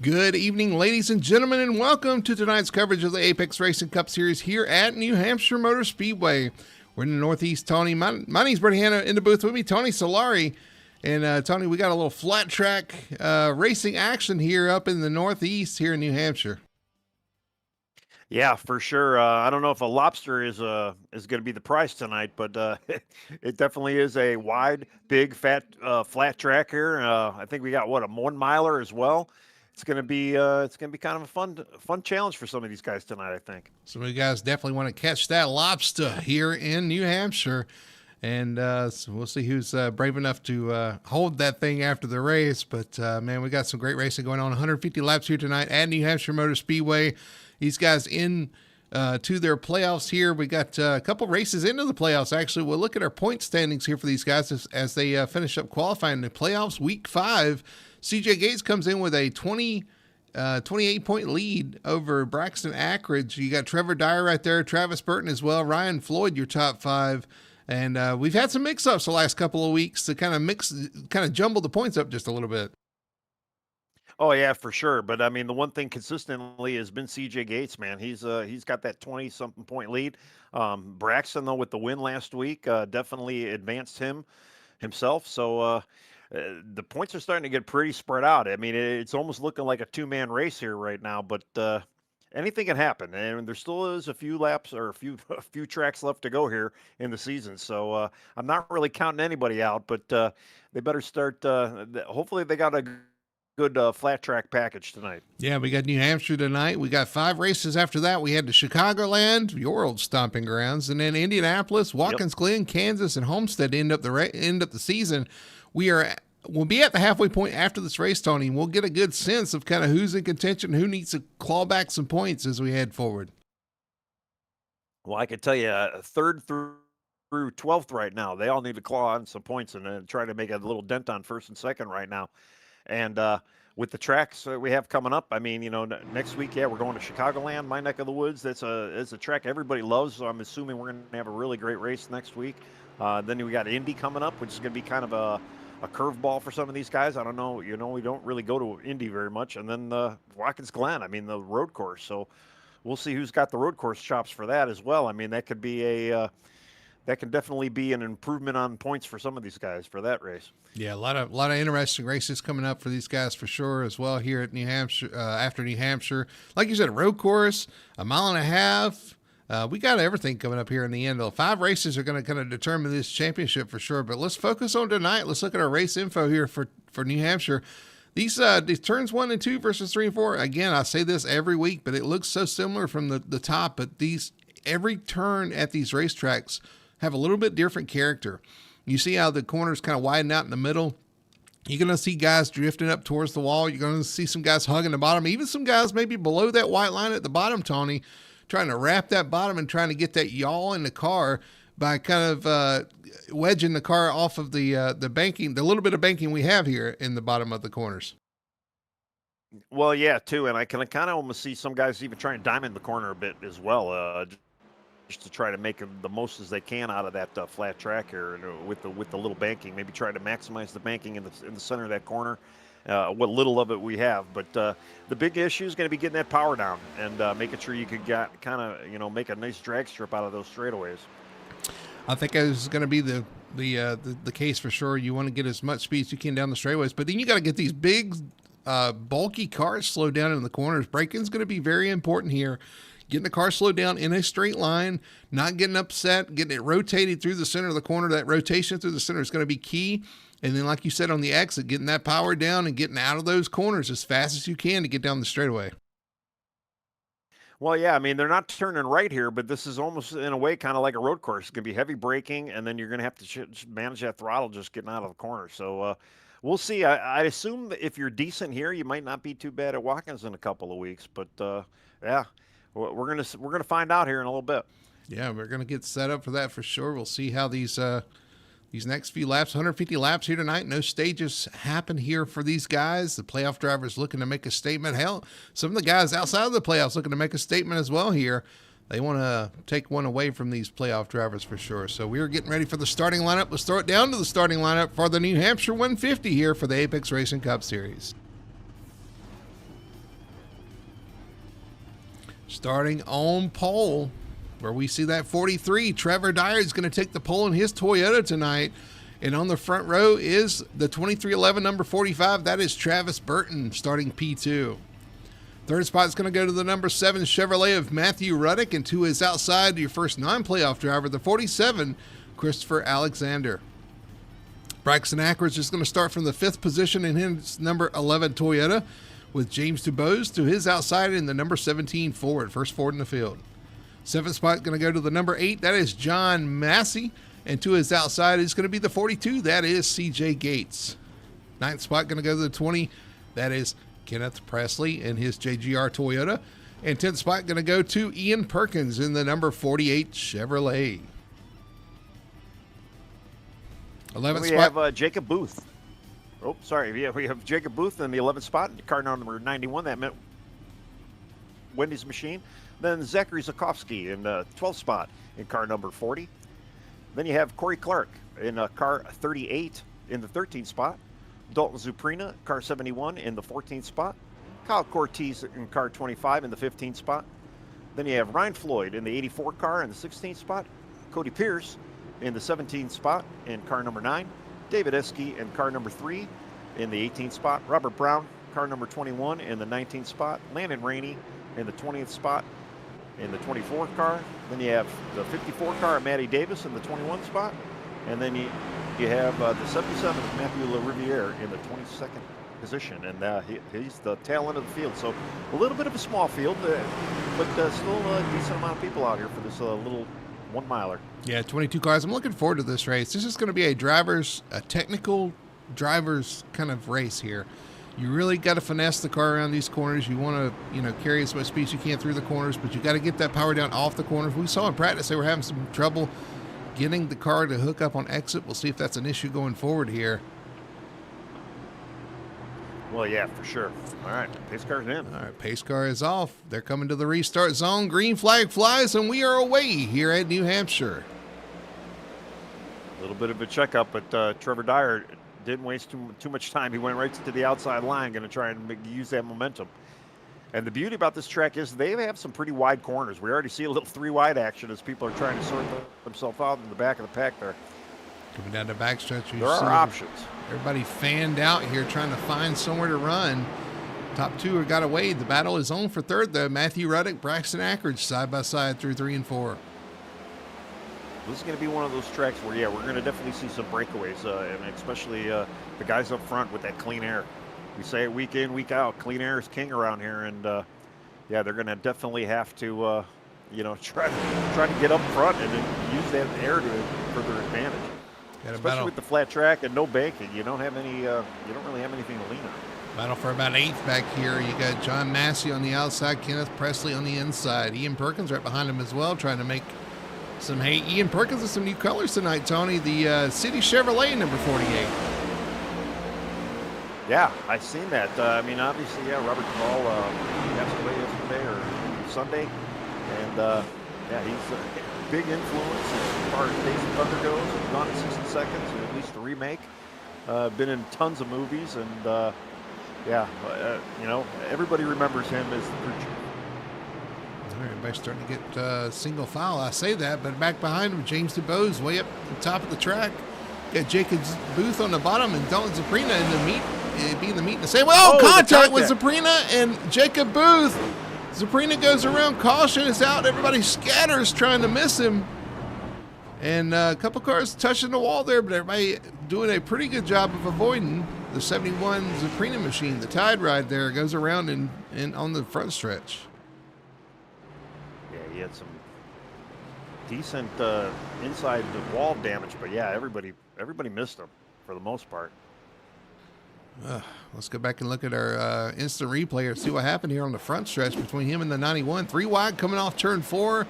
Good evening, ladies and gentlemen, and welcome to tonight's coverage of the Apex Racing Cup Series here at New Hampshire Motor Speedway. We're in the Northeast, Tony. My name's Bernie Hanna. In the booth with me, Tony Solari. And Tony, we got a little flat track racing action here up in the Northeast here in New Hampshire. Yeah, for sure. I don't know if a lobster is going to be the prize tonight, but it definitely is a wide, big, fat, flat track here. I think we got a 1 miler as well. It's going to be kind of a fun challenge for some of these guys tonight, I think. Some of you guys definitely want to catch that lobster here in New Hampshire. And so we'll see who's brave enough to hold that thing after the race. But, man, we got some great racing going on. 150 laps here tonight at New Hampshire Motor Speedway. These guys in to their playoffs here. We got a couple races into the playoffs, actually. We'll look at our point standings here for these guys as they finish up qualifying the playoffs. Week 5, CJ Gates comes in with a 28-point lead over Braxton Ackridge. You got Trevor Dyer right there, Travis Burton as well, Ryan Floyd, your top 5. And we've had some mix-ups the last couple of weeks to kind of jumble the points up just a little bit. Oh yeah, for sure. But I mean, the one thing consistently has been CJ Gates, man. He's got that 20-something point lead. Braxton, though, with the win last week, definitely advanced himself. So the points are starting to get pretty spread out. I mean, it's almost looking like a 2-man race here right now. But anything can happen, and there still is a few laps or a few tracks left to go here in the season. So I'm not really counting anybody out, but they better start. Hopefully, they got a good flat track package tonight. Yeah, we got New Hampshire tonight. We got 5 races after that. We had the Chicagoland, your old stomping grounds, and then Indianapolis, Watkins Glen, Kansas, and Homestead end up the season. We'll be at the halfway point after this race, Tony. We'll get a good sense of kind of who's in contention, who needs to claw back some points as we head forward. Well, I can tell you, 3rd through 12th right now, they all need to claw on some points and try to make a little dent on 1st and 2nd right now. And with the tracks we have coming up, I mean, next week, we're going to Chicagoland, my neck of the woods. That's a track everybody loves, so I'm assuming we're going to have a really great race next week. Then we got Indy coming up, which is going to be kind of a curveball for some of these guys. I don't know, we don't really go to Indy very much. And then Watkins Glen, I mean, the road course. So we'll see who's got the road course chops for that as well. I mean, that could be that can definitely be an improvement on points for some of these guys for that race. Yeah, a lot of interesting races coming up for these guys for sure as well here at New Hampshire. After New Hampshire, like you said, a road course, 1.5 miles. We got everything coming up here in the end. 5 races are going to kind of determine this championship for sure. But let's focus on tonight. Let's look at our race info here for New Hampshire. These turns 1 and 2 versus 3 and 4. Again, I say this every week, but it looks so similar from the top. But every turn at these racetracks have a little bit different character. You see how the corners kind of widen out in the middle. You're going to see guys drifting up towards the wall. You're going to see some guys hugging the bottom, even some guys maybe below that white line at the bottom, Tony, trying to wrap that bottom and trying to get that yaw in the car by kind of wedging the car off of the banking, the little bit of banking we have here in the bottom of the corners. Well, yeah, too, and I can kind of almost see some guys even trying to diamond the corner a bit as well, just to try to make the most as they can out of that flat track here with the little banking. Maybe try to maximize the banking in the center of that corner. What little of it we have, but the big issue is going to be getting that power down and making sure you could kind of make a nice drag strip out of those straightaways. I think that is going to be the case for sure. You want to get as much speed as you can down the straightaways, but then you got to get these big, bulky cars slowed down in the corners. Braking is going to be very important here. Getting the car slowed down in a straight line, not getting upset, getting it rotated through the center of the corner. That rotation through the center is going to be key. And then, like you said, on the exit, getting that power down and getting out of those corners as fast as you can to get down the straightaway. Well, yeah, I mean, they're not turning right here, but this is almost, in a way, kind of like a road course. It's going to be heavy braking, and then you're going to have to manage that throttle just getting out of the corner. So we'll see. I assume that if you're decent here, you might not be too bad at Watkins in a couple of weeks. But, yeah, we're gonna find out here in a little bit. Yeah, we're going to get set up for that for sure. We'll see how these next few laps, 150 laps here tonight. No stages happen here for these guys. The playoff drivers looking to make a statement. Hell, some of the guys outside of the playoffs looking to make a statement as well here. They want to take one away from these playoff drivers for sure. So we're getting ready for the starting lineup. Let's throw it down to the starting lineup for the New Hampshire 150 here for the Apex Racing Cup Series. Starting on pole, where we see that 43, Trevor Dyer is going to take the pole in his Toyota tonight. And on the front row is the 2311, number 45. That is Travis Burton, starting P2. Third spot is going to go to the number 7 Chevrolet of Matthew Ruddick. And to his outside, your first non-playoff driver, the 47, Christopher Alexander. Braxton Ackridge is going to start from the 5th position in his number 11 Toyota, with James Dubose to his outside in the number 17 Ford, first Ford in the field. 7th spot going to go to the number 8. That is John Massey. And to his outside is going to be the 42. That is CJ Gates. 9th spot going to go to the 20. That is Kenneth Presley in his JGR Toyota. And 10th spot going to go to Ian Perkins in the number 48 Chevrolet. 11th we spot. have Jacob Booth. Oh, sorry. Yeah, we have Jacob Booth in the 11th spot, car number 91. That meant Wendy's machine. Then Zachary Zakowski in the 12th spot in car number 40. Then you have Corey Clark in car 38 in the 13th spot. Dalton Zuprina, car 71 in the 14th spot. Kyle Cortez in car 25 in the 15th spot. Then you have Ryan Floyd in the 84 car in the 16th spot. Cody Pierce in the 17th spot in car number 9. David Eske in car number 3 in the 18th spot. Robert Brown, car number 21 in the 19th spot. Landon Rainey in the 20th spot in the 24th car. Then you have the 54 car, Matty Davis in the 21st spot. And then you have the 77, Matthew LaRiviere in the 22nd position. And he's the tail end of the field. So a little bit of a small field, but still a decent amount of people out here for this little 1 miler. Yeah, 22 cars. I'm looking forward to this race. This is going to be a technical driver's kind of race here. You really got to finesse the car around these corners. You want to, carry as much speed as you can through the corners, but you got to get that power down off the corners. We saw in practice they were having some trouble getting the car to hook up on exit. We'll see if that's an issue going forward here. Well, yeah, for sure. All right, pace car's in. All right, pace car is off. They're coming to the restart zone. Green flag flies, and we are away here at New Hampshire. A little bit of a checkup, but Trevor Dyer didn't waste too much time. He went right to the outside line, going to try and use that momentum. And the beauty about this track is they have some pretty wide corners. We already see a little 3-wide action as people are trying to sort themselves out in the back of the pack there. Coming down the backstretch, there are options. Everybody fanned out here trying to find somewhere to run. Top 2 got away. The battle is on for 3rd, though. Matthew Ruddick, Braxton Ackridge side by side through 3 and 4. This is going to be one of those tracks where, yeah, we're going to definitely see some breakaways, and especially the guys up front with that clean air. We say it week in, week out, clean air is king around here, and yeah, they're going to definitely have to, try to get up front and then use that air to further advantage. Especially with the flat track and no banking, you don't have any, you don't really have anything to lean on. Battle for about 8th back here. You got John Massey on the outside, Kenneth Presley on the inside. Ian Perkins right behind him as well, trying to make some hay. Ian Perkins with some new colors tonight, Tony. The City Chevrolet number 48. Yeah, I've seen that. I mean, obviously, yeah, Robert Duvall passed away yesterday or Sunday, and yeah, he's a big influence as far as Days of Thunder goes. Gone in 60 Seconds, or at least the remake. Been in tons of movies, and yeah, everybody remembers him as the preacher. All right, everybody's starting to get single file. I say that, but back behind him, James DeBose way up the top of the track. Got Jacob Booth on the bottom and Dalton Zuprina in the meet. Be in the meet and say, well, contact with Zuprina and Jacob Booth. Zuprina goes around, caution is out. Everybody scatters trying to miss him. And a couple cars touching the wall there, but everybody doing a pretty good job of avoiding the 71 Zuprina machine. The Tide Ride there goes around and on the front stretch. Yeah, he had some decent inside the wall damage, but yeah, everybody missed him for the most part. Let's go back and look at our instant replay or see what happened here on the front stretch between him and the 91. 3 wide coming off turn 4.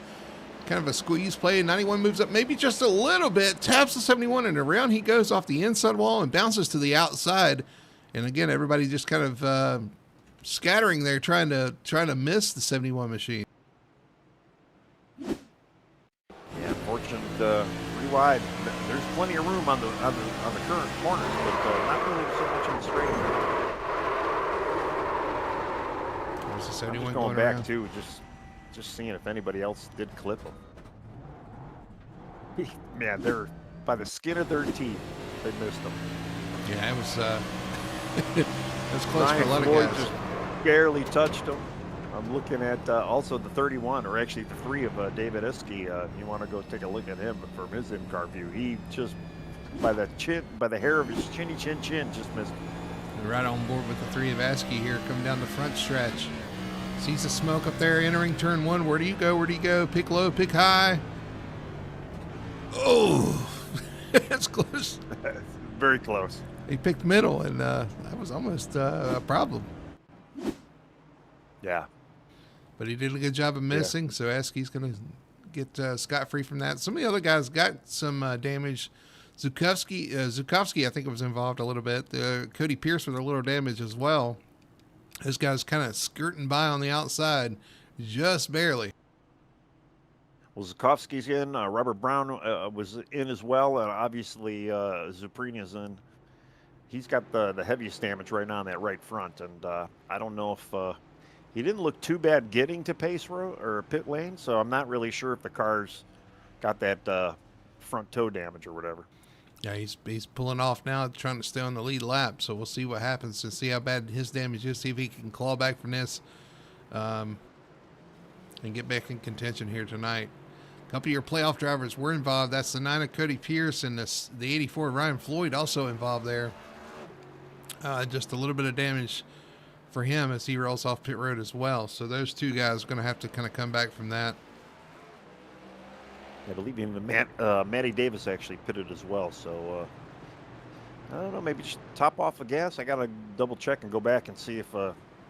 Kind of a squeeze play. 91 moves up maybe just a little bit, taps the 71, and around he goes off the inside wall and bounces to the outside. And again, everybody just kind of scattering there, trying to miss the 71 machine. Yeah, unfortunate, 3 wide. There's plenty of room on the current corners, but not really so much in the straight. There's the 71 going back around. too, just Just seeing if anybody else did clip them. Man, they're by the skin of their teeth. They missed them. Yeah, it was it was close for a lot of Floyd guys. just barely touched them. I'm looking at also the 31, or actually the 3 of David Eski. You want to go take a look at him from his in-car view. He just, by the hair of his chin, just missed him. We're right on board with the 3 of Askey here, coming down the front stretch. Sees the smoke up there, entering turn 1. Where do you go? Where do you go? Pick low, pick high. Oh, that's close. Very close. He picked middle, and that was almost a problem. Yeah. But he did a good job of missing, so Askey's going to get scot-free from that. Some of the other guys got some damage. Zukowski, I think, was involved a little bit. Cody Pierce with a little damage as well. Those guys kind of skirting by on the outside, just barely. Well, Zukowski's in. Robert Brown was in as well, and obviously Zuprinia's in. He's got the heaviest damage right now on that right front, and I don't know if he didn't look too bad getting to pace road or pit lane, so I'm not really sure if the car's got that front toe damage or whatever. Yeah, he's pulling off now, trying to stay on the lead lap. So we'll see what happens to see how bad his damage is, see if he can claw back from this and get back in contention here tonight. A couple of your playoff drivers were involved. That's the 9 of Cody Pierce and the 84 of Ryan Floyd also involved there. Just a little bit of damage for him as he rolls off pit road as well. So those 2 guys are going to have to kind of come back from that. I believe even Matty Davis actually pitted as well. So I don't know, maybe just top off of gas. I got to double check and go back and see if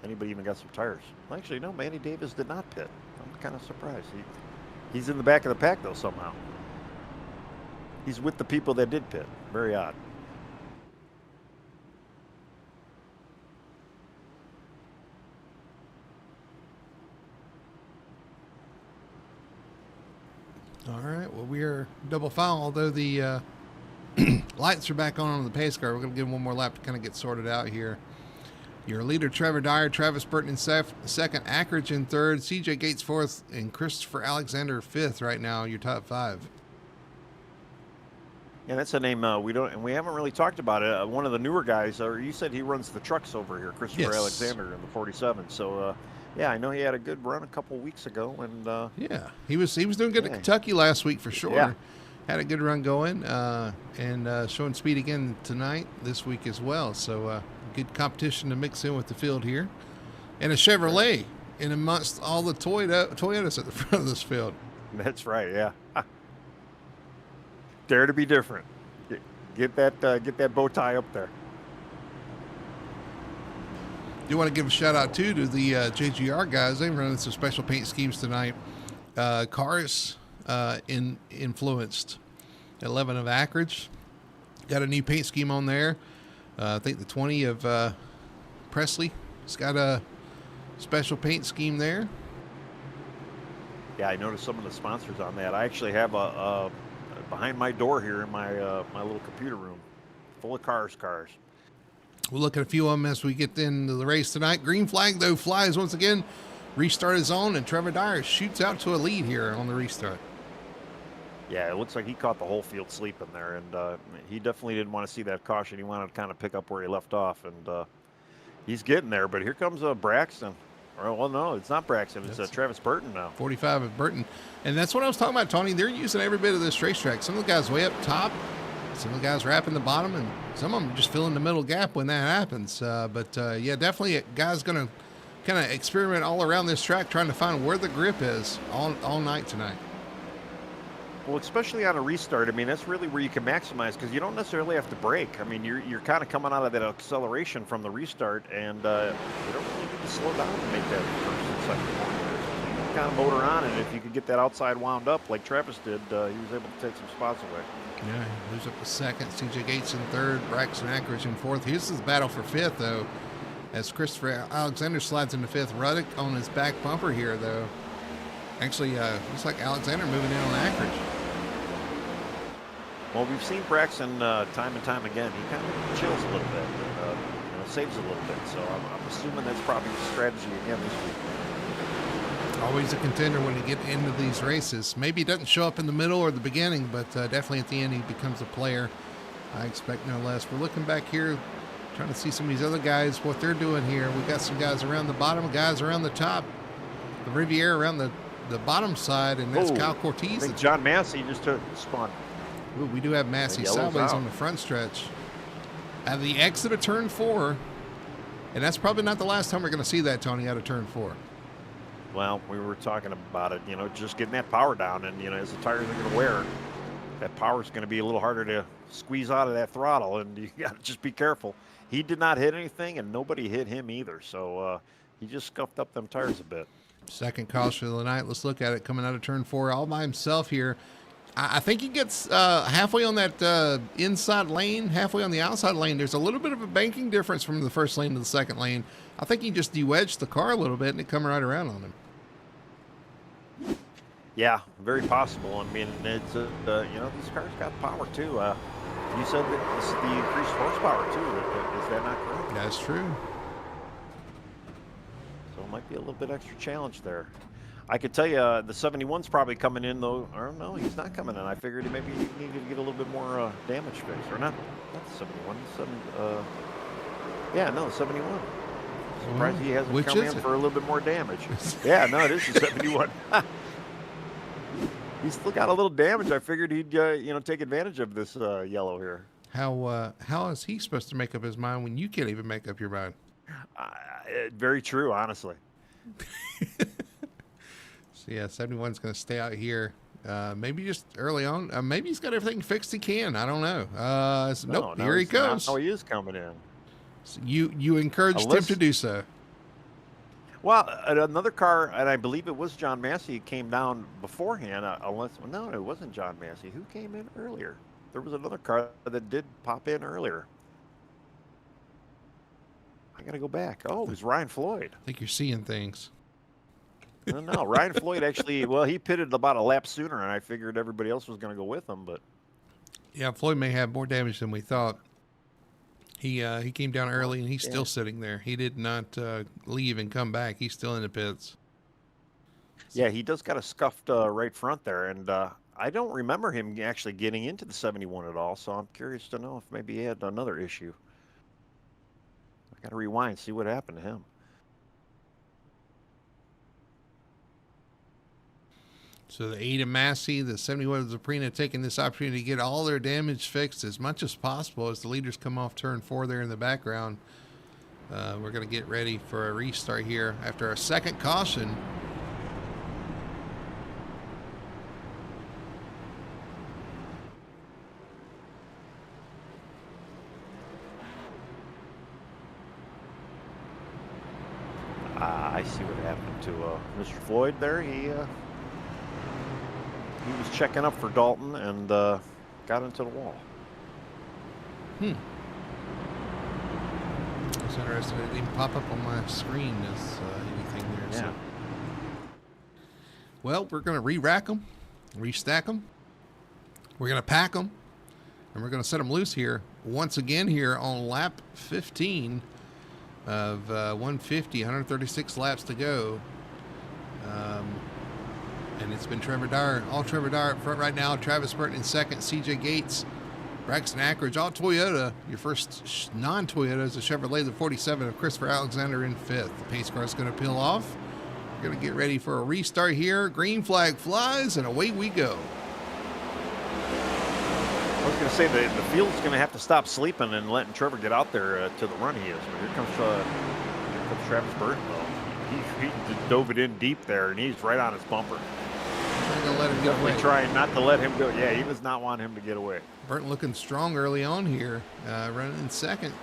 anybody even got some tires. Well, actually, no, Matty Davis did not pit. I'm kind of surprised. He's in the back of the pack, though, somehow. He's with the people that did pit. Very odd. All right, well, we are double foul, although the lights are back on the pace car. We're going to give one more lap to kind of get sorted out here. Your leader, Trevor Dyer, Travis Burton in second, Ackridge in third, CJ Gates fourth, and Christopher Alexander fifth right now, your top 5. Yeah, that's a name we haven't really talked about it. One of the newer guys, or you said he runs the trucks over here, Christopher Alexander in the 47. So, yeah, I know he had a good run a couple weeks ago, and yeah, he was doing good at Kentucky last week for sure. Yeah. Had a good run going, and showing speed again tonight, this week as well. So good competition to mix in with the field here, and a Chevrolet in amongst all the Toyotas at the front of this field. That's right. Yeah. Dare to be different. Get that bow tie up there. Do want to give a shout out too to the JGR guys. They're running some special paint schemes tonight. Cars influenced. 11 of Ackridge got a new paint scheme on there. I think the 20 of Presley has got a special paint scheme there. Yeah, I noticed some of the sponsors on that. I actually have a behind my door here in my my little computer room full of cars. We'll look at a few of them as we get into the race tonight. Green flag, though, flies once again. Restart is on, and Trevor Dyer shoots out to a lead here on the restart. Yeah, it looks like he caught the whole field sleeping there, and he definitely didn't want to see that caution. He wanted to kind of pick up where he left off, and he's getting there. But here comes Braxton. Well, no, it's not Braxton. It's Travis Burton now. 45 of Burton. And that's what I was talking about, Tony. They're using every bit of this racetrack. Some of the guys way up top. Some of the guys wrapping the bottom, and some of them just filling the middle gap when that happens. Yeah, definitely guys going to kind of experiment all around this track, trying to find where the grip is all night tonight. Well, especially on a restart, I mean, that's really where you can maximize, because you don't necessarily have to brake. I mean, you're kind of coming out of that acceleration from the restart, and you don't really need to slow down to make that first and second point. You can kind of motor on, and if you could get that outside wound up like Travis did, he was able to take some spots away. Yeah, he moves up to second. CJ Gates in third. Braxton Ackridge in fourth. Here's his battle for fifth, though, as Christopher Alexander slides into fifth. Ruddick on his back bumper here, though. Actually, looks like Alexander moving in on Ackridge. Well, we've seen Braxton time and time again. He kind of chills a little bit, and saves a little bit. So I'm assuming that's probably the strategy again this week. Always a contender when you get into these races. Maybe he doesn't show up in the middle or the beginning, but definitely at the end he becomes a player. I expect no less. We're looking back here, trying to see some of these other guys, what they're doing here. We got some guys around the bottom, guys around the top. The Riviera around the bottom side, and that's Kyle I Cortez. think John Massey just took spun. Ooh, we do have Massey sideways on the front stretch. At the exit of turn 4, and that's probably not the last time we're going to see that, Tony, out of turn 4. Well, we were talking about it, just getting that power down, and as the tires are going to wear, that power is going to be a little harder to squeeze out of that throttle, and you got to just be careful. He did not hit anything, and nobody hit him either, so he just scuffed up them tires a bit. Second caution of the night. Let's look at it coming out of turn 4 all by himself here. I think he gets halfway on that inside lane, halfway on the outside lane. There's a little bit of a banking difference from the first lane to the second lane. I think he just de-wedged the car a little bit, and it come right around on him. Yeah, very possible. I mean, it's this car's got power too. You said that this is the increased horsepower too. Is that not correct? That's true. So it might be a little bit extra challenge there. I could tell you the 71's probably coming in though. Or no, he's not coming in. I figured maybe he needed to get a little bit more damage fixed, or not the 71. The 71. Surprised he hasn't come in for a little bit more damage. Yeah, no, it is the 71. He's still got a little damage. I figured he'd take advantage of this yellow here. How is he supposed to make up his mind when you can't even make up your mind? Very true, honestly. So yeah, 71's going to stay out here. Maybe just early on. Maybe he's got everything fixed he can. I don't know. Nope, here he goes. Oh, he is coming in. So you encouraged him to do so. Well, another car, and I believe it was John Massey, came down beforehand. No, it wasn't John Massey. Who came in earlier? There was another car that did pop in earlier. I got to go back. Oh, it was Ryan Floyd. I think you're seeing things. No, Ryan Floyd actually, he pitted about a lap sooner, and I figured everybody else was going to go with him. But yeah, Floyd may have more damage than we thought. He came down early, and he's still sitting there. He did not leave and come back. He's still in the pits. Yeah, he does got a scuffed right front there, and I don't remember him actually getting into the 71 at all, so I'm curious to know if maybe he had another issue. I got to rewind, see what happened to him. So the 8 of Massey, the 71 of Zaprina taking this opportunity to get all their damage fixed as much as possible as the leaders come off turn 4 there in the background. We're going to get ready for a restart here after our second caution. I see what happened to Mr. Floyd there. He was checking up for Dalton and got into the wall. That's interesting. It didn't pop up on my screen as anything there. Yeah. So. Well, we're going to re-rack them, restack them. We're going to pack them, and we're going to set them loose here once again here on lap 15 of 150, 136 laps to go. And it's been Trevor Dyer, all Trevor Dyer up front right now. Travis Burton in second, CJ Gates, Braxton Ackridge, all Toyota. Your first non-Toyota is a Chevrolet, the 47 of Christopher Alexander in fifth. The pace car is going to peel off. We're going to get ready for a restart here. Green flag flies, and away we go. I was going to say the field's going to have to stop sleeping and letting Trevor get out there to the run he is. But here comes Travis Burton, though. He dove it in deep there, and he's right on his bumper. Gonna let him get away. Trying not to let him go. Yeah, he does not want him to get away. Burton looking strong early on here, running in second.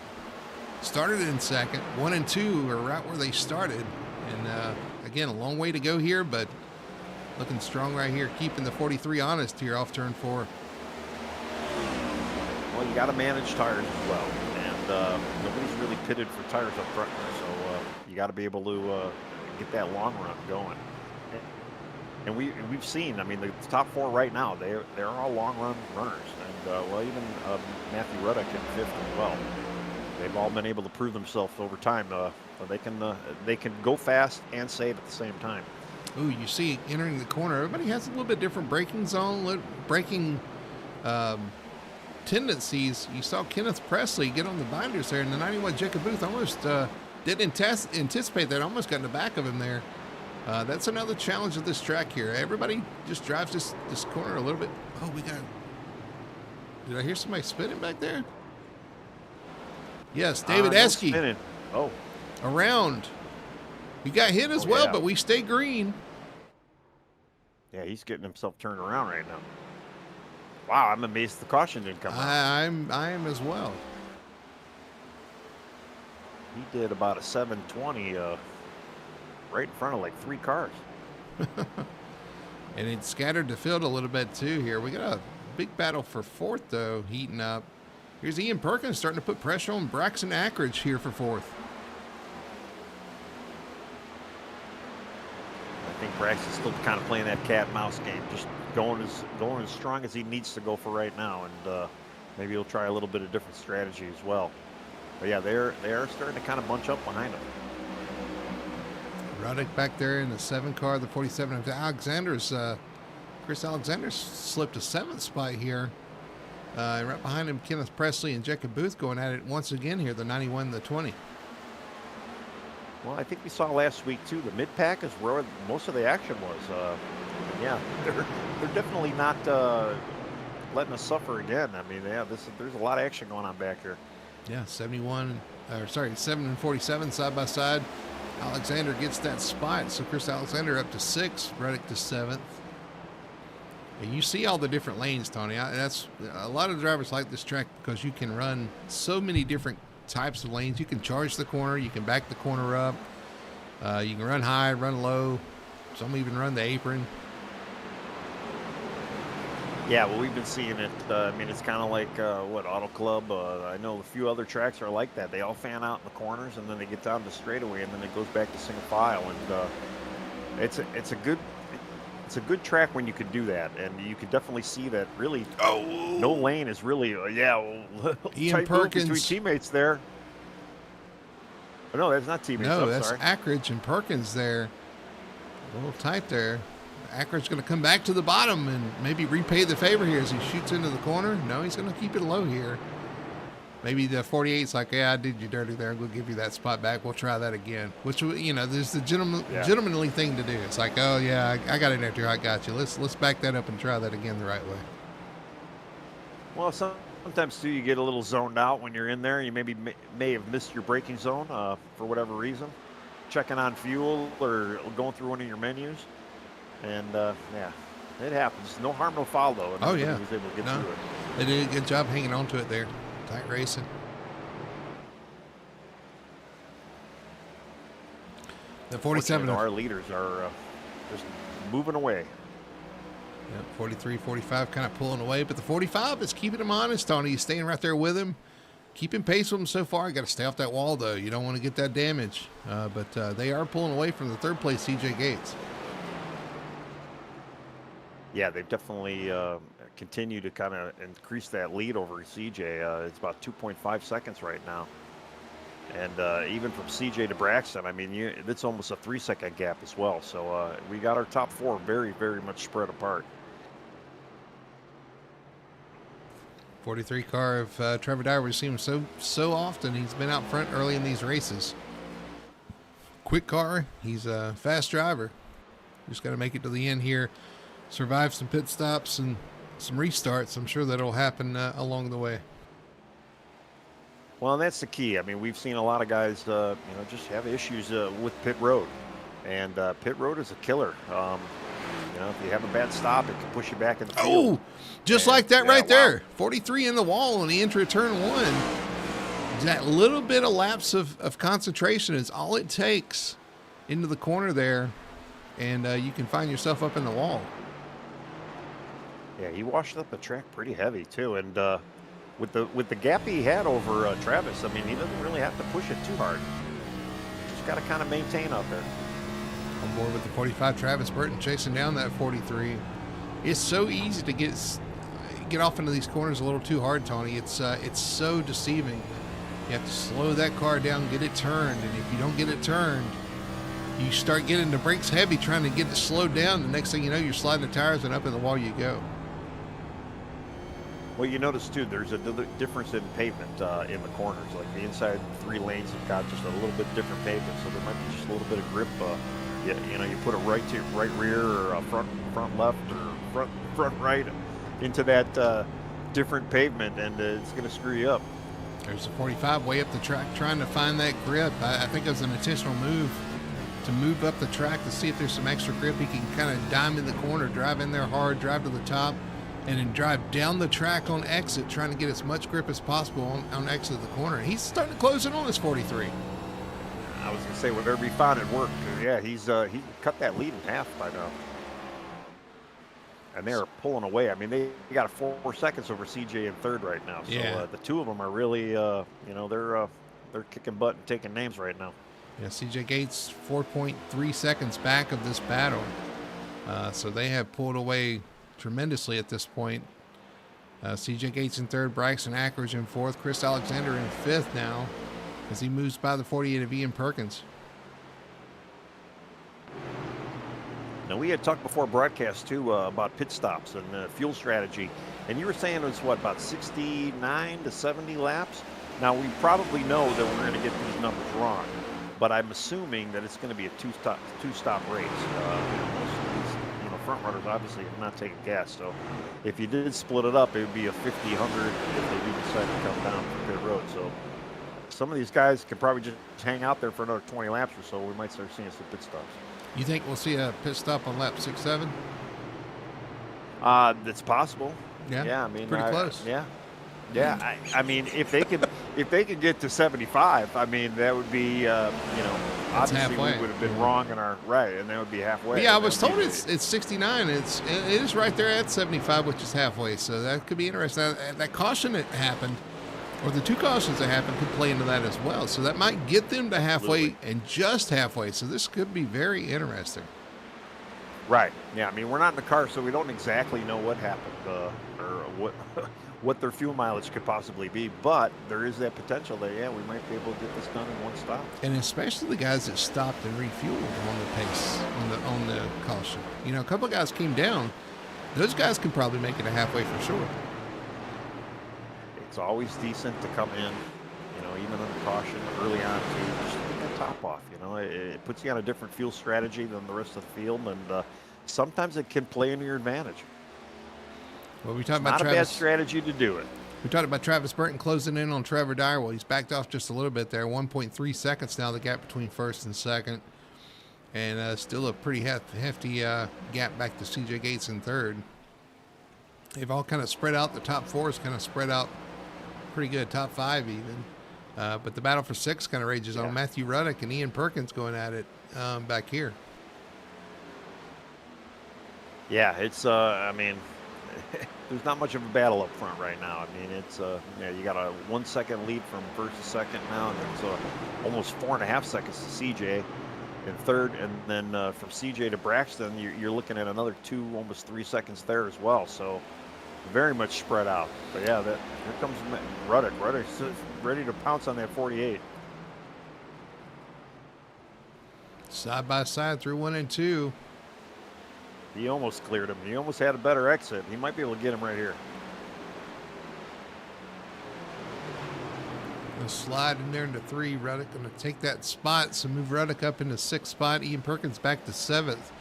Started in second. 1 and 2 are right where they started. And again, a long way to go here, but looking strong right here, keeping the 43 honest here off turn 4. Well, you got to manage tires as well, and nobody's really pitted for tires up front there, so you got to be able to get that long run going. And we've seen, I mean, the top 4 right now, they're all long run runners, and even Matthew Ruddock in fifth as well. They've all been able to prove themselves over time. They can go fast and save at the same time. Ooh, you see entering the corner. Everybody has a little bit different braking zone, braking um, tendencies. You saw Kenneth Presley get on the binders there, and the 91 Jacob Booth almost didn't anticipate that. Almost got in the back of him there. That's another challenge of this track here. Everybody just drives this corner a little bit. Oh, we got... Did I hear somebody spinning back there? Yes, David Esky. Oh. Around. He got hit as well, but we stay green. Yeah, he's getting himself turned around right now. Wow, I'm amazed the caution didn't come out. I am as well. He did about a 720 right in front of like 3 cars. And it scattered the field a little bit too here. We got a big battle for fourth though, heating up. Here's Ian Perkins starting to put pressure on Braxton Ackridge here for fourth. I think Braxton's still kind of playing that cat and mouse game, just going as strong as he needs to go for right now, and maybe he'll try a little bit of different strategy as well. But yeah, they are starting to kind of bunch up behind him. Ruddick back there in the 7 car, the 47. Chris Alexander's slipped a 7th spot here. Right behind him, Kenneth Presley and Jacob Booth going at it once again here, the 91 and the 20. Well, I think we saw last week too. The mid-pack is where most of the action was. Yeah, they're definitely not letting us suffer again. I mean, yeah, there's a lot of action going on back here. Yeah, 7 and 47 side by side. Alexander gets that spot, so Chris Alexander up to 6th, Reddick to 7th. And you see all the different lanes, Tony. That's a lot of drivers like this track because you can run so many different types of lanes. You can charge the corner, you can back the corner up, you can run high, run low. Some even run the apron. Yeah, well, we've been seeing it. I mean, it's kind of like Auto Club. I know a few other tracks are like that. They all fan out in the corners, and then they get down to straightaway, and then it goes back to single file. And it's a good track when you can do that, and you can definitely see that. Really, no lane is really Ian Perkins between teammates there. Oh, no, that's not teammates. No, that's Ackridge and Perkins there. A little tight there. Ackridge's going to come back to the bottom and maybe repay the favor here as he shoots into the corner. No, he's going to keep it low here. Maybe the 48's like, yeah, I did you dirty there. We'll give you that spot back. We'll try that again. Which, there's the gentlemanly thing to do. It's like, oh, yeah, I got it there too. I got you. Let's back that up and try that again the right way. Well, sometimes, too, you get a little zoned out when you're in there. You may have missed your braking zone for whatever reason. Checking on fuel or going through one of your menus. And, yeah, it happens. No harm, no foul, though. And he was able to get through it. They did a good job hanging on to it there. Tight racing. The 47. Our leaders are just moving away. Yep, 43, 45 kind of pulling away. But the 45 is keeping him honest, Tony. He's staying right there with him. Keeping pace with him so far. Got to stay off that wall, though. You don't want to get that damage. But they are pulling away from the 3rd place CJ Gates. Yeah, they've definitely continued to kind of increase that lead over CJ. It's about 2.5 seconds right now. And even from CJ to Braxton, I mean, it's almost a 3-second gap as well. So we got our top 4 very, very much spread apart. 43 car of Trevor Dyer. We've seen him so often. He's been out front early in these races. Quick car. He's a fast driver. Just got to make it to the end here. Survive some pit stops and some restarts. I'm sure that'll happen along the way. Well, and that's the key. I mean, we've seen a lot of guys, just have issues with pit road, and pit road is a killer. If you have a bad stop, it can push you back in the field. Just like that right there. 43 in the wall on the entry of turn 1. That little bit of lapse of concentration is all it takes into the corner there, and you can find yourself up in the wall. Yeah, he washed up the track pretty heavy too, and with the gap he had over Travis, I mean, he doesn't really have to push it too hard. Just got to kind of maintain out there. On board with the 45, Travis Burton chasing down that 43. It's so easy to get off into these corners a little too hard, Tony. It's so deceiving. You have to slow that car down, get it turned, and if you don't get it turned, you start getting the brakes heavy, trying to get it slowed down. The next thing you know, you're sliding the tires and up in the wall you go. Well, you notice too, there's a difference in pavement in the corners. Like the inside 3 lanes have got just a little bit different pavement, so there might be just a little bit of grip. You put a right rear or a front left or front right into that different pavement, and it's going to screw you up. There's a 45 way up the track trying to find that grip. I think it was an intentional move to move up the track to see if there's some extra grip. He can kind of dime in the corner, drive in there hard, drive to the top, and then drive down the track on exit, trying to get as much grip as possible on exit of the corner. And he's starting to close in on his 43. I was going to say, whatever he found, it worked. Yeah, he cut that lead in half by now. And they're pulling away. I mean, they got 4 seconds over CJ in third right now. So yeah. The two of them are really, they're kicking butt and taking names right now. Yeah, CJ Gates 4.3 seconds back of this battle. So they have pulled away tremendously at this point. CJ Gates in third, Bryson Ackridge in fourth, Chris Alexander in fifth now as he moves by the 48 of Ian Perkins. Now, we had talked before broadcast, too, about pit stops and fuel strategy. And you were saying it was, about 69 to 70 laps? Now, we probably know that we're going to get these numbers wrong. But I'm assuming that it's going to be a two-stop race. Most of these front runners obviously have not taken gas. So if you did split it up, it would be a 50-100 if they do decide to come down from pit road. So some of these guys could probably just hang out there for another 20 laps or so. We might start seeing some pit stops. You think we'll see a pit stop on lap 6, 7? That's possible. Yeah. I mean, pretty close. Yeah. I mean, if they could get to 75, I mean, that would be, obviously halfway. We would have been wrong in our right, and that would be halfway. But yeah, I was told it's 69. It is right there at 75, which is halfway. So that could be interesting. That caution that happened, or the 2 cautions that happened, could play into that as well. So that might get them to halfway. Absolutely. And just halfway. So this could be very interesting. Right. Yeah. I mean, we're not in the car, so we don't exactly know what happened or what what their fuel mileage could possibly be. But there is that potential that we might be able to get this done in one stop. And especially the guys that stopped and refueled on the pace on the caution. A couple of guys came down. Those guys can probably make it a halfway for sure. It's always decent to come in, even under caution early on to just get that top off. It puts you on a different fuel strategy than the rest of the field, and sometimes it can play into your advantage. Well, we talked about not Travis. A bad strategy to do it. We talked about Travis Burton closing in on Trevor Dyer. Well, he's backed off just a little bit there. 1.3 seconds now, the gap between first and second. And still a pretty hefty gap back to CJ Gates in third. They've all kind of spread out. The top 4 is kind of spread out pretty good, top 5 even. But the battle for 6 kind of rages on. Matthew Ruddick and Ian Perkins going at it back here. Yeah, it's, there's not much of a battle up front right now. I mean, it's, you got a 1 second lead from first to second now, and it's almost 4.5 seconds to CJ in third. And then from CJ to Braxton, you're looking at another 2, almost 3 seconds there as well. So very much spread out. But yeah, here comes Ruddick. Ruddick's ready to pounce on that 48. Side by side through 1 and 2. He almost cleared him. He almost had a better exit. He might be able to get him right here. Gonna slide in there into 3. Ruddick going to take that spot. So move Ruddick up into 6th spot. Ian Perkins back to 7th.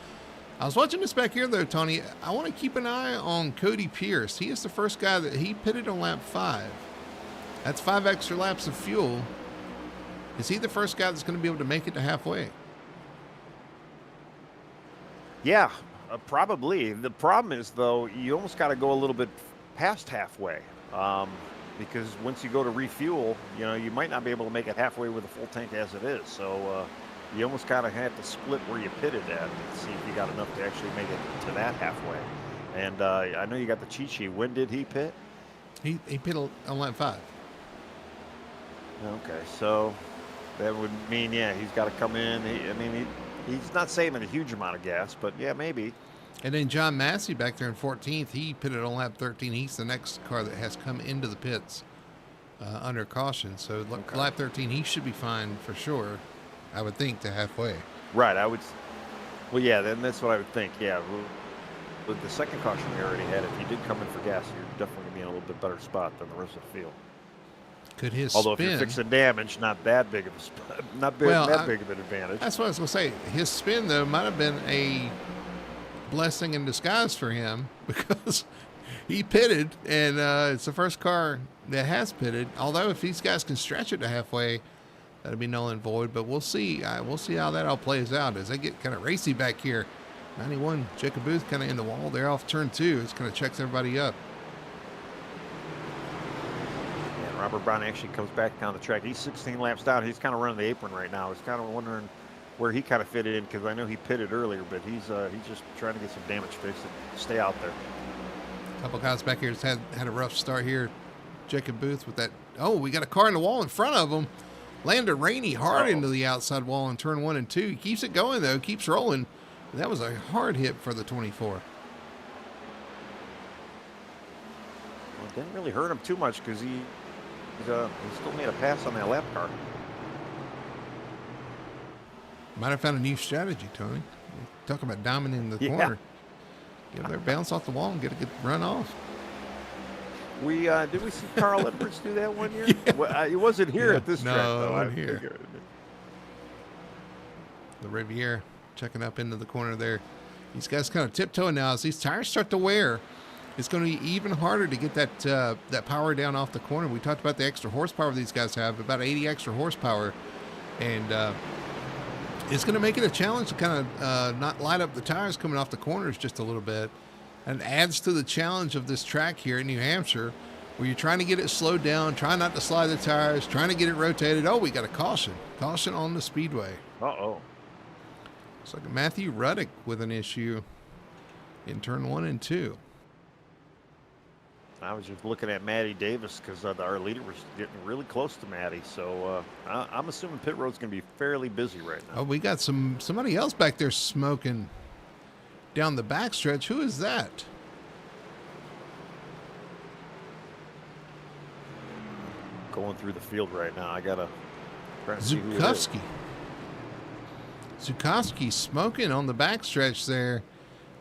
I was watching this back here, though, Tony. I want to keep an eye on Cody Pierce. He is the first guy that he pitted on lap 5. That's 5 extra laps of fuel. Is he the first guy that's going to be able to make it to halfway? Yeah, probably. The problem is, though, you almost got to go a little bit past halfway. Because once you go to refuel, you might not be able to make it halfway with a full tank as it is. So you almost kind of have to split where you pitted at and see if you got enough to actually make it to that halfway. And I know you got the cheat sheet. When did he pit? He pitted on lap 5. Okay, so that would mean, he's got to come in. He's not saving a huge amount of gas, but maybe. And then John Massey back there in 14th, he pitted on lap 13. He's the next car that has come into the pits under caution. So lap 13, he should be fine for sure, I would think, to halfway. Right. Well, yeah, then that's what I would think. Yeah. With the second caution we already had, if you did come in for gas, you're definitely going to be in a little bit better spot than the rest of the field. Could his Although spin, if you're fixing damage, not that big of a spot, that big of an advantage. That's what I was going to say. His spin, though, might have been a blessing in disguise for him because he pitted, and it's the first car that has pitted. Although if these guys can stretch it to halfway, that'd be null and void. But we'll see. We'll see how that all plays out as they get kind of racy back here. 91, Jacob Booth kind of in the wall there off turn 2. It's kind of checks everybody up. And Robert Brown actually comes back down the track. He's 16 laps down. He's kind of running the apron right now. I was kind of wondering where he kind of fit in because I know he pitted earlier, but he's just trying to get some damage fixed and stay out there. A couple guys back here just had a rough start here. Jacob Booth with that. Oh, we got a car in the wall in front of him. Landed Rainey hard into the outside wall in turn 1 and 2. He keeps it going, though. Keeps rolling. That was a hard hit for the 24. Well, it didn't really hurt him too much because he still made a pass on that lap car. Might have found a new strategy, Tony. Talk about dominating the corner. Get there, bounce off the wall, and get a good run off. Did we see Carl Edwards do that one year? Yeah. Well, he wasn't here at this track, though. No, here. The Riviera checking up into the corner there. These guys kind of tiptoeing now as these tires start to wear. It's going to be even harder to get that power down off the corner. We talked about the extra horsepower these guys have, about 80 extra horsepower, and it's going to make it a challenge to kind of not light up the tires coming off the corners just a little bit. And adds to the challenge of this track here in New Hampshire, where you're trying to get it slowed down, trying not to slide the tires, trying to get it rotated. Oh, we got a caution. Caution on the Speedway. Uh-oh. It's like Matthew Ruddick with an issue in turn 1 and 2. I was just looking at Matty Davis because our leader was getting really close to Matty. So I'm assuming pit road's going to be fairly busy right now. Oh, we got somebody else back there smoking down the backstretch. Who is that? Going through the field right now. I gotta try to see who it is. Zukowski smoking on the backstretch there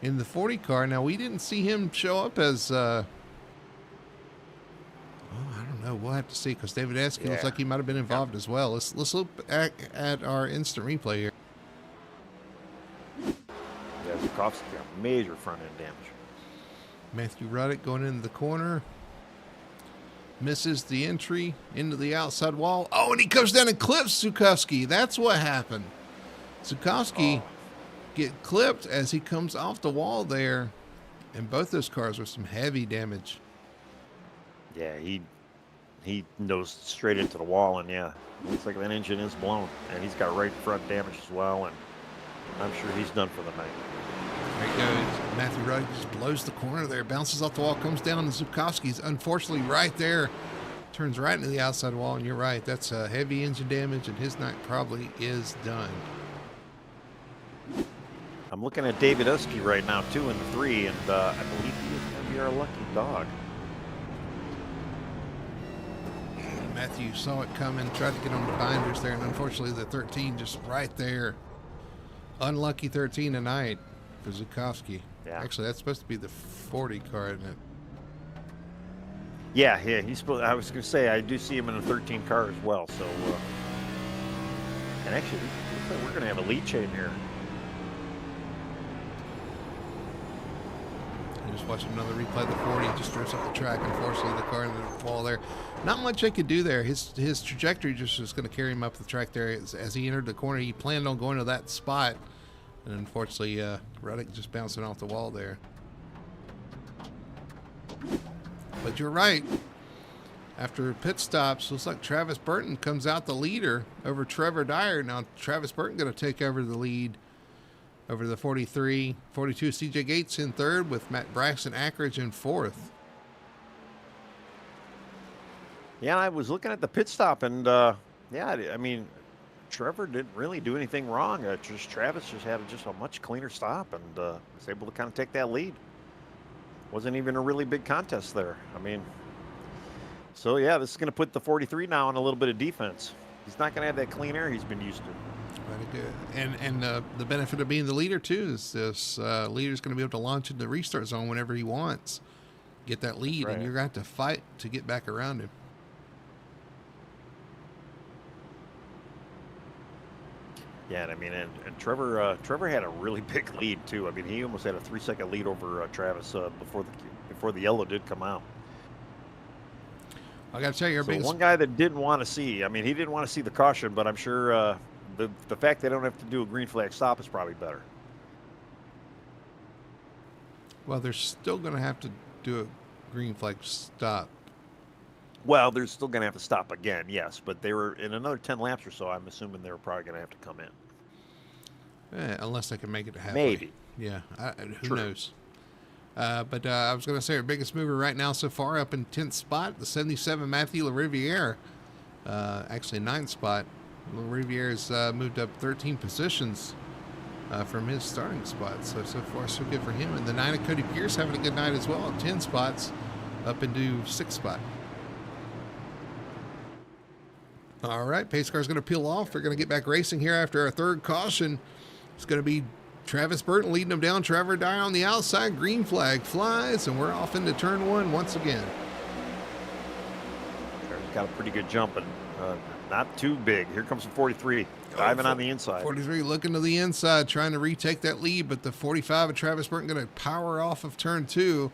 in the 40 car. Now we didn't see him show up as I don't know. We'll have to see because David Esky looks like he might have been involved as well. Let's look at our instant replay here. Yeah, Zukowski got major front end damage. Matthew Ruddick going into the corner. Misses the entry into the outside wall. Oh, and he comes down and clips Zukowski. That's what happened. Zukowski get clipped as he comes off the wall there. And both those cars were some heavy damage. Yeah, he nosed straight into the wall, and looks like that engine is blown. And he's got right front damage as well, and I'm sure he's done for the night. There he goes. Matthew Ruddick just blows the corner there, bounces off the wall, comes down, and Zukowski's unfortunately right there. Turns right into the outside wall, and you're right. That's heavy engine damage, and his night probably is done. I'm looking at David Usky right now, 2 and 3, and I believe he is going to be our lucky dog. Matthew saw it coming, tried to get on the binders there, and unfortunately the 13 just right there. Unlucky 13 tonight for Zukowski. Yeah. Actually, that's supposed to be the 40 car, isn't it? Yeah, he's supposed. I was going to say I do see him in a 13 car as well. So, and actually, looks like we're going to have a lead chain here. Just watching another replay of the 40, just drifts up the track. Unfortunately, the car in the wall there. Not much they could do there. His trajectory just was going to carry him up the track there. As he entered the corner, he planned on going to that spot. And unfortunately, Ruddick just bouncing off the wall there. But you're right. After pit stops, looks like Travis Burton comes out the leader over Trevor Dyer. Now, Travis Burton going to take over the lead over the 43, 42. CJ Gates in third with Matt Braxton Ackridge in fourth. Yeah, I was looking at the pit stop, and I mean, Trevor didn't really do anything wrong. Travis just had a much cleaner stop and was able to kind of take that lead. Wasn't even a really big contest there. I mean, so this is going to put the 43 now on a little bit of defense. He's not going to have that clean air he's been used to. Very good. And the benefit of being the leader too is this leader's going to be able to launch into the restart zone whenever he wants, get that lead, right. and you're going to have to fight to get back around him. Yeah, and I mean, and Trevor had a really big lead too. I mean, he almost had a 3-second lead over Travis before the yellow did come out. I got to tell you, So one guy that didn't want to see, I mean, he didn't want to see the caution, but I'm sure the fact they don't have to do a green flag stop is probably better. Well, they're still going to have to do a green flag stop. Well, they're still going to have to stop again, yes, but they were in another 10 laps or so. I'm assuming they were probably going to have to come in. Unless they can make it halfway. Maybe. Yeah, who True. knows? But I was going to say our biggest mover right now so far up in 10th spot, the 77 Matthew LaRiviere. Actually 9th spot. LaRiviere's moved up 13 positions from his starting spot. So far so good for him. And the 9 of Cody Pierce having a good night as well. 10 spots up into 6th spot. All right, pace car's going to peel off. We're going to get back racing here after our third caution. It's going to be Travis Burton leading them down. Trevor Dyer on the outside. Green flag flies, and we're off into turn 1 once again. Trevor's got a pretty good jump, and not too big. Here comes the 43, diving on the inside. 43 looking to the inside, trying to retake that lead, but the 45 of Travis Burton going to power off of turn 2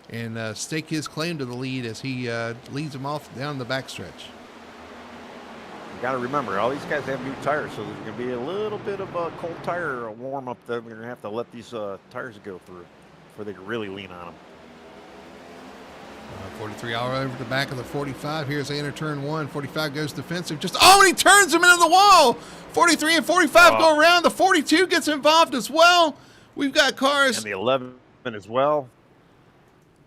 and stake his claim to the lead as he leads them off down the backstretch. Got to remember, all these guys have new tires, so there's going to be a little bit of a cold tire warm up that we're going to have to let these tires go through before they can really lean on them. 43 all over the back of the 45. Here's the enter turn 1. 45 goes defensive. And he turns him into the wall. 43 and 45 go around. The 42 gets involved as well. We've got cars. And the 11 as well.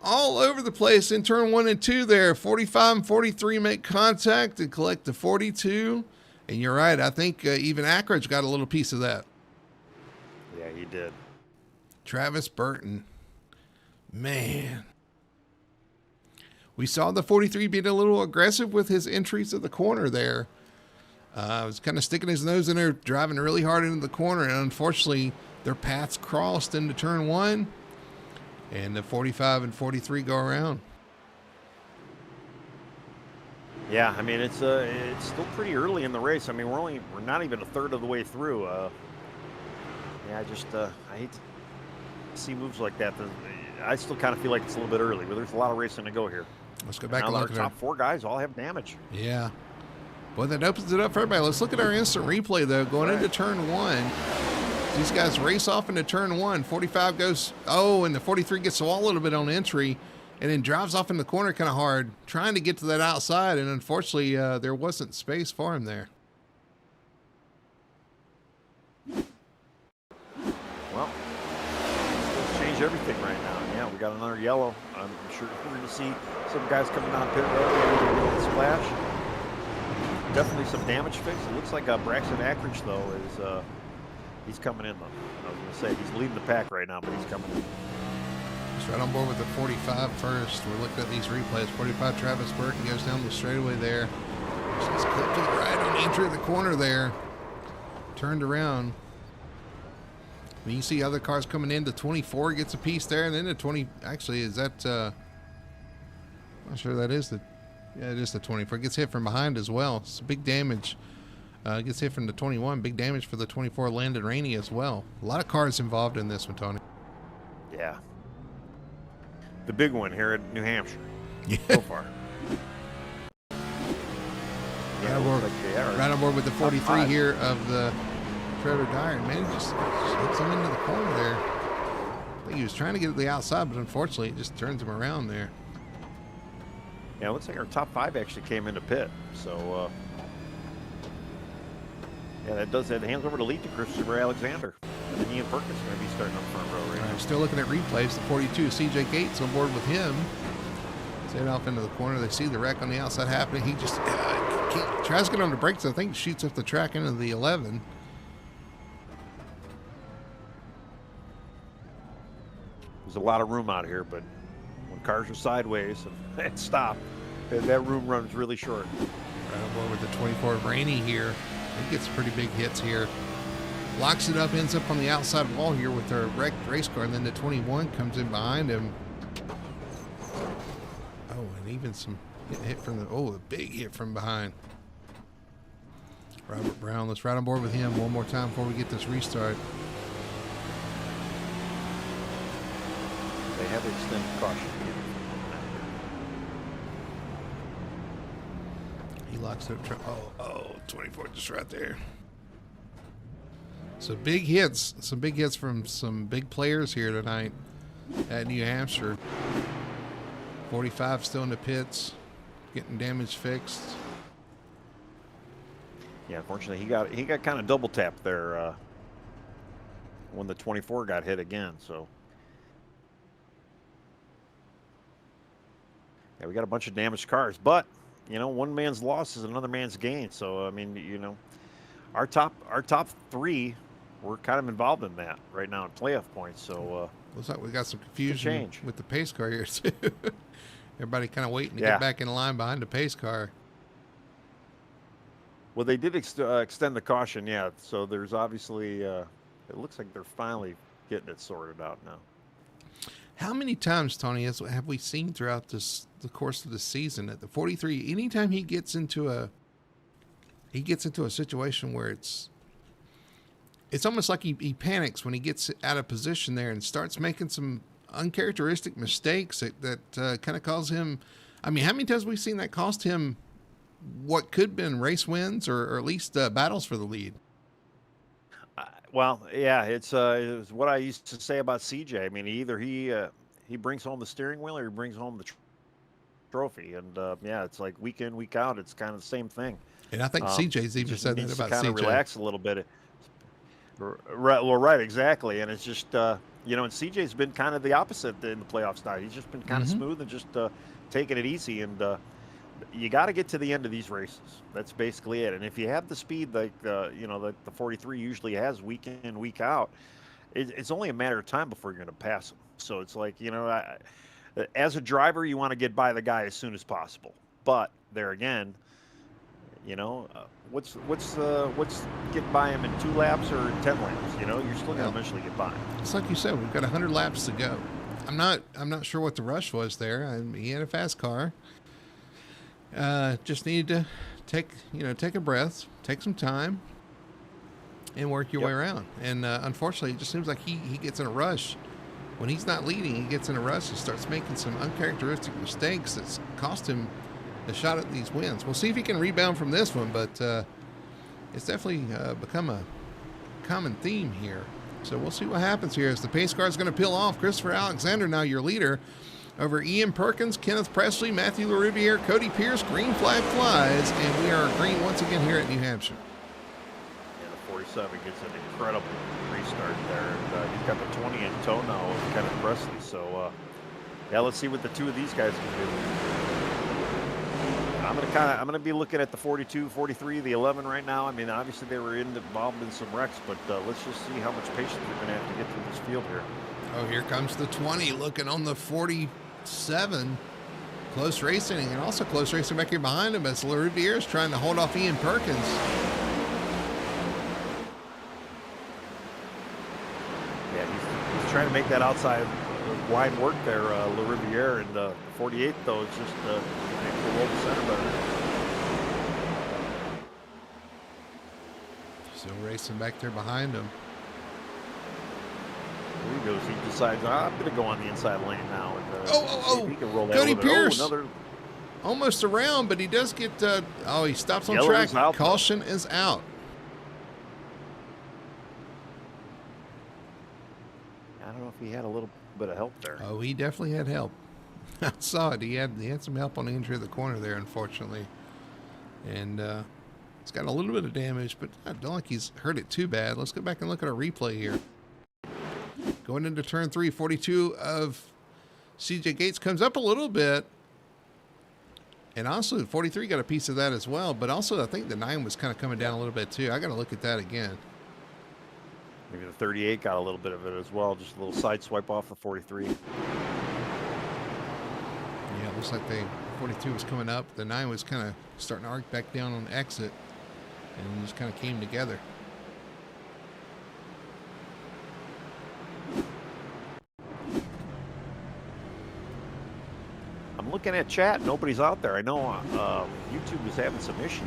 All over the place in turn 1 and 2 there. 45 and 43 make contact and collect the 42. And you're right. I think even Ackridge got a little piece of that. Yeah, he did. Travis Burton. Man. We saw the 43 being a little aggressive with his entries to the corner there. Was kind of sticking his nose in there, driving really hard into the corner. And unfortunately, their paths crossed into turn 1. And the 45 and 43 go around. Yeah, I mean it's still pretty early in the race. I mean we're not even a third of the way through. Yeah, I hate to see moves like that. I still kind of feel like it's a little bit early, but there's a lot of racing to go here. Let's go back and and look our at top 4 guys all have damage. Yeah. Well, that opens it up for everybody. Let's look at our instant replay though. Going into turn 1. These guys race off into turn 1. 45 goes, and the 43 gets swallowed a little bit on entry and then drives off in the corner kind of hard, trying to get to that outside. And unfortunately, there wasn't space for him there. Well, let's change everything right now. Yeah, we got another yellow. I'm sure we're going to see some guys coming down pit road and splash. Definitely some damage fix. It looks like Braxton Ackridge, though, is... he's coming in, though. I was going to say, he's leading the pack right now, but he's coming in. He's right on board with the 45 first. We're looking at these replays. 45, Travis Burton goes down the straightaway there. Just clipped to the right on the entry of the corner there. Turned around. And you see other cars coming in. The 24 gets a piece there. And then the 20, actually, is that, I'm not sure that is yeah, it is the 24. It gets hit from behind as well. It's big damage. Gets hit from the 21. Big damage for the 24 Landon Rainey as well. A lot of cars involved in this one, Tony. Yeah. The big one here at New Hampshire. Yeah. So far. Right on board with the 43 here of the Trevor Dyer. Man, he just hits him into the corner there. I think he was trying to get to the outside, but unfortunately, it just turns him around there. Yeah, it looks like our top 5 actually came into pit. So, yeah, that does that. Hands over the lead to Christopher Alexander. And then Ian Perkins going to be starting up front row right now. Still looking at replays. The 42, CJ Gates on board with him. Head off into the corner. They see the wreck on the outside happening. He just tries to get on the brakes. I think shoots up the track into the 11. There's a lot of room out here, but when cars are sideways and stop, that room runs really short. Right on board with the 24 Rainey here. He gets pretty big hits here. locks it up, ends up on the outside wall here with our wrecked race car, and then the 21 comes in behind him. Oh, and even some hit from the, a big hit from behind. Robert Brown, let's ride on board with him one more time before we get this restart. They have extended caution. He locks it up. 24 just right there. So big hits, some big hits from some big players here tonight at New Hampshire. 45 still in the pits, getting damage fixed. Yeah, unfortunately, he got kind of double tapped there when the 24 got hit again. So yeah, we got a bunch of damaged cars, but you know, one man's loss is another man's gain. So I mean, you know, our top three, we're kind of involved in that right now in playoff points. So looks like we got some confusion with the pace car here too. Everybody kind of waiting to get back in line behind the pace car. Well, they did extend the caution, yeah. So there's obviously, it looks like they're finally getting it sorted out now. How many times, Tony, have we seen throughout the course of the season at the 43? Anytime he gets into a situation where it's almost like he panics when he gets out of position there and starts making some uncharacteristic mistakes that kind of cause him. I mean, how many times have we seen that cost him what could have been race wins or at least battles for the lead? Well, yeah, it's what I used to say about CJ. I mean, either he brings home the steering wheel or he brings home the trophy, and yeah, it's like week in, week out. It's kind of the same thing. And I think CJ's even said that about CJ. Kind of relax a little bit. Right. Well, right, exactly. And it's just you know, and CJ's been kind of the opposite in the playoffs now. He's just been kind of smooth and just taking it easy. And you got to get to the end of these races. That's basically it. And if you have the speed like you know, the 43 usually has week in, week out, it's only a matter of time before you're going to pass him. So it's like, you know, as a driver, you want to get by the guy as soon as possible. But there again, you know, what's getting by him in 2 laps or 10 laps? You know, you're still going to eventually get by him. It's like you said, we've got 100 laps to go. I'm not sure what the rush was there. He had a fast car. Just needed to take a breath, take some time, and work your way around. And unfortunately, it just seems like he gets in a rush. When he's not leading, he gets in a rush and starts making some uncharacteristic mistakes that's cost him a shot at these wins. We'll see if he can rebound from this one, but it's definitely become a common theme here. So we'll see what happens here as the pace car is going to peel off. Christopher Alexander, now your leader, over Ian Perkins, Kenneth Presley, Matthew LaRiviere, Cody Pierce. Green flag flies, and we are green once again here at New Hampshire. Yeah, the 47 gets an incredible restart there. And, he's got the 20 in tow now with Kenneth Presley. So, yeah, let's see what the two of these guys can do. I'm gonna be looking at the 42, 43, the 11 right now. I mean, obviously they were involved in some wrecks, but let's just see how much patience they're gonna have to get through this field here. Oh, here comes the 20 looking on the 47. Close racing, and also close racing back here behind him as LaRiviere is trying to hold off Ian Perkins. Yeah, he's trying to make that outside wide work there, LaRiviere, and the 48 though is just below the center better. Still racing back there behind him. There he goes. He decides, I'm going to go on the inside lane now. And, he can roll that Cody Pierce. Another... Almost around, but he does get, he stops on track. Caution is out. I don't know if he had a little bit of help there. Oh, he definitely had help. I saw it. He had some help on the entry of the corner there, unfortunately. And it's got a little bit of damage, but I don't think he's hurt it too bad. Let's go back and look at our replay here. Going into turn 3, 42 of CJ Gates comes up a little bit. And also, 43 got a piece of that as well. But also, I think the 9 was kind of coming down a little bit, too. I got to look at that again. Maybe the 38 got a little bit of it as well. Just a little side swipe off the 43. Yeah, it looks like the 42 was coming up. The 9 was kind of starting to arc back down on the exit. And just kind of came together. I'm looking at chat. Nobody's out there. I know YouTube is having some issues.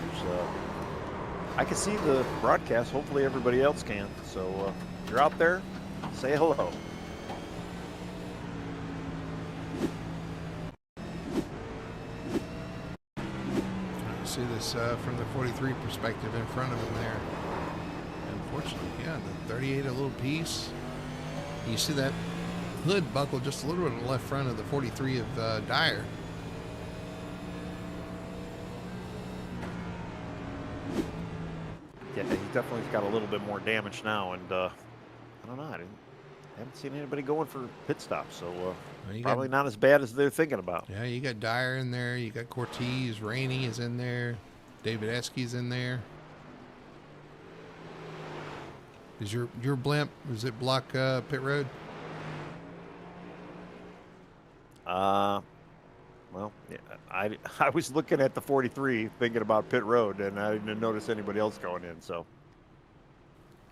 I can see the broadcast. Hopefully everybody else can. So if you're out there, say hello. You see this from the 43 perspective in front of him there. Unfortunately, yeah, the 38 a little piece. You see that hood buckle just a little bit on the left front of the 43 of Dyer. Yeah, he definitely's got a little bit more damage now, and I don't know. I haven't seen anybody going for pit stops, so well, probably not as bad as they're thinking about. Yeah, you got Dyer in there. You got Cortez. Rainey is in there. David Eske's in there. Is your blimp? Does it block pit road? Well, yeah, I was looking at the 43, thinking about pit road, and I didn't notice anybody else going in. So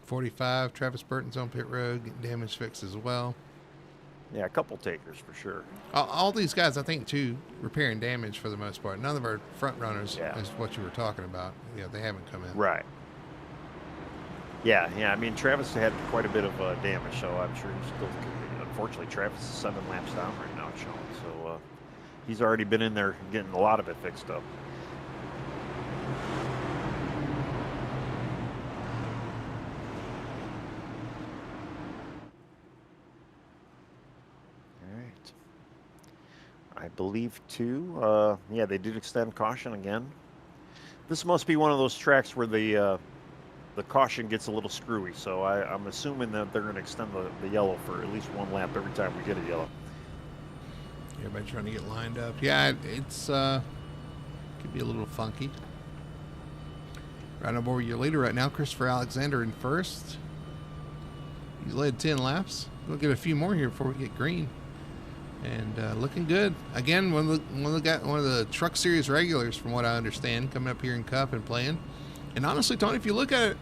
45, Travis Burton's on pit road, getting damage fixed as well. Yeah, a couple takers for sure. All these guys, I think, too, repairing damage for the most part. None of our front runners is what you were talking about. Yeah, they haven't come in. Right. Yeah. I mean, Travis had quite a bit of damage, so I'm sure he's still. Unfortunately, Travis is 7 laps down right now, Sean. So he's already been in there getting a lot of it fixed up. I believe too. Yeah, they did extend caution again. This must be one of those tracks where the caution gets a little screwy. So I'm assuming that they're going to extend the yellow for at least 1 lap every time we get a yellow. Everybody trying to get lined up. Yeah, it's could be a little funky. Right on board your leader right now, Christopher Alexander in first. He's led 10 laps. We'll get a few more here before we get green. And looking good. Again, one of the Truck Series regulars, from what I understand, coming up here in Cup and playing. And honestly, Tony, if you look at it,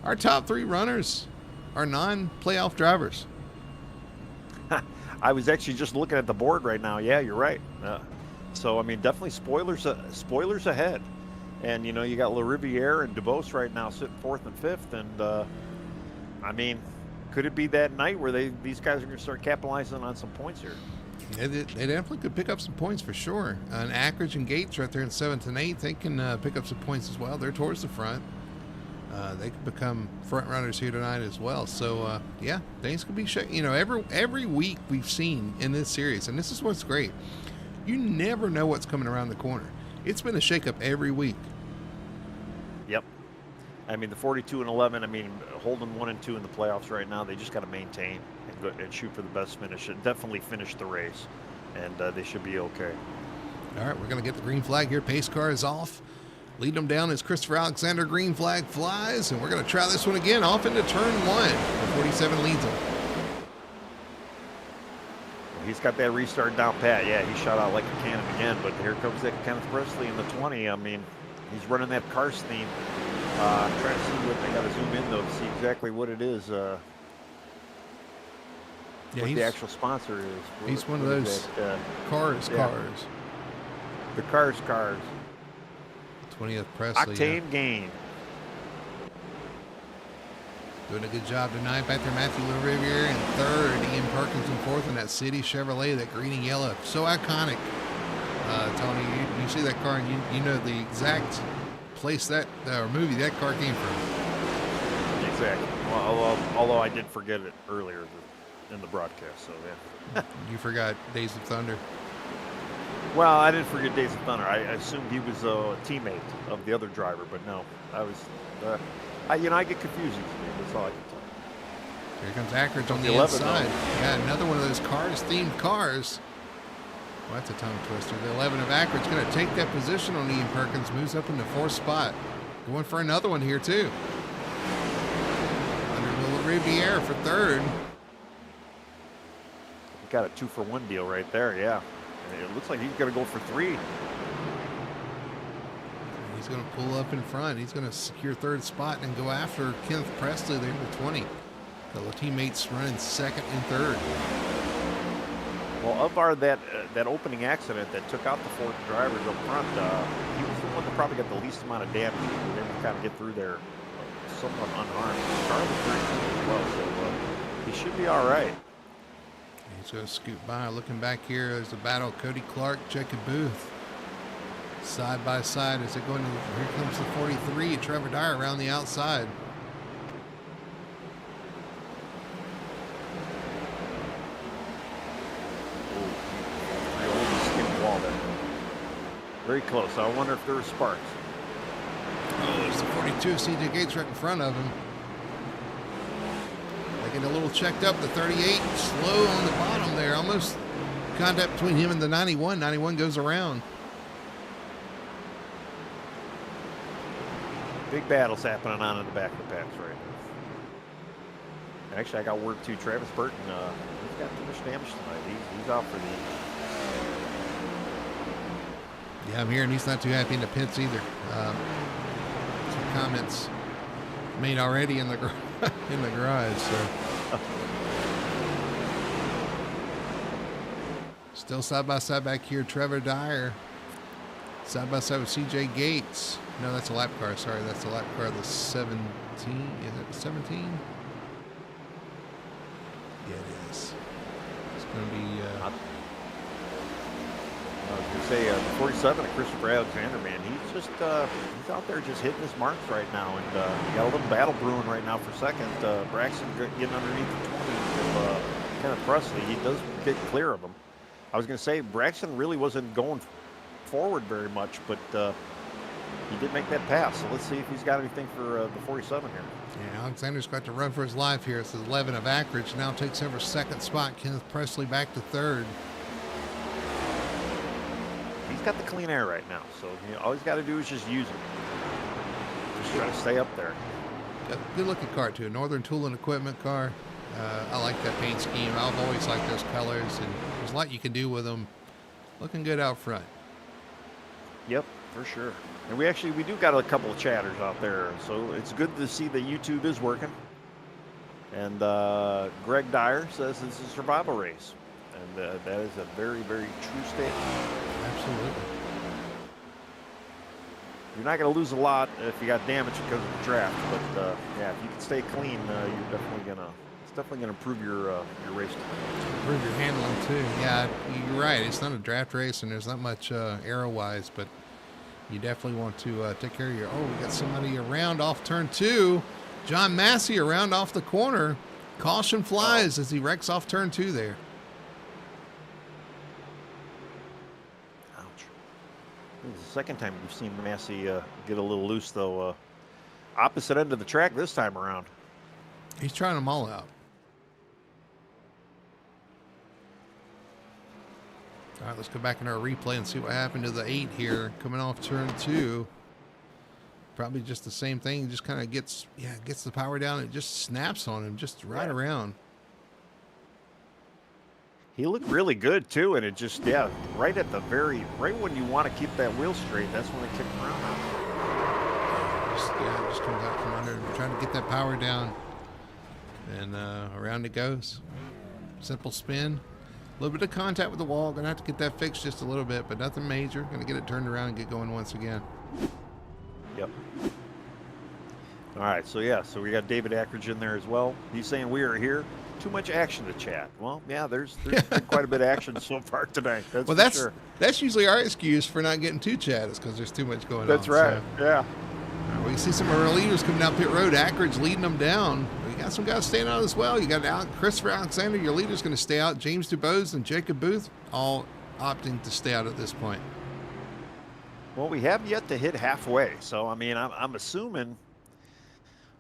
our top 3 runners are non-playoff drivers. I was actually just looking at the board right now. Yeah, you're right. So I mean, definitely spoilers ahead. And you know, you got LaRiviere and DeVos right now sitting 4th and 5th. And I mean, could it be that night where these guys are going to start capitalizing on some points here? Yeah, they definitely could pick up some points for sure. And Ackridge and Gates right there in 7th and 8th, they can pick up some points as well. They're towards the front. They could become front runners here tonight as well. So yeah, things could be every week we've seen in this series, and this is what's great. You never know what's coming around the corner. It's been a shakeup every week. Yep. I mean, the 42 and 11. I mean, holding 1 and 2 in the playoffs right now. They just got to maintain and shoot for the best finish, and definitely finish the race, and they should be okay. All right, we're going to get the green flag here. Pace car is off. Lead them down as Christopher Alexander. Green flag flies, and we're going to try this one again off into turn 1. The 47 leads him. He's got that restart down pat. Yeah, he shot out like a cannon again, but here comes that Kenneth Presley in the 20. I mean, he's running that Cars theme. I'm trying to see what they got to zoom in, though, to see exactly what it is. What the actual sponsor is. He's one of those cars. The Cars. 20th Presley. Octane Gain. Doing a good job tonight. Back there, Matthew LaRiviere in 3rd. Ian Perkins in 4th in that City Chevrolet, that green and yellow. So iconic. Tony, you see that car and you know the exact place or movie that car came from. Exactly. Well, although I did forget it earlier in the broadcast, so yeah. You forgot Days of Thunder. Well, I didn't forget Days of Thunder. I assumed he was a teammate of the other driver, but no, I was. I get confused. That's all I can tell you. Here comes Ackridge on the inside. Yeah, another one of those Cars-themed cars. Well, that's a tongue twister. The 11 of Ackridge going to take that position on Ian Perkins. Moves up into 4th spot. Going for another one here, too. Under Riviere for 3rd. Got a 2-for-1 deal right there, yeah. And it looks like he's going to go for 3. He's going to pull up in front. He's going to secure 3rd spot and go after Kenneth Presley there in the 20. The teammates running 2nd and 3rd. Well, of our that opening accident that took out the 4 drivers up front, he was the one that probably got the least amount of damage. He was able to kind of get through there somewhat unharmed. Charles was very clean as well, so he should be all right. He's going to scoot by. Looking back here, there's the battle. Cody Clark, Jacob Booth. Side by side as they're going to, here comes the 43, Trevor Dyer around the outside. Very close. I wonder if there were sparks. Oh, it's the 42, CJ Gates right in front of him. They get a little checked up. The 38, slow on the bottom there. Almost contact between him and the 91. 91 goes around. Big battles happening on in the back of the packs right now. Actually, I got word too. Travis Burton, he's got too much damage tonight. He's out for the evening. Yeah, I'm hearing he's not too happy in the pits either. Some comments made already in the in the garage. So still side by side back here. Trevor Dyer side by side with CJ Gates. No, that's a lap car. Sorry, that's a lap car. The 17. Is it 17? Yeah, it is. It's going to be. I was going to say, the 47 of Christopher Alexander, man, he's out there just hitting his marks right now, and got a little battle brewing right now for second. Braxton getting underneath the 20 of Kenneth Presley. He does get clear of him. I was going to say, Braxton really wasn't going forward very much, but he did make that pass. So let's see if he's got anything for the 47 here. Yeah, Alexander's got to run for his life here. This is 11 of Ackridge. Now takes over second spot. Kenneth Presley back to third. He's got the clean air right now, so all he's got to do is just use it. Just try to stay up there. Got a good-looking car, too. Northern Tool and Equipment car. I like that paint scheme. I've always liked those colors, and there's a lot you can do with them. Looking good out front. Yep, for sure. And we do got a couple of chatters out there, so it's good to see that YouTube is working. And Greg Dyer says it's a survival race. And that is a very, very true statement. Absolutely. You're not going to lose a lot if you got damage because of the draft, but yeah, if you can stay clean, you're definitely gonna. It's definitely gonna improve your race. Improve your handling too. Yeah, you're right. It's not a draft race, and there's not much arrow-wise, but you definitely want to take care of your. Oh, we got somebody around off turn 2. John Massey around off the corner. Caution flies as he wrecks off turn 2 there. This is the second time we've seen Massey get a little loose, though. Opposite end of the track this time around. He's trying them all out. All right, let's go back in our replay and see what happened to the 8 here. Coming off turn 2. Probably just the same thing. Just kind of gets the power down. It just snaps on him, just right around. He looked really good, too, and it just, right when you want to keep that wheel straight, that's when it kicked around. It just comes out from under. Trying to get that power down. And around it goes. Simple spin. A little bit of contact with the wall. Going to have to get that fixed just a little bit, but nothing major. Going to get it turned around and get going once again. Yep. All right, so we got David Ackridge in there as well. He's saying we are here. Too much action to chat. Well, yeah, there's been quite a bit of action so far today. That's sure. That's usually our excuse for not getting too chat is because there's too much going on. That's right. So. Yeah. We can see some of our leaders coming down pit road. Ackridge leading them down. We got some guys staying out as well. You got Christopher Alexander, your leader's going to stay out. James DuBose and Jacob Booth all opting to stay out at this point. Well, we have yet to hit halfway, so I mean, I'm assuming.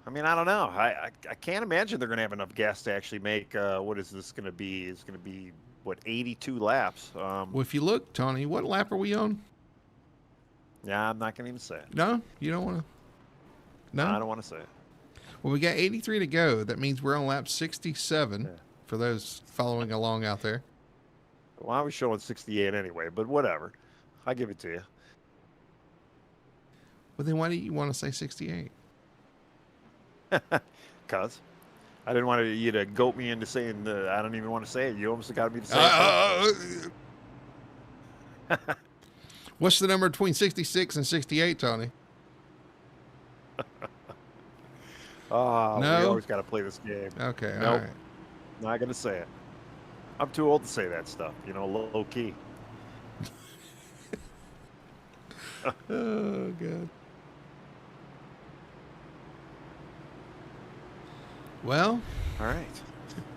I mean, I don't know. I can't imagine they're going to have enough gas to actually make. What is this going to be? It's going to be what 82 laps. Well, if you look, Tony, what lap are we on? Yeah, I'm not going to even say it. No, you don't want to. No, I don't want to say it. Well, we got 83 to go. That means we're on lap 67 for those following along out there. Well, I was showing 68 anyway, but whatever. I'll give it to you. Well, then why do you want to say 68? Because I didn't want you to goat me into saying I don't even want to say it. You almost got me to say it. Uh, what's the number between 66 and 68, Tony? Oh, we No? always got to play this game. Okay, all Nope, right. not gonna say it. I'm too old to say that stuff. Low key. Oh, God. Well, All right.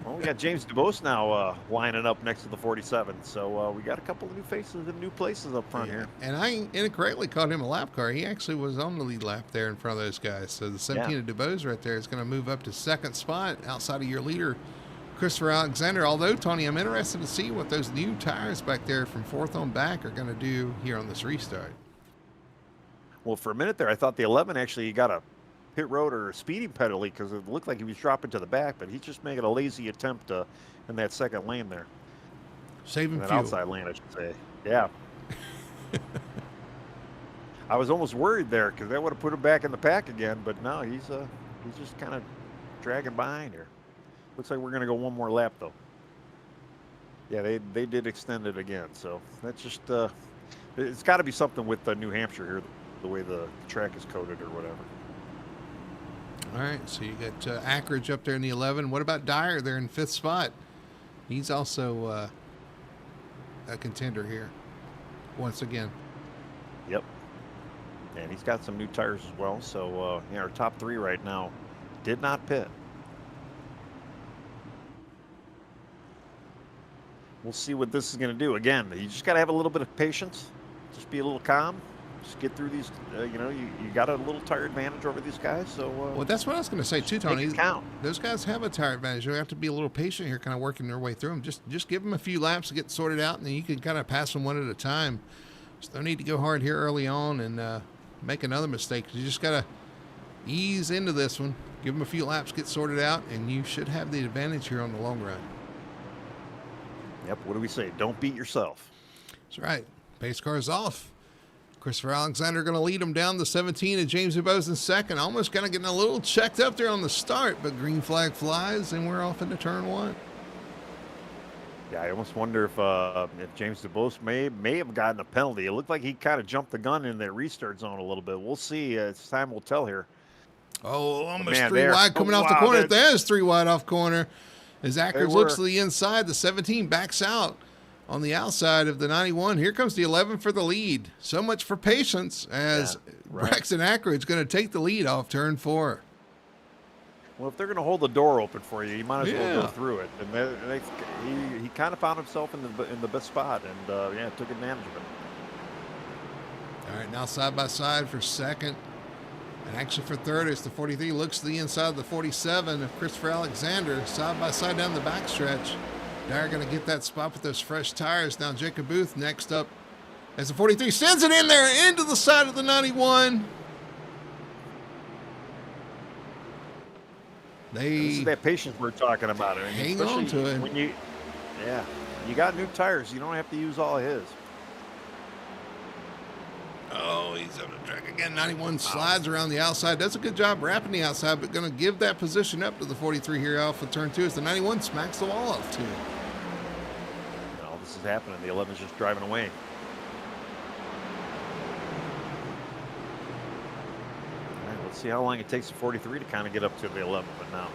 Well, we got James DeBose now lining up next to the 47. So we got a couple of new faces and new places up front here. and I incorrectly called him a lap car. He actually was on the lead lap there in front of those guys. So the 17 of DeBose right there is going to move up to second spot outside of your leader, Christopher Alexander. Although, Tony, I'm interested to see what those new tires back there from fourth on back are going to do here on this restart. Well, for a minute there, I thought the 11 actually got a pit road or a speeding penalty because it looked like he was dropping to the back, but he's just making a lazy attempt in that second lane there. Saving that fuel. Outside lane, I should say. Yeah. I was almost worried there because that would have put him back in the pack again, but no, he's just kind of dragging behind here. Looks like we're going to go one more lap, though. Yeah, they did extend it again, so that's just it's got to be something with New Hampshire here, the way the track is coated or whatever. All right, so you got Ackridge up there in the 11. What about Dyer there in fifth spot? He's also a contender here once again. Yep. And he's got some new tires as well. So, our top three right now did not pit. We'll see what this is going to do. Again, you just got to have a little bit of patience. Just be a little calm. Just get through these. You got a little tire advantage over these guys. So, well, that's what I was going to say too, Tony. Make it count. Those guys have a tire advantage. You have to be a little patient here, kind of working their way through them. Just give them a few laps to get sorted out, and then you can kind of pass them one at a time. Just no need to go hard here early on and make another mistake. You just got to ease into this one. Give them a few laps, get sorted out, and you should have the advantage here on the long run. Yep. What do we say? Don't beat yourself. That's right. Pace car's off. Christopher Alexander going to lead him down the 17, and James DeBose in second. Almost kind of getting a little checked up there on the start, but green flag flies, and we're off into turn one. Yeah, I almost wonder if James DeBose may have gotten a penalty. It looked like he kind of jumped the gun in that restart zone a little bit. We'll see. It's time will tell here. Oh, almost man, three there. wide coming Oh, off the wow, corner. that- There's three wide off corner. As Ackridge were. looks to the inside, the 17 backs out on the outside of the 91. Here comes the 11 for the lead. So much for patience as right. Braxton Ackridge going to take the lead off turn 4. Well, if they're going to hold the door open for you, you might as well go Yeah. through it. And he kind of found himself in the best spot and took advantage of it. All right, now side by side for second. And actually for third, it's the 43. Looks to the inside of the 47 of Christopher Alexander. Side by side down the backstretch. Dyer going to get that spot with those fresh tires. Now Jacob Booth next up as the 43 sends it in there into the side of the 91. This is that patience we're talking about. I mean, hang on especially to it. when you got new tires. You don't have to use all his. Oh, he's on the track again. 91 slides around the outside. Does a good job wrapping the outside, but going to give that position up to the 43 here off of turn 2 as the 91 smacks the wall off too. No, this is happening. The 11's just driving away. All right, let's see how long it takes the 43 to kind of get up to the 11. But now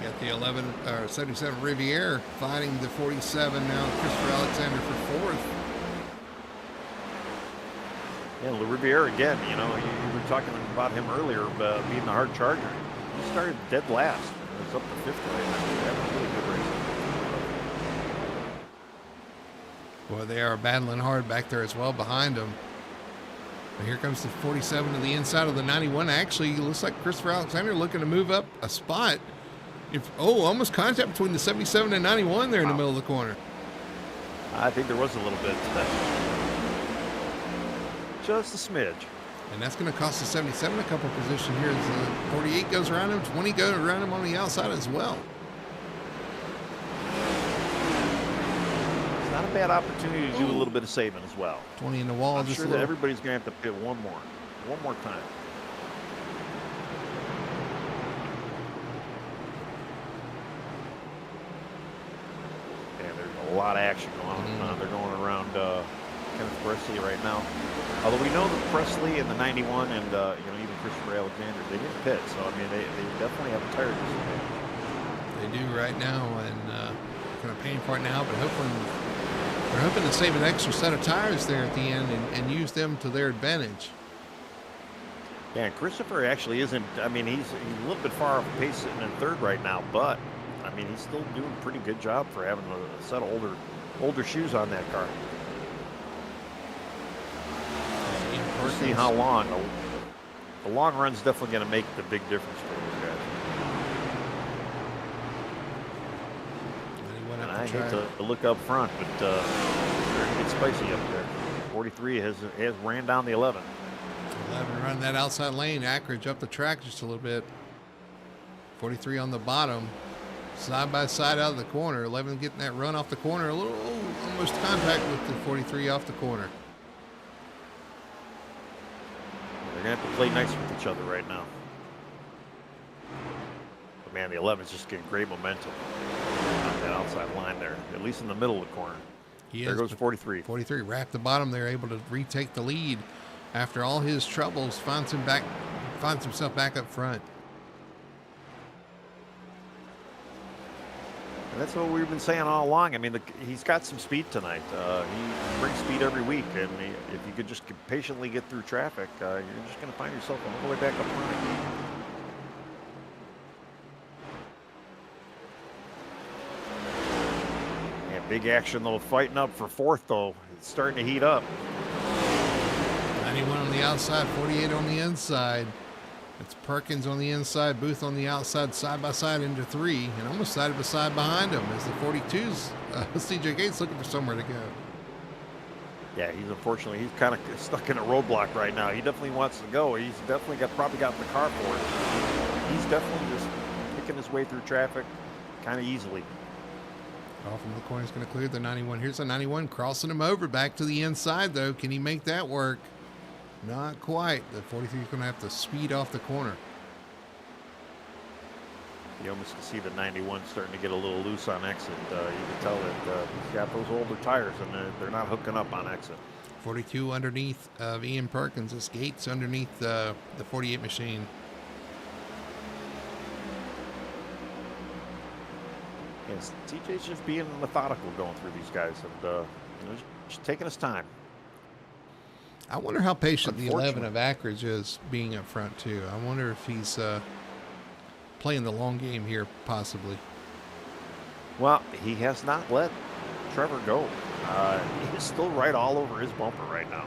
You got the 11 or 77 Riviere fighting the 47 now. Christopher Alexander for fourth. Yeah, Riviere again. You were talking about him earlier being the hard charger. He started dead last. It's up to fifth right now. That was a really good race. Boy, they are battling hard back there as well behind them. And here comes the 47 to the inside of the 91. Actually, it looks like Christopher Alexander looking to move up a spot. Almost contact between the 77 and 91 there in the middle of the corner. I think there was a little bit. Just a smidge. And that's going to cost the 77 a couple position here as the 48 goes around him, 20 goes around him on the outside as well. It's not a bad opportunity to do a little bit of saving as well. 20 in the wall. I'm just sure a that little. everybody's going to have to pit one more time. a lot of action going on. They're going around Kenneth Presley right now. Although we know that Presley and the 91 and even Christopher Alexander, they didn't pit, so I mean they definitely have a tire disadvantage. They do right now, and kind of paying for it now, but they're hoping to save an extra set of tires there at the end and use them to their advantage. Yeah, and Christopher actually isn't. I mean, he's a little bit far off pace sitting in third right now, but I mean he's still doing a pretty good job for having a set of older shoes on that car. We'll see how long. The long run's definitely going to make the big difference for these guys. And I hate to look up front, but they're going to get spicy up there. 43 has ran down the 11. 11 running that outside lane. Ackridge up the track just a little bit. 43 on the bottom. Side by side out of the corner. 11 getting that run off the corner. A little almost contact with the 43 off the corner. They're going to have to play nice with each other right now. But man, the 11's just getting great momentum on that outside line there, at least in the middle of the corner. There goes 43. 43 wrapped the bottom there, able to retake the lead after all his troubles. Finds himself back up front. And that's what we've been saying all along. I mean, he's got some speed tonight. He brings speed every week, and if you could just patiently get through traffic, you're just going to find yourself all the way back up front. Yeah, big action though, fighting up for fourth though. It's starting to heat up. 91 on the outside, 48 on the inside. It's Perkins on the inside, Booth on the outside, side by side into 3, and almost side by side behind him as the 42's CJ Gates looking for somewhere to go. Yeah, he's kind of stuck in a roadblock right now. He definitely wants to go. He's definitely probably got the car for it. He's definitely just picking his way through traffic kind of easily. Off from the corner, he's going to clear the 91. Here's the 91 crossing him over back to the inside though. Can he make that work? Not quite. The 43 is going to have to speed off the corner. You almost can see the 91 starting to get a little loose on exit. You can tell that he's got those older tires and they're not hooking up on exit. 42 underneath of Ian Perkins. This Gates underneath the 48 machine. Yes, TJ's just being methodical going through these guys and just taking his time. I wonder how patient the 11 of Ackridge is being up front too. I wonder if he's playing the long game here, possibly. Well, he has not let Trevor go. He's still right all over his bumper right now.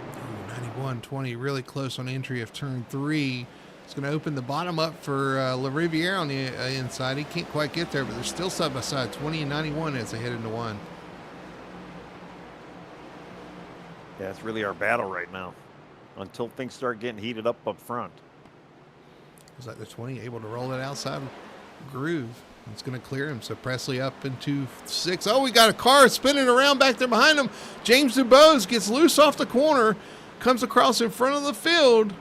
91-20, really close on entry of turn 3. It's going to open the bottom up for LaRiviere on the inside. He can't quite get there, but they're still side by side, 20 and 91 as they head into 1. Yeah, it's really our battle right now until things start getting heated up front. Is that the 20 able to roll that outside groove? It's going to clear him. So Presley up into 6. Oh, we got a car spinning around back there behind him. James DuBose gets loose off the corner, comes across in front of the field,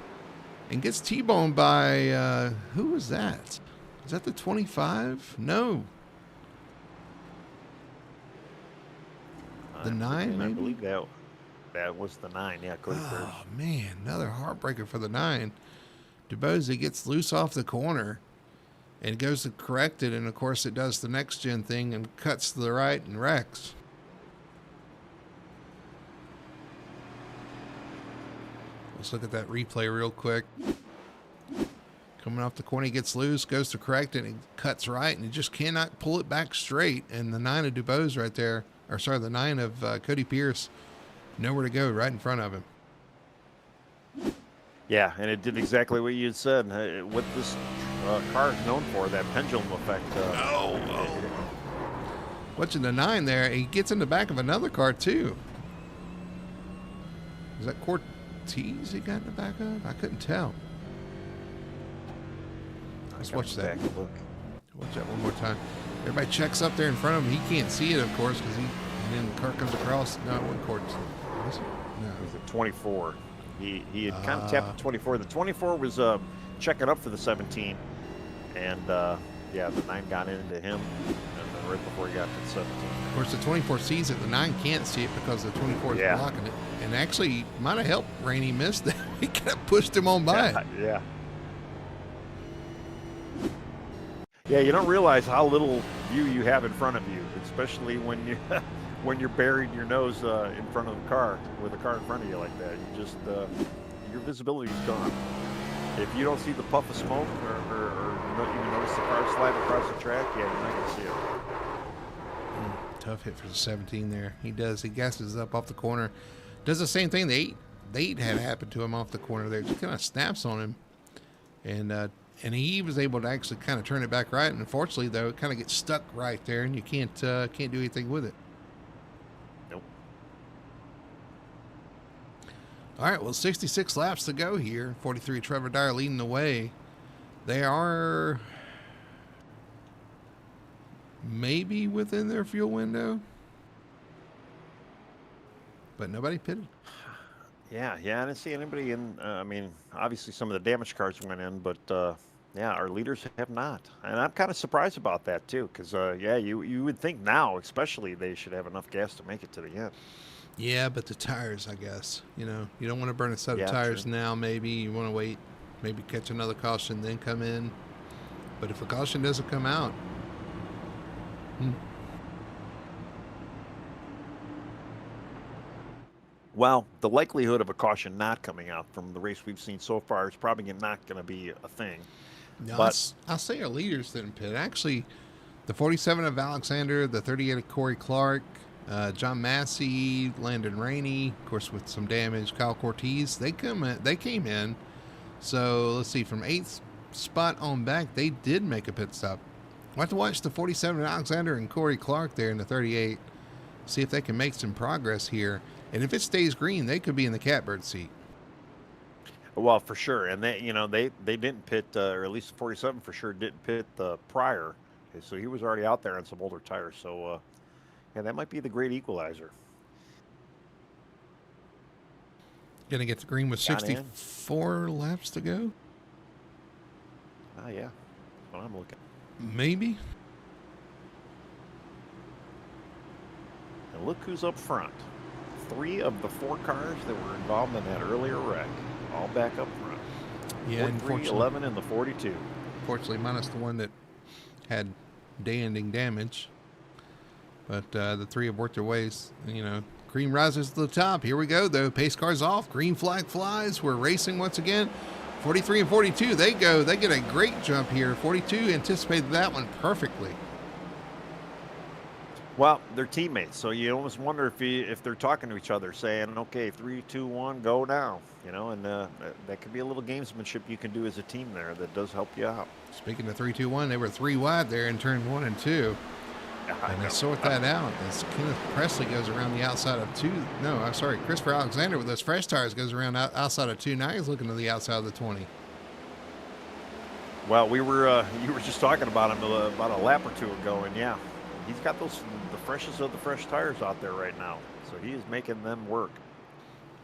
and gets T-boned by, who was that? Is that the 25? No. The 9, maybe? I believe that was the 9. Yeah, Cody Pierce. Oh, man, another heartbreaker for the 9. DuBose gets loose off the corner and goes to correct it, and of course it does the next gen thing and cuts to the right and wrecks. Let's look at that replay real quick. Coming off the corner, he gets loose, goes to correct it, and cuts right, and he just cannot pull it back straight. And the 9 of DuBose right there, or sorry, the 9 of Cody Pierce, nowhere to go, right in front of him. Yeah, and it did exactly what you had said. What this car is known for, that pendulum effect. Watching the 9 there, he gets in the back of another car too. Is that Cortez he got in the back of? I couldn't tell. Let's watch that. Look. Watch that one more time. Everybody checks up there in front of him. He can't see it, of course, because and then the car comes across. No, it wasn't Cortez. Was it? No. It was a 24. He had kind of tapped the 24. The 24 was checking up for the 17, and yeah, the 9 got into him. And, right before he got to 17. Of course, the 24 sees it. The 9 can't see it because the 24 is Yeah. blocking it. And actually, might have helped Rainey miss that. He kind of pushed him on by. Yeah. Yeah, you don't realize how little view you have in front of you, especially when you when you're burying your nose in front of the car with a car in front of you like that. You just your visibility is gone. If you don't see the puff of smoke or not even notice the car sliding across the track, yeah, you're not going to see it. Tough hit for the 17 there. He does. He gasses up off the corner. Does the same thing the 8 had happened to him off the corner there. Just kind of snaps on him. And he was able to actually kind of turn it back right. And unfortunately, though, it kind of gets stuck right there, and you can't do anything with it. Nope. All right, well, 66 laps to go here. 43 Trevor Dyer leading the way. They are maybe within their fuel window, but nobody pitted. Yeah, I didn't see anybody in. I mean, obviously some of the damaged cars went in, but yeah, our leaders have not, and I'm kind of surprised about that too. Because yeah, you would think now, especially, they should have enough gas to make it to the end. Yeah, but the tires, I guess. You know, you don't want to burn a set of Yeah, tires true. now. Maybe you want to wait, maybe catch another caution, then come in. But if a caution doesn't come out, Well, the likelihood of a caution not coming out from the race we've seen so far is probably not going to be a thing. no, But I'll say our leaders didn't pit. Actually, the 47 of Alexander, the 38 of Corey Clark, John Massey, Landon Rainey, of course with some damage, Kyle Cortez, they came in. So let's see, from 8th spot on back, they did make a pit stop. We'll have to watch the 47 of Alexander and Corey Clark there in the 38, see if they can make some progress here. And if it stays green, they could be in the catbird seat. well, for sure, and they didn't pit, or at least 47 for sure didn't pit the prior. Okay, so he was already out there on some older tires. So yeah, that might be the great equalizer. Going to get the green with Got in. 64 laps to go? Ah, yeah, that's what I'm looking. Maybe. And look who's up front. 3 of the 4 cars that were involved in that earlier wreck, all back up front. Yeah, 43, 11, and the 42. Unfortunately, minus the one that had day-ending damage. But the 3 have worked their ways. You know, green rises to the top. Here we go, though. Pace car's off. Green flag flies. We're racing once again. 43 and 42, they go. They get a great jump here. 42 anticipated that one perfectly. Well, they're teammates, so you almost wonder if they're talking to each other, saying, "Okay, 3, 2, 1, go now." You know, and that could be a little gamesmanship you can do as a team there that does help you out. Speaking of 3, 2, 1, they were 3 wide there in turn 1 and 2. And they sort that out as Kenneth Presley goes around the outside of 2. No, I'm sorry. Christopher Alexander with those fresh tires goes around outside of 2. Now he's looking to the outside of the 20. Well, you were just talking about him about a lap or two ago, and yeah, he's got the freshest of the fresh tires out there right now, so he is making them work.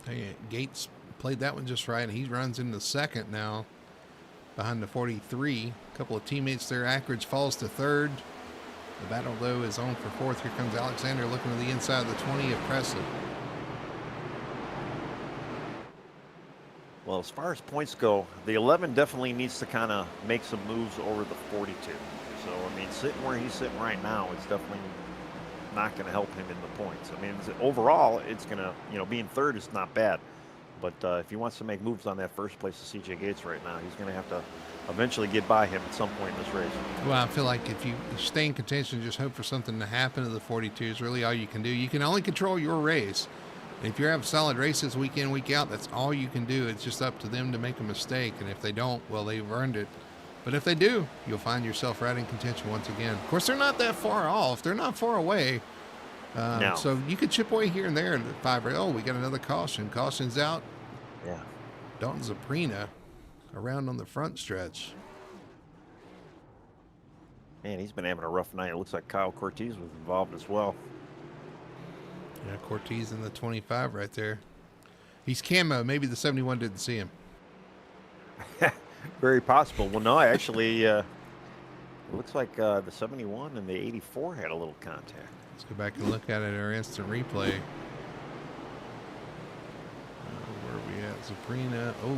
Hey, Gates played that one just right, and he runs into second now behind the 43. A couple of teammates there. Ackridge falls to third. The battle, though, is on for fourth. Here comes Alexander looking to the inside of the 20 of Presley. Well, as far as points go, the 11 definitely needs to kind of make some moves over the 42. So, I mean, sitting where he's sitting right now is definitely not going to help him in the points. I mean, overall, it's going to, being third is not bad. But if he wants to make moves on that first place to CJ Gates right now, he's going to have to eventually get by him at some point in this race. Well, I feel like if you stay in contention and just hope for something to happen to the 42 is really all you can do. You can only control your race. And if you have solid races week in, week out, that's all you can do. It's just up to them to make a mistake. And if they don't, well, they've earned it. But if they do, you'll find yourself right in contention once again. Of course, they're not that far off. They're not far away. No. So you could chip away here and there. And 5, oh, we got another caution. Caution's out. Yeah. Dalton Zaprina around on the front stretch. Man, he's been having a rough night. It looks like Kyle Cortez was involved as well. Yeah, Cortez in the 25 right there. He's camo. Maybe the 71 didn't see him. Very possible. Well, no, actually, It looks like the 71 and the 84 had a little contact. Let's go back and look at it, our instant replay. Where are we at? Sabrina. Oh,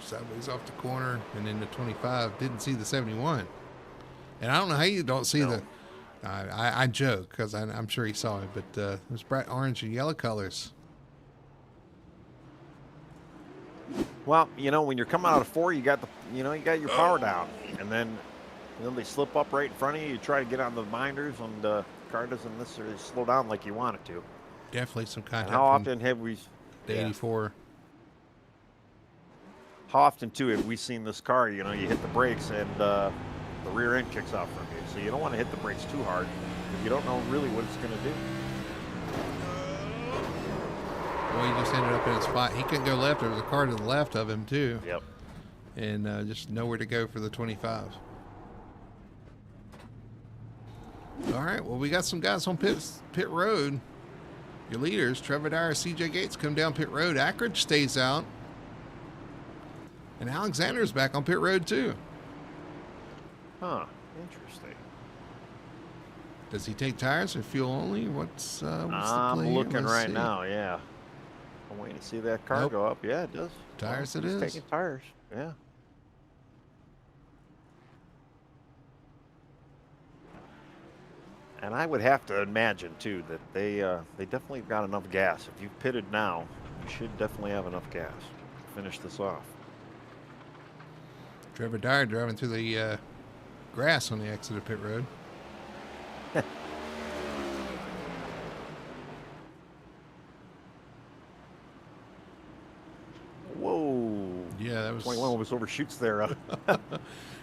sideways off the corner. And then the 25. Didn't see the 71. And I don't know how you don't see the... I joke because I'm sure he saw it, but it was bright orange and yellow colors. Well, when you're coming out of 4, you got your power down, and then they slip up right in front of you. You try to get on the binders, and the car doesn't necessarily slow down like you want it to. Definitely some contact. And how often have we? The 84. How often too have we seen this car? You hit the brakes and the rear end kicks out from you, so you don't want to hit the brakes too hard because you don't know really what it's going to do. Well, he just ended up in a spot. He couldn't go left. There was a car to the left of him, too. Yep. And just nowhere to go for the 25. All right. Well, we got some guys on pit road. Your leaders, Trevor Dyer, CJ Gates, come down pit road. Ackridge stays out. And Alexander's back on pit road, too. Huh. Interesting. Does he take tires or fuel only? What's the play? I'm looking right now, yeah. I'm waiting to see that car go up. Yeah, it does. Tires it is. He's taking tires, yeah. And I would have to imagine, too, that they definitely got enough gas. If you've pitted now, you should definitely have enough gas to finish this off. Trevor Dyer driving through the grass on the exit of pit road. Whoa. Yeah, that was... 21 almost overshoots there. I thought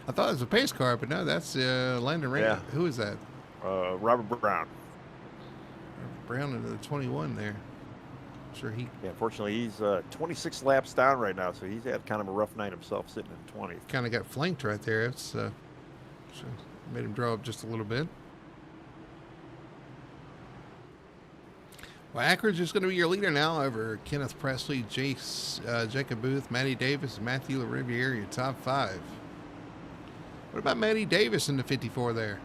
it was a pace car, but no, that's Landon Ray. Yeah. Who is that? Robert Brown. Brown into the 21 there. Sure he... Yeah, unfortunately, he's 26 laps down right now, so he's had kind of a rough night himself sitting in 20th. Kind of got flanked right there. It's made him draw up just a little bit. Well, Ackridge is going to be your leader now over Kenneth Presley, Jacob Booth, Matty Davis, and Matthew LaRiviere, your top 5. What about Matty Davis in the 54 there?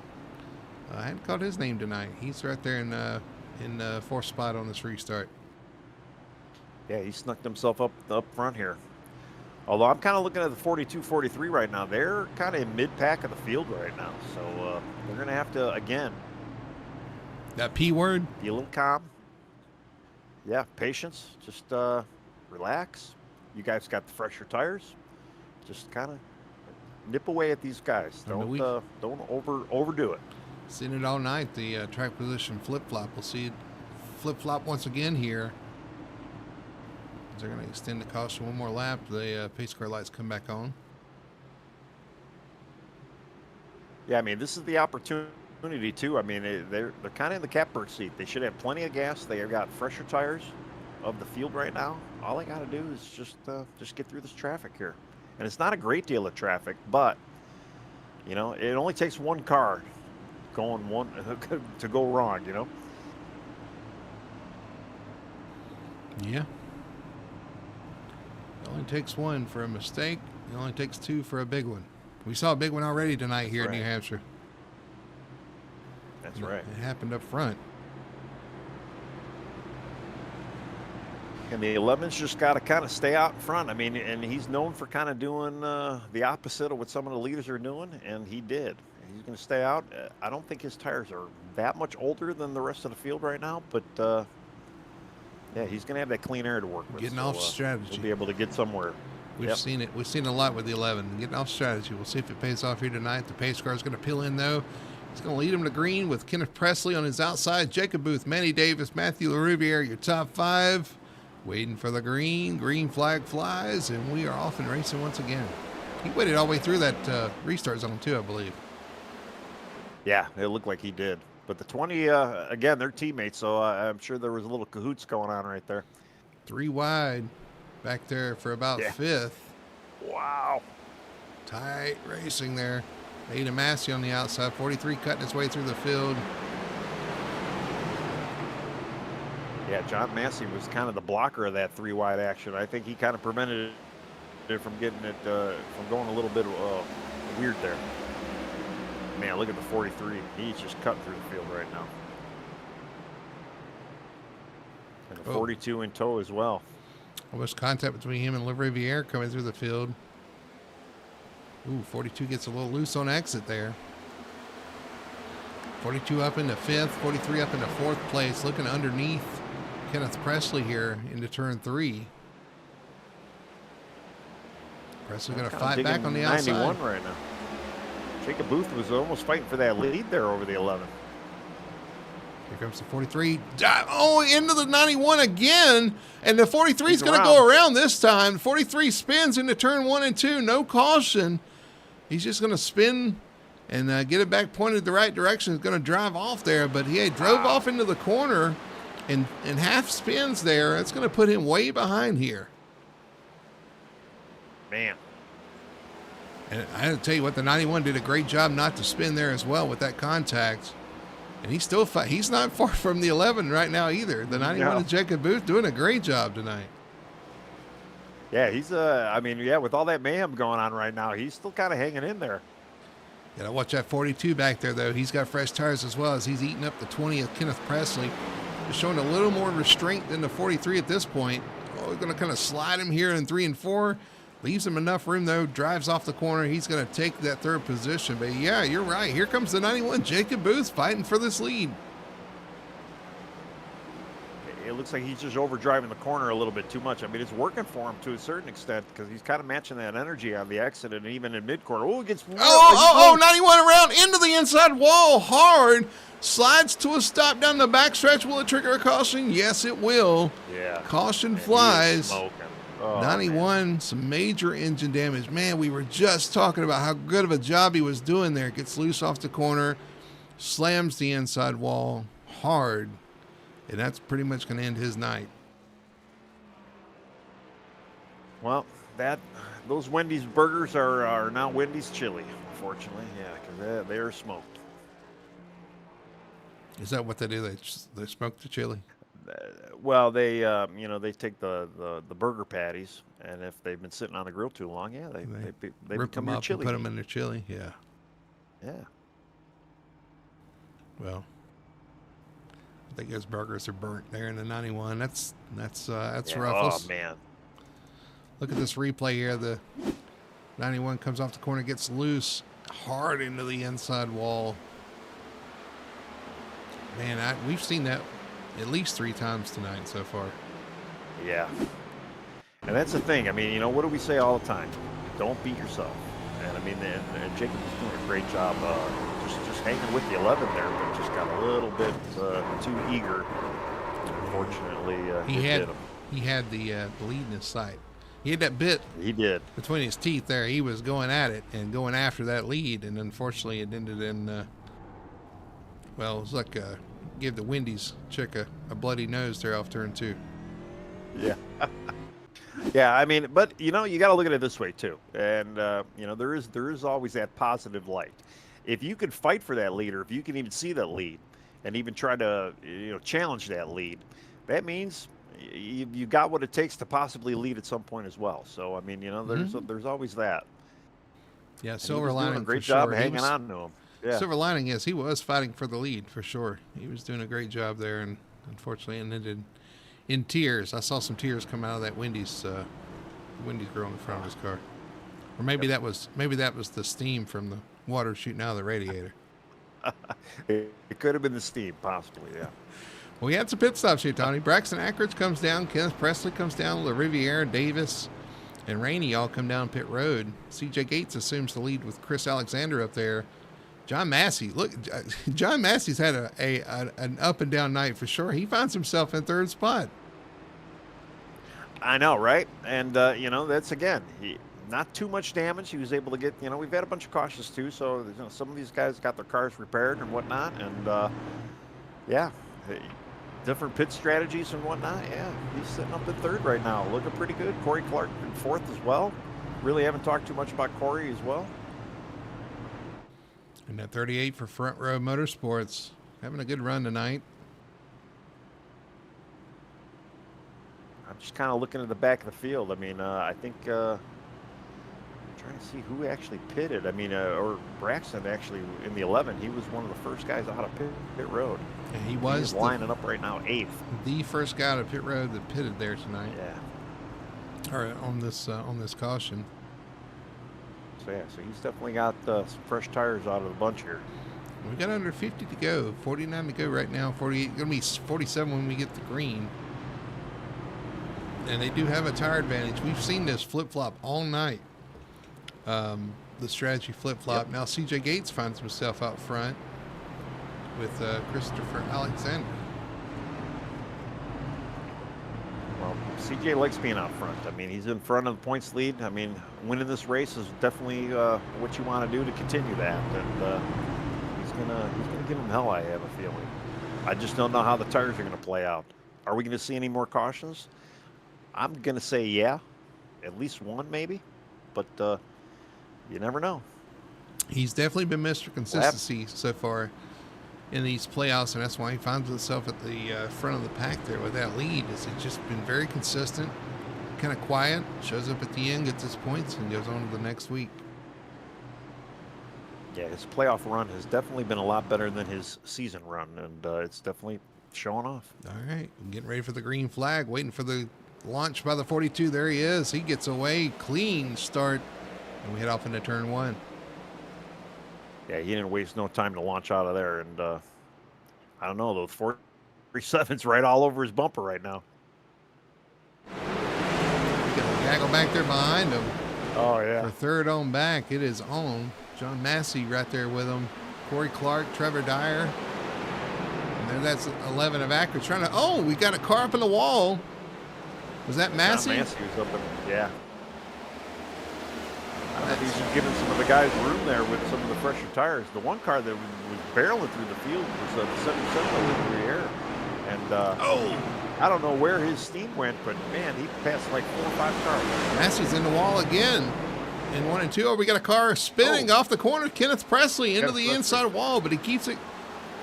I hadn't caught his name tonight. He's right there in 4th spot on this restart. Yeah, he snuck himself up front here. Although I'm kind of looking at the 42, 43 right now. They're kind of in mid-pack of the field right now. So they're going to have to, again... That P word? Be a little calm. Yeah, patience. Just relax. You guys got the fresher tires. Just kind of nip away at these guys. Don't overdo it. Seen it all night. The track position flip-flop. We'll see it flip-flop once again here. They're going to extend the caution one more lap. The pace car lights come back on. Yeah, I mean, this is the opportunity, too. I mean, they're kind of in the catbird seat. They should have plenty of gas. They have got fresher tires of the field right now. All they got to do is just get through this traffic here. And it's not a great deal of traffic, but, it only takes one car to go wrong, Yeah. It only takes one for a mistake. It only takes 2 for a big one. We saw a big one already tonight here in New Hampshire. That's right. It happened up front. And the 11's just got to kind of stay out in front. I mean, and he's known for kind of doing the opposite of what some of the leaders are doing, and he did. He's going to stay out. I don't think his tires are that much older than the rest of the field right now, but yeah, he's going to have that clean air to work with. Getting off strategy. He'll be able to get somewhere. We've seen it. We've seen a lot with the 11. Getting off strategy. We'll see if it pays off here tonight. The pace car is going to peel in, though. He's going to lead him to green with Kenneth Presley on his outside. Jacob Booth, Manny Davis, Matthew LaRiviere, your top 5. Waiting for the green. Green flag flies, and we are off and racing once again. He waited all the way through that restart zone, too, I believe. Yeah, it looked like he did. But the 20, again, they're teammates, so I'm sure there was a little cahoots going on right there. 3 wide back there for about 5th. Wow. Tight racing there. Ada Massey on the outside. 43 cutting his way through the field. Yeah, John Massey was kind of the blocker of that 3 wide action. I think he kind of prevented it from getting it, from going a little bit weird there. Man, look at the 43. He's just cutting through the field right now. And the 42 in tow as well. Almost contact between him and Riviere coming through the field. Ooh, 42 gets a little loose on exit there. 42 up into 5th, 43 up into 4th place, looking underneath Kenneth Presley here into turn 3. Presley going to fight back on the outside. 91 right now. Jacob Booth was almost fighting for that lead there over the 11. Here comes the 43. Oh, into the 91 again. And the 43 is going to go around this time. 43 spins into turn 1 and 2. No caution. He's just going to spin and get it back pointed the right direction. He's going to drive off there. But he drove off into the corner and half spins there. It's going to put him way behind here. Man. And I had to tell you what, the 91 did a great job not to spin there as well with that contact. And he's still he's not far from the 11 right now either. The 91 of Jacob Booth doing a great job tonight. Yeah, he's I mean, yeah, with all that mayhem going on right now, he's still kind of hanging in there. Gotta watch that 42 back there though. He's got fresh tires as well as he's eating up the 20 of Kenneth Presley. Just showing a little more restraint than the 43 at this point. Oh, we're gonna kind of slide him here in 3 and 4. Leaves him enough room, though. Drives off the corner. He's going to take that 3rd position. But, yeah, you're right. Here comes the 91, Jacob Booth, fighting for this lead. It looks like he's just overdriving the corner a little bit too much. I mean, it's working for him to a certain extent because he's kind of matching that energy on the exit and even in mid-corner. Oh, it gets... 91 around into the inside wall hard. Slides to a stop down the backstretch. Will it trigger a caution? Yes, it will. Yeah. Caution flies. Smoking. Oh, 91, man. Some major engine damage. Man, we were just talking about how good of a job he was doing there. Gets loose off the corner, slams the inside wall hard, and that's pretty much going to end his night. Well, those Wendy's burgers are now Wendy's chili, unfortunately. Yeah, because they are smoked. Is that what they do? They smoke the chili? Well, they they take the burger patties, and if they've been sitting on the grill too long, yeah, they rip become them your up chili. And put them in their chili. Yeah. Yeah. Well, I think those burgers are burnt there in the 91. That's rough. Oh man. Look at this replay here. The 91 comes off the corner, gets loose hard into the inside wall. Man, we've seen that at least 3 times tonight so far. Yeah. And that's the thing. I mean, what do we say all the time? Don't beat yourself. And I mean, and Jacob is doing a great job just hanging with the 11 there, but just got a little bit too eager. Unfortunately, he had the lead in his sight. He had that bit. He did. Between his teeth there. He was going at it and going after that lead, and unfortunately it ended in, it was like give the Wendy's chick a bloody nose there off turn 2. Yeah. Yeah, I mean, but you got to look at it this way too. And there is always that positive light. If you can fight for that lead, or if you can even see that lead and even try to challenge that lead, that means you got what it takes to possibly lead at some point as well. So I mean, there's always that. Yeah, silver lining. Doing a great job hanging on to him. Yeah. Silver lining is he was fighting for the lead for sure. He was doing a great job there, and unfortunately ended in tears. I saw some tears come out of that Wendy's girl in front of his car, or maybe that was the steam from the water shooting out of the radiator. It could have been the steam, possibly. Yeah. Well, we had some pit stops here, Tony. Braxton Ackridge comes down, Kenneth Presley comes down, Riviere, Davis, and Rainey all come down pit road. C.J. Gates assumes the lead with Chris Alexander up there. John Massey, look, John Massey's had an up and down night for sure. He finds himself in 3rd spot. I know, right? And, that's, again, not too much damage. He was able to get, we've had a bunch of cautions too, so some of these guys got their cars repaired and whatnot. And, different pit strategies and whatnot. Yeah, he's sitting up in 3rd right now. Looking pretty good. Corey Clark in 4th as well. Really haven't talked too much about Corey as well. And that 38 for Front Row Motorsports. Having a good run tonight. I'm just kind of looking at the back of the field. I mean, I think trying trying to see who actually pitted. I mean, or Braxton actually in the 11. He was one of the first guys out of pit road. Yeah, He is lining up right now, 8th. The first guy out of pit road that pitted there tonight. Yeah. Or on this caution. So yeah, so he's definitely got some fresh tires out of the bunch here. We got under 50 to go. 49 to go right now. 48. Gonna be 47 when we get the green. And they do have a tire advantage. We've seen this flip-flop all night. The strategy flip-flop. Yep. Now CJ Gates finds himself out front with Christopher Alexander. Well, CJ likes being out front. I mean, he's in front of the points lead. I mean, winning this race is definitely what you want to do to continue that. And he's gonna give him hell, I have a feeling. I just don't know how the tires are going to play out. Are we going to see any more cautions? I'm going to say yeah, at least one maybe, but you never know. He's definitely been Mr. Consistency so far in these playoffs, and that's why he finds himself at the front of the pack there with that lead. He's just been very consistent, kind of quiet, shows up at the end, gets his points, and goes on to the next week. Yeah, his playoff run has definitely been a lot better than his season run, and it's definitely showing off. All right, getting ready for the green flag, waiting for the launch by the 42. There he is. He gets away, clean start, and we head off into turn 1. Yeah, he didn't waste no time to launch out of there, and I don't know, those 47's right all over his bumper right now. Got a gaggle back there behind him. Oh, yeah. For third on back, it is on. John Massey right there with him. Corey Clark, Trevor Dyer. And then that's 11 of Akron trying to, oh, we got a car up in the wall. Was that Massey? John Massey was up in, yeah. I don't know if he's just giving some of the guys room there with some of the fresher tires. The one car that was barreling through the field was the 77 over the air. And I don't know where his steam went, but man, he passed like 4 or 5 cars. Massey's in the wall again. In 1 and 2. Oh, we got a car spinning off the corner. Kenneth Presley into the inside wall, but he keeps it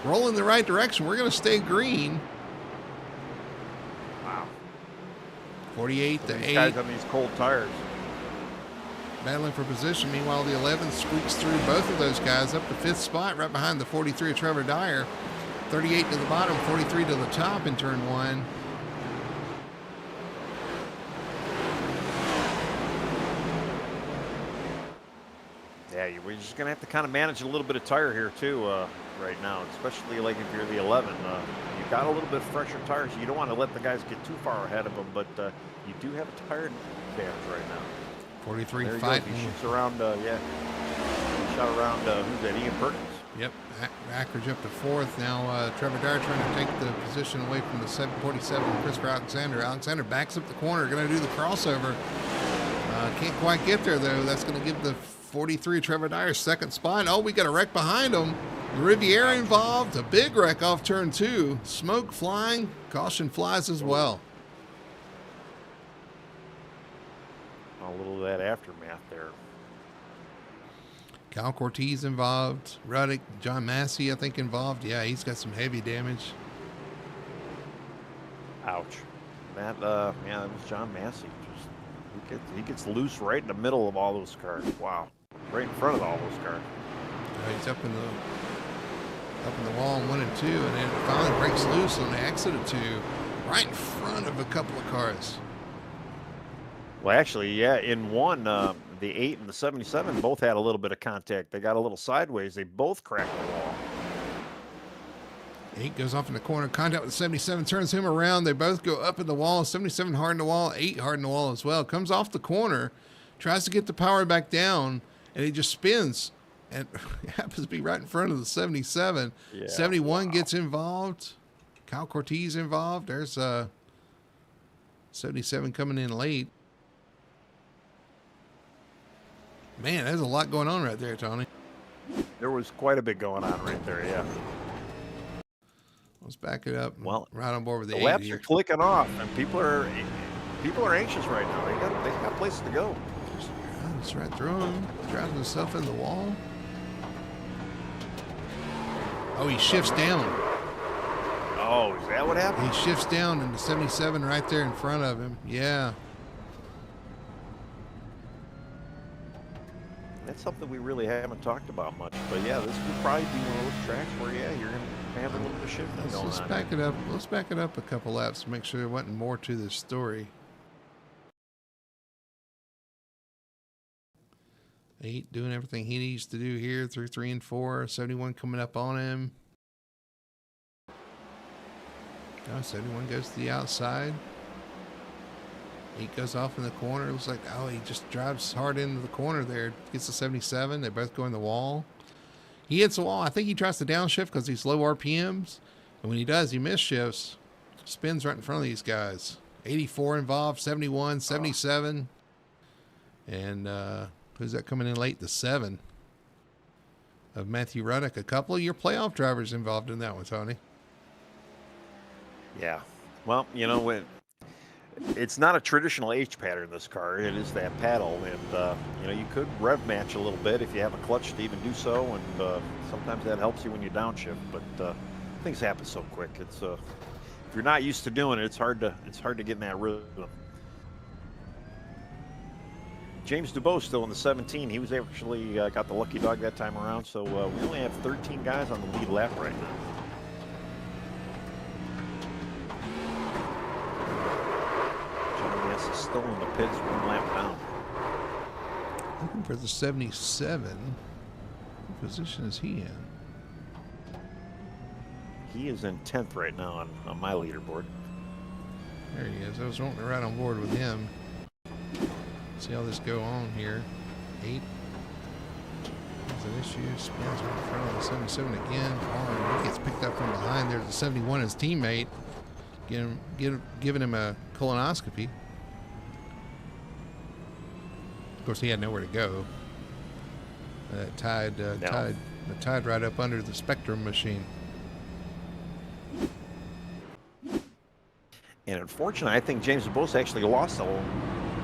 rolling the right direction. We're going to stay green. Wow. 48 to 8. These guys on these cold tires. Battling for position. Meanwhile, the 11 squeaks through both of those guys up to 5th spot, right behind the 43 of Trevor Dyer. 38 to the bottom, 43 to the top in turn 1. Yeah, we're just going to have to kind of manage a little bit of tire here, too, right now, especially like if you're the 11. You've got a little bit fresher tires. You don't want to let the guys get too far ahead of them, but you do have a tire advantage right now. 43 there fight. He shoots around, yeah. He shot around, who's that, Ian Perkins? Yep, Ackridge up to 4th. Now Trevor Dyer trying to take the position away from the 747, Christopher Alexander. Alexander backs up the corner, going to do the crossover. Can't quite get there, though. That's going to give the 43 Trevor Dyer 2nd spot. Oh, we got a wreck behind him. Riviera involved, a big wreck off turn 2. Smoke flying, caution flies as well. A little of that aftermath there. Kyle Cortez involved. Ruddick, John Massey, I think, involved. Yeah, he's got some heavy damage. Ouch. That, yeah, it was John Massey. He gets loose right in the middle of all those cars. Wow. Right in front of all those cars. He's up in the wall in 1 and 2, and then it finally breaks loose on the exit of 2, right in front of a couple of cars. Well, actually, yeah, in one, the 8 and the 77 both had a little bit of contact. They got a little sideways. They both cracked the wall. 8 goes off in the corner. Contact with the 77 turns him around. They both go up in the wall. 77 hard in the wall. 8 hard in the wall as well. Comes off the corner, tries to get the power back down, and he just spins. And happens to be right in front of the 77. Yeah, 71 gets involved. Kyle Cortez involved. There's 77 coming in late. Man, there's a lot going on right there, Tony. There was quite a bit going on right there, yeah. Let's back it up. Well, right on board with the 8 laps here. are clicking off, and people are anxious right now. They got places to go. Just right through him. Driving himself in the wall. Oh, he shifts down. Oh, is that what happened? He shifts down into 77 right there in front of him. Yeah. That's something we really haven't talked about much. But yeah, this would probably be one of those tracks where you're going to have a little bit of shifting going Let's on. back it up. Let's back it up a couple laps to make sure there wasn't more to this story. 8 doing everything he needs to do here through 3 and 4. 71 coming up on him. Oh, 71 goes to the outside. 8 goes off in the corner. It looks like, oh, he just drives hard into the corner there. Gets to 77. They both go in the wall. He hits the wall. I think he tries to downshift because he's low RPMs. And when he does, he misshifts. Spins right in front of these guys. 84 involved, 71, 77. And who's that coming in late? The 7 of Matthew Ruddock. A couple of your playoff drivers involved in that one, Tony. Yeah. Well, you know, it's not a traditional H pattern, this car. It is that paddle. And, you know, you could rev match a little bit if you have a clutch to even do so. And sometimes that helps you when you downshift. But things happen so quick. It's if you're not used to doing it, it's hard to get in that rhythm. James Dubois still in the 17. He was actually got the lucky dog that time around. So we only have 13 guys on the lead lap right now. Is still in the pits, 1 lap down. Looking for the 77. What position is he in? He is in 10th right now on my leaderboard. There he is. I was wanting to ride on board with him. See how this go on here. 8. There's an issue. Spins right in front of the 77 again. Hard. He gets picked up from behind. There's the 71, his teammate, giving him a colonoscopy. Of course, he had nowhere to go. Tied right up under the Spectrum machine. And unfortunately, I think James Dubois actually lost a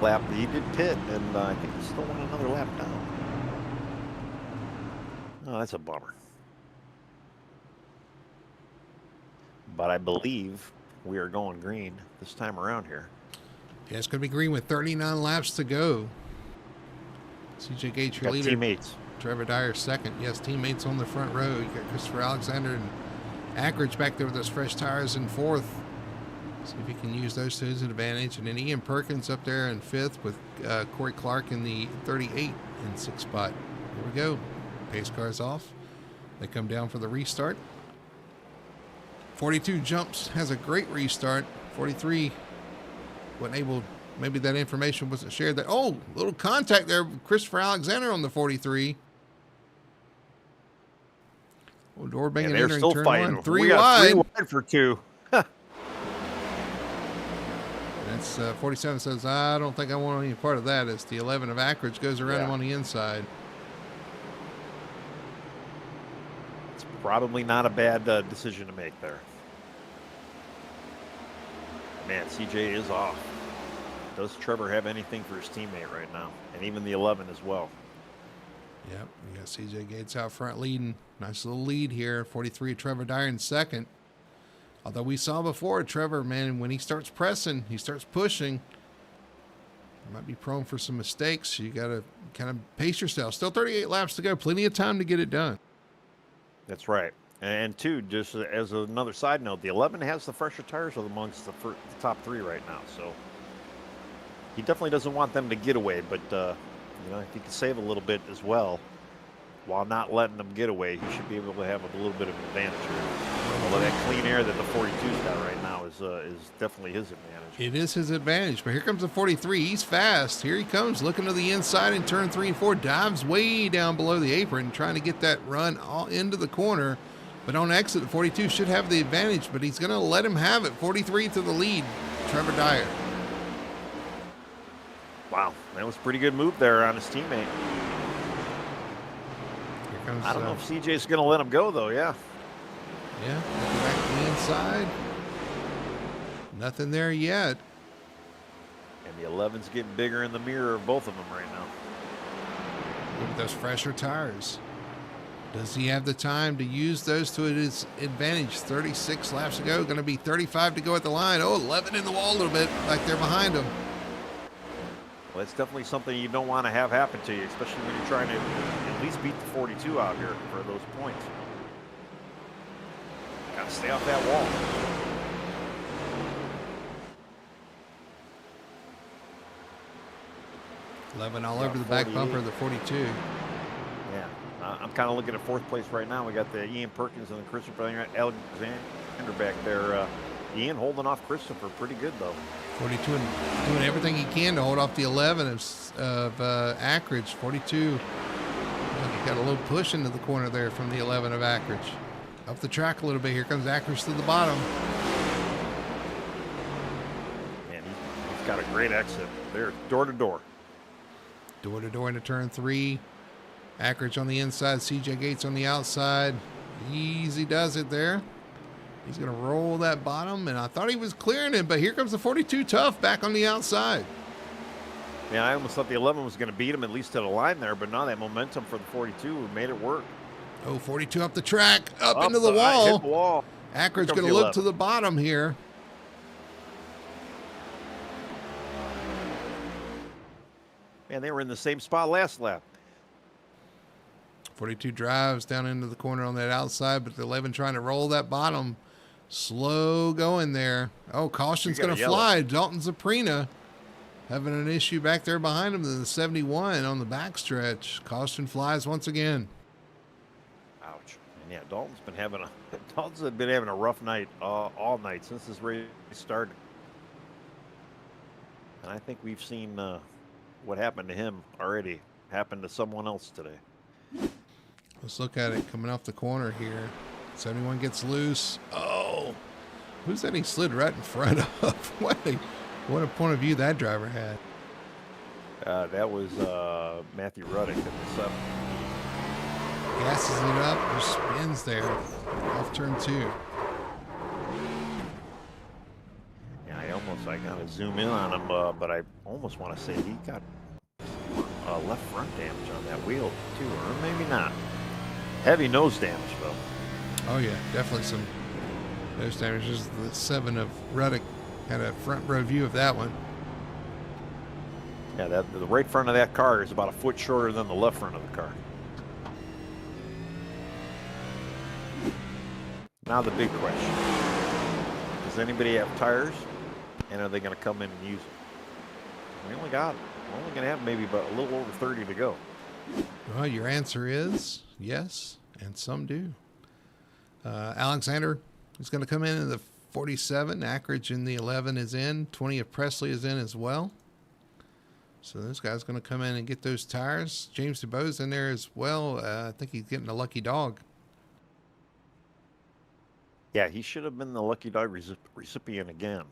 lap. He did pit, and I think he still went another lap down. Oh, that's a bummer. But I believe we are going green this time around here. Yeah, it's going to be green with 39 laps to go. CJ Gates, your leader. Teammates. Trevor Dyer second. Yes, teammates on the front row. You got Christopher Alexander and Ackridge back there with those fresh tires in 4th. See if he can use those to his advantage. And then Ian Perkins up there in 5th with Corey Clark in the 38 in 6th spot. Here we go. Pace cars off. They come down for the restart. 42 jumps, has a great restart. 43 wasn't able. Maybe that information wasn't shared. That little contact there, Christopher Alexander on the 43. Door banging in still turn fighting. 1, 3 we got wide. 3 wide for 2. That's 47 says, I don't think I want any part of that. It's the 11 of Ackridge goes around him on the inside. It's probably not a bad decision to make there. Man, CJ is off. Does Trevor have anything for his teammate right now? And even the 11 as well. Yep, we got CJ Gates out front leading. Nice little lead here. 43, Trevor Dyer in 2nd. Although we saw before, Trevor, man, when he starts pressing, he starts pushing, might be prone for some mistakes. You got to kind of pace yourself. Still 38 laps to go. Plenty of time to get it done. That's right. And 2, just as another side note, the 11 has the fresher tires amongst the top 3 right now. So he definitely doesn't want them to get away, but you know, if he can save a little bit as well while not letting them get away, he should be able to have a little bit of an advantage here. Although that clean air that the 42's got right now is definitely his advantage. It is his advantage, but here comes the 43. He's fast. Here he comes, looking to the inside in turn 3 and 4. Dives way down below the apron, trying to get that run all into the corner. But on exit, the 42 should have the advantage, but he's going to let him have it. 43 to the lead, Trevor Dyer. Wow, that was a pretty good move there on his teammate. Here comes, I don't know if CJ's going to let him go, though, yeah. Yeah, looking back to the inside. Nothing there yet. And the 11's getting bigger in the mirror of both of them right now. Look at those fresher tires. Does he have the time to use those to his advantage? 36 laps to go. Going to be 35 to go at the line. 11 in the wall a little bit, like they're behind him. Well, it's definitely something you don't want to have happen to you, especially when you're trying to at least beat the 42 out here for those points. Got to stay off that wall. 11 all over the back bumper of the 42. Yeah, I'm kind of looking at fourth place right now. We got the Ian Perkins and the Christopher Alexander back there. Ian holding off Christopher pretty good, though. 42 and doing everything he can to hold off the 11 of Ackridge. 42. He got a little push into the corner there from the 11 of Ackridge. Up the track a little bit. Here comes Ackridge to the bottom. Man, he's got a great exit. There, door to door. Door to door into turn 3. Ackridge on the inside. CJ Gates on the outside. Easy does it there. He's going to roll that bottom, and I thought he was clearing it, but here comes the 42 Tough back on the outside. Yeah, I almost thought the 11 was going to beat him at least to the line there, but now that momentum for the 42 made it work. Oh, 42 up the track, up into the wall. Hit the wall. Ackridge going to look to the bottom here. Man, they were in the same spot last lap. 42 drives down into the corner on that outside, but the 11 trying to roll that bottom. Slow going there. Oh, caution's going to fly. Dalton Zaprina having an issue back there behind him in the 71 on the backstretch. Caution flies once again. Ouch. And yeah, Dalton's been having a rough night all night since this race started. And I think we've seen what happened to him already happen to someone else today. Let's look at it coming off the corner here. 71 gets loose. Oh, who's that he slid right in front of? What a point of view that driver had. That was Matthew Ruddick at the 7. Gasses it up, just spins there off turn 2. Yeah, I gotta zoom in on him, but I almost want to say he got left front damage on that wheel too, or maybe not. Heavy nose damage though. Oh yeah, definitely some nose damage. The 7 of Ruddick had a front row view of that one. Yeah, the right front of that car is about a foot shorter than the left front of the car. Now the big question: does anybody have tires, and are they going to come in and use them? We're only going to have maybe about a little over 30 to go. Well, your answer is yes, and some do. Alexander is going to come in the 47. Ackridge in the 11 is in. 20 of Presley is in as well. So this guy's going to come in and get those tires. James DeBoe's in there as well. I think he's getting a lucky dog. Yeah, he should have been the lucky dog recipient again.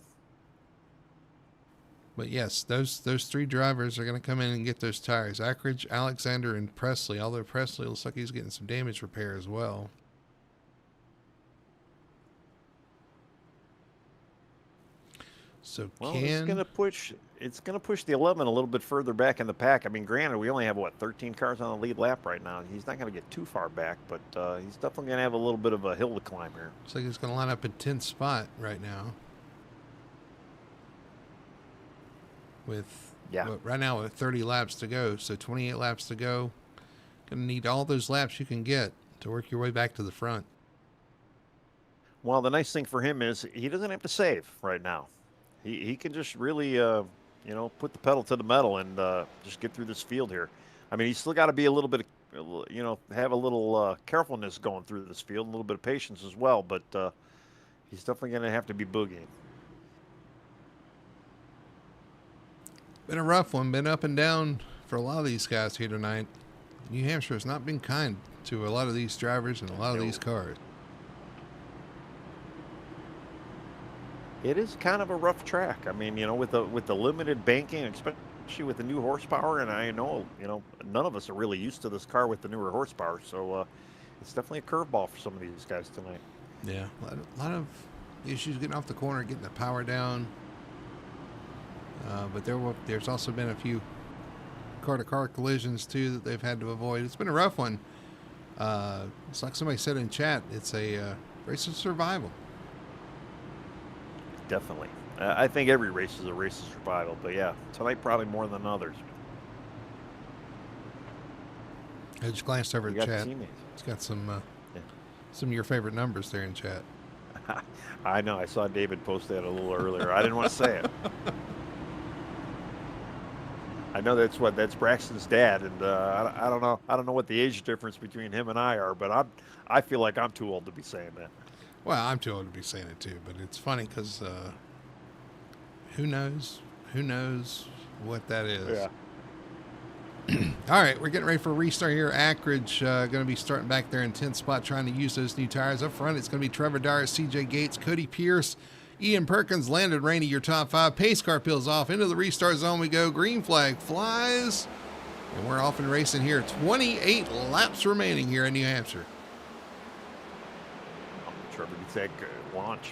But yes, those 3 drivers are going to come in and get those tires. Ackridge, Alexander, and Presley. Although Presley looks like he's getting some damage repair as well. So it's going to push the 11 a little bit further back in the pack. I mean, granted, we only have 13 cars on the lead lap right now. He's not going to get too far back, but he's definitely going to have a little bit of a hill to climb here. Looks like he's going to line up in 10th spot right now. Right now with 30 laps to go, so 28 laps to go. Going to need all those laps you can get to work your way back to the front. Well, the nice thing for him is he doesn't have to save right now. He can just really, put the pedal to the metal and just get through this field here. I mean, he's still got to be a little bit, have a little carefulness going through this field, a little bit of patience as well, but he's definitely going to have to be boogieing. Been a rough one, been up and down for a lot of these guys here tonight. New Hampshire has not been kind to a lot of these drivers and a lot of these cars. It is kind of a rough track. I mean, with the limited banking, especially with the new horsepower, and I know, none of us are really used to this car with the newer horsepower, so it's definitely a curveball for some of these guys tonight. Yeah, a lot of issues getting off the corner, getting the power down. But there's also been a few car-to-car collisions too that they've had to avoid. It's been a rough one. It's like somebody said in chat, it's a race of survival. Definitely. I think every race is a race of survival, but yeah, tonight probably more than others. I just glanced over You at got chat. teammates. It's got some Yeah. some of your favorite numbers there in chat. I know. I saw David post that a little earlier. I didn't want to say it. I know that's Braxton's dad, and I don't know. I don't know what the age difference between him and I are, but I feel like I'm too old to be saying that. Well, I'm too old to be saying it too, but it's funny because who knows? Who knows what that is? Yeah. All right, we're getting ready for a restart here. Ackridge going to be starting back there in 10th spot, trying to use those new tires. Up front, it's going to be Trevor Dyer, CJ Gates, Cody Pierce, Ian Perkins, Landon Rainey, your top five. Pace car peels off. Into the restart zone we go. Green flag flies. And we're off and racing here. 28 laps remaining here in New Hampshire. Trevor gets that launch.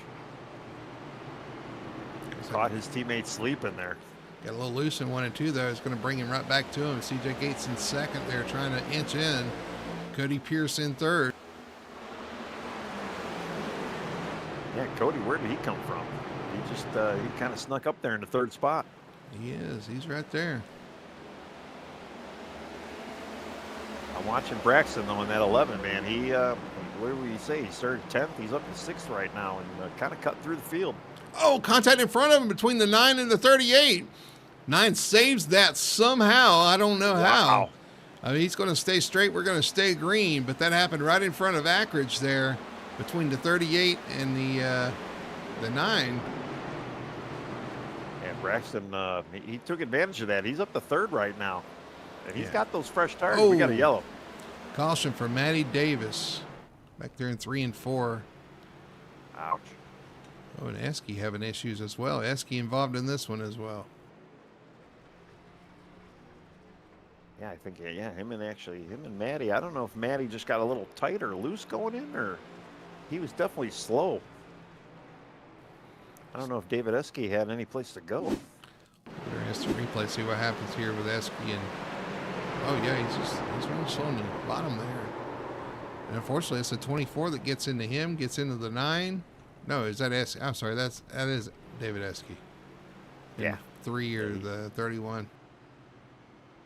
Caught his teammate sleeping there. Got a little loose in 1 and 2, though. It's going to bring him right back to him. CJ Gates in second there, trying to inch in. Cody Pierce in third. Yeah, Cody, where did he come from? He just he kind of snuck up there in the third spot. He is. He's right there. I'm watching Braxton though in that 11, man. He where would you say he started 10th? He's up to 6th right now and kind of cut through the field. Oh, contact in front of him between the 9 and the 38. 9 saves that somehow. I don't know how. I mean, he's going to stay straight. We're going to stay green, but that happened right in front of Ackridge there between the 38 and the 9. And Braxton, he took advantage of that. He's up to 3rd right now. And he's Yeah. got those fresh tires. Oh. We got a yellow. Caution for Matty Davis back there in 3 and 4. Ouch. Oh, and Esky having issues as well. Esky involved in this one as well. Yeah, I think, yeah, him and Matty. I don't know if Matty just got a little tight or loose going in, or he was definitely slow. I don't know if David Esky had any place to go. There has to replay, see what happens here with Esky. And oh yeah, he's really slow in the bottom there. And unfortunately, it's the 24 that gets into him, gets into the 9. No, is that Esky? I'm sorry, that is David Esky. Yeah. 3 or the 31.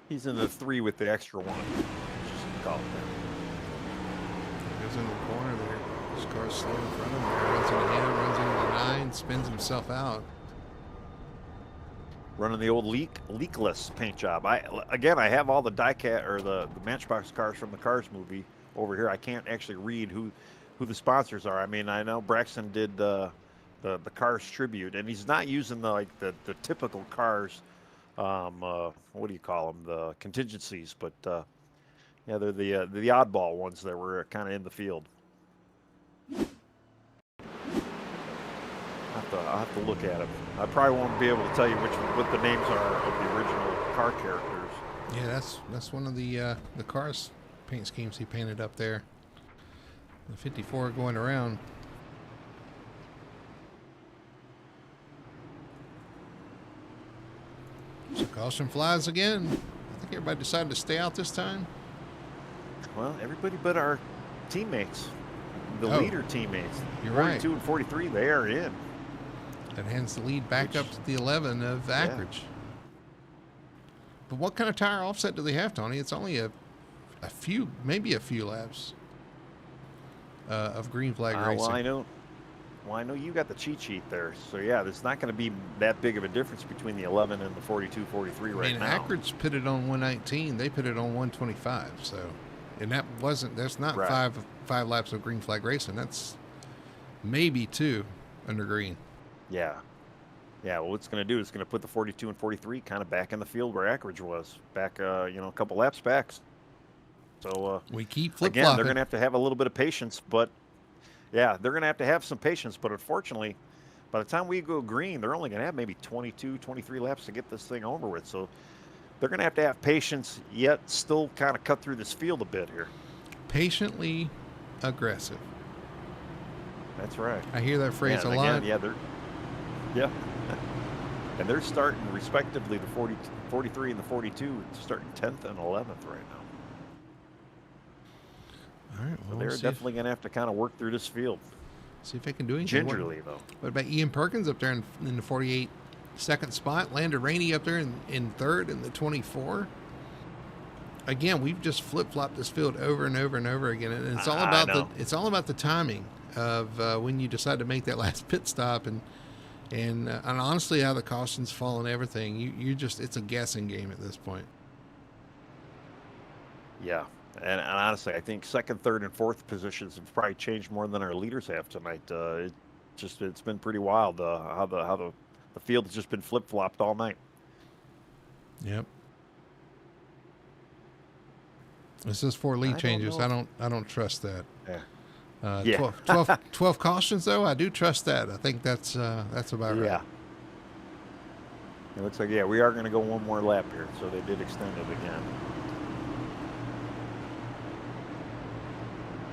He's in the 3 with the extra 1. Just call it that. Goes into the corner there. This car's slow in front of him. Runs into him, runs into the 9, spins himself out. Running the old leakless paint job. I have all the die-cat or the Matchbox cars from the Cars movie over here. I can't actually read who the sponsors are. I mean, I know Braxton did the Cars tribute, and he's not using the typical Cars. What do you call them? The contingencies, but yeah, they're the oddball ones that were kind of in the field. I'll have to look at them. I probably won't be able to tell you what the names are of the original car characters. Yeah, that's one of the Cars paint schemes he painted up there. The 54 going around. So caution flies again. I think everybody decided to stay out this time. Well, everybody but our teammates, the leader teammates. You're 42 right. and 43, they are in. That hands the lead back up to the 11 of Ackridge. But what kind of tire offset do they have, Tony? It's only a few, maybe a few laps of green flag racing. Well, I know you got the cheat sheet there. So, yeah, there's not going to be that big of a difference between the 11 and the 42, 43 right now. Ackridge pitted on 119. They pitted on 125. So, and that's not right. five laps of green flag racing. That's maybe 2 under green. Yeah. Yeah, well, what it's going to do is it's going to put the 42 and 43 kind of back in the field where Ackridge was back, a couple laps back. So, we keep flip-flopping. Again, they're going to have a little bit of patience, but yeah, they're going to have some patience. But unfortunately, by the time we go green, they're only going to have maybe 22, 23 laps to get this thing over with. So they're going to have patience, yet still kind of cut through this field a bit here. Patiently aggressive. That's right. I hear that phrase a lot. Again, yeah. And they're starting, respectively, the 43 and the 42, starting 10th and 11th right now. All right, well, So they're definitely going to have to kind of work through this field. See if they can do anything. Gingerly, though. What about Ian Perkins up there in the 42nd spot? Landon Rainey up there in third in the 24. Again, we've just flip-flopped this field over and over and over again, and it's all about the timing of when you decide to make that last pit stop, and honestly, how the cautions fall and everything. You just, it's a guessing game at this point. Yeah, and honestly, I think second, third, and fourth positions have probably changed more than our leaders have tonight. It's been pretty wild how the field has just been flip-flopped all night. Yep. This is 4 lead changes. I don't trust that. Yeah. 12 cautions though. I do trust that. I think that's about right. Yeah. It looks like, we are going to go one more lap here, so they did extend it again.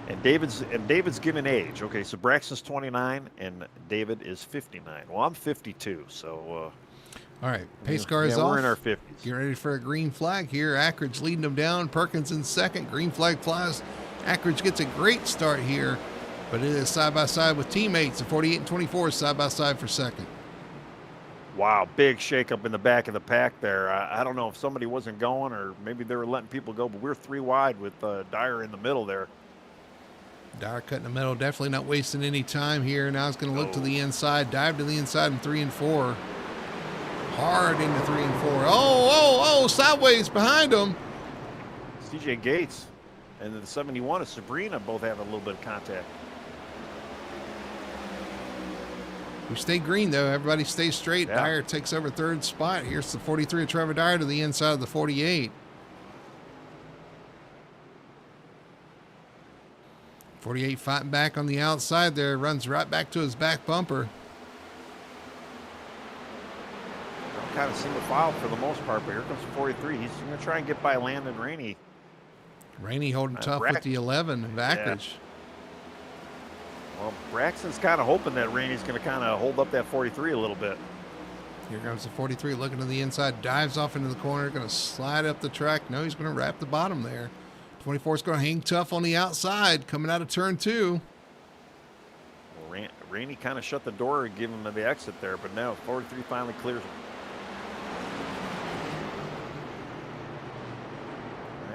And David's given age. Okay, so Braxton's 29 and David is 59. Well, I'm 52, so all right, pace car is off. We're in our 50s. Get ready for a green flag here. Ackridge leading them down. Perkins in second. Green flag flies. Ackridge gets a great start here, but it is side by side with teammates. The 48 and 24 is side by side for second. Wow, big shakeup in the back of the pack there. I don't know if somebody wasn't going or maybe they were letting people go, but we're 3 wide with Dyer in the middle there. Dyer cutting the middle, definitely not wasting any time here. Now he's going to look to the inside, dive to the inside in 3 and 4. Hard into 3 and 4. Oh, sideways behind him. CJ Gates and the 71 of Sabrina both have a little bit of contact. We stay green, though. Everybody stays straight. Yeah. Dyer takes over third spot. Here's the 43 of Trevor Dyer to the inside of the 48. 48 fighting back on the outside there. Runs right back to his back bumper. Kind of single file for the most part, but here comes the 43. He's going to try and get by Landon Rainey. Rainey holding tough with the 11 of Ackridge. Yeah. Well, Braxton's kind of hoping that Rainey's going to kind of hold up that 43 a little bit. Here comes the 43 looking to the inside, dives off into the corner, going to slide up the track. No, he's going to wrap the bottom there. 24 is going to hang tough on the outside coming out of turn 2. Well, Rainey kind of shut the door and gave him the exit there, but now 43 finally clears him.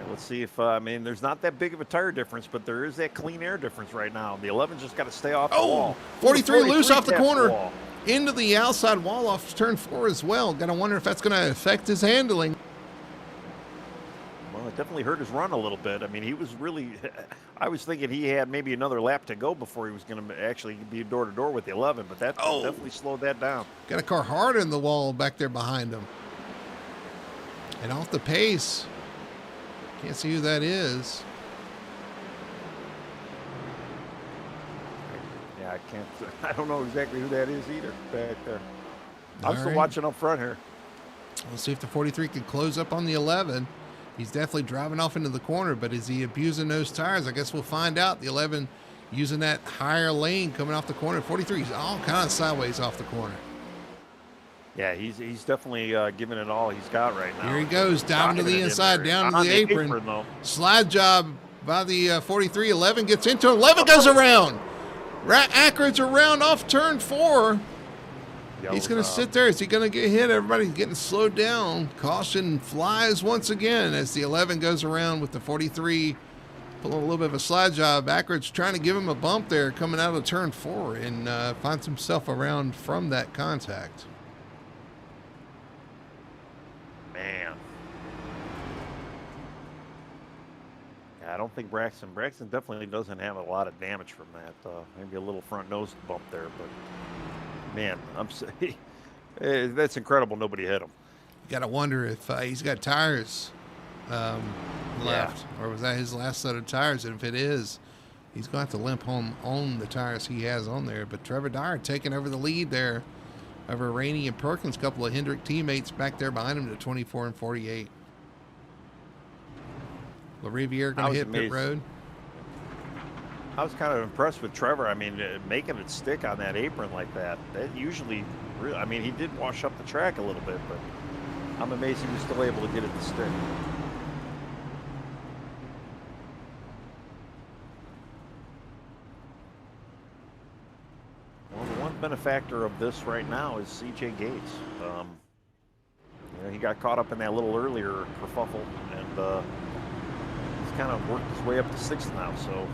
Let's see if, there's not that big of a tire difference, but there is that clean air difference right now. The 11 just got to stay off the wall. 43 loose off the corner into the outside wall off turn 4 as well. Got to wonder if that's going to affect his handling. Well, it definitely hurt his run a little bit. I mean, he was really, I was thinking he had maybe another lap to go before he was going to actually be door-to-door with the 11, but that definitely slowed that down. Got a car hard in the wall back there behind him. And off the pace. Can't see who that is. Yeah, I don't know exactly who that is either back there. I'm still watching up front here. We'll see if the 43 can close up on the 11. He's definitely driving off into the corner, but is he abusing those tires? I guess we'll find out. The 11 using that higher lane coming off the corner. 43 is all kind of sideways off the corner. Yeah, he's definitely giving it all he's got right now. Here he goes, down to the inside, down to the apron. Slide job by the 43. 11 gets into him. 11 goes around. Ackridge around off turn 4. He's going to sit there. Is he going to get hit? Everybody's getting slowed down. Caution flies once again as the 11 goes around with the 43. Pulling a little bit of a slide job. Ackridge trying to give him a bump there coming out of turn 4 and finds himself around from that contact. Man. Yeah, I don't think Braxton definitely doesn't have a lot of damage from that. Maybe a little front nose bump there, but man, that's incredible. Nobody hit him. You got to wonder if he's got tires left, or was that his last set of tires? And if it is, he's going to have to limp home on the tires he has on there. But Trevor Dyer taking over the lead there over Rainey and Perkins, a couple of Hendrick teammates back there behind him to 24 and 48. LaRiviere going to hit pit road. I was kind of impressed with Trevor. I mean, making it stick on that apron like that. That usually, I mean, he did wash up the track a little bit, but I'm amazed he was still able to get it to stick. benefactor of this right now is C.J. Gates. He got caught up in that little earlier kerfuffle, and he's kind of worked his way up to 6th now. So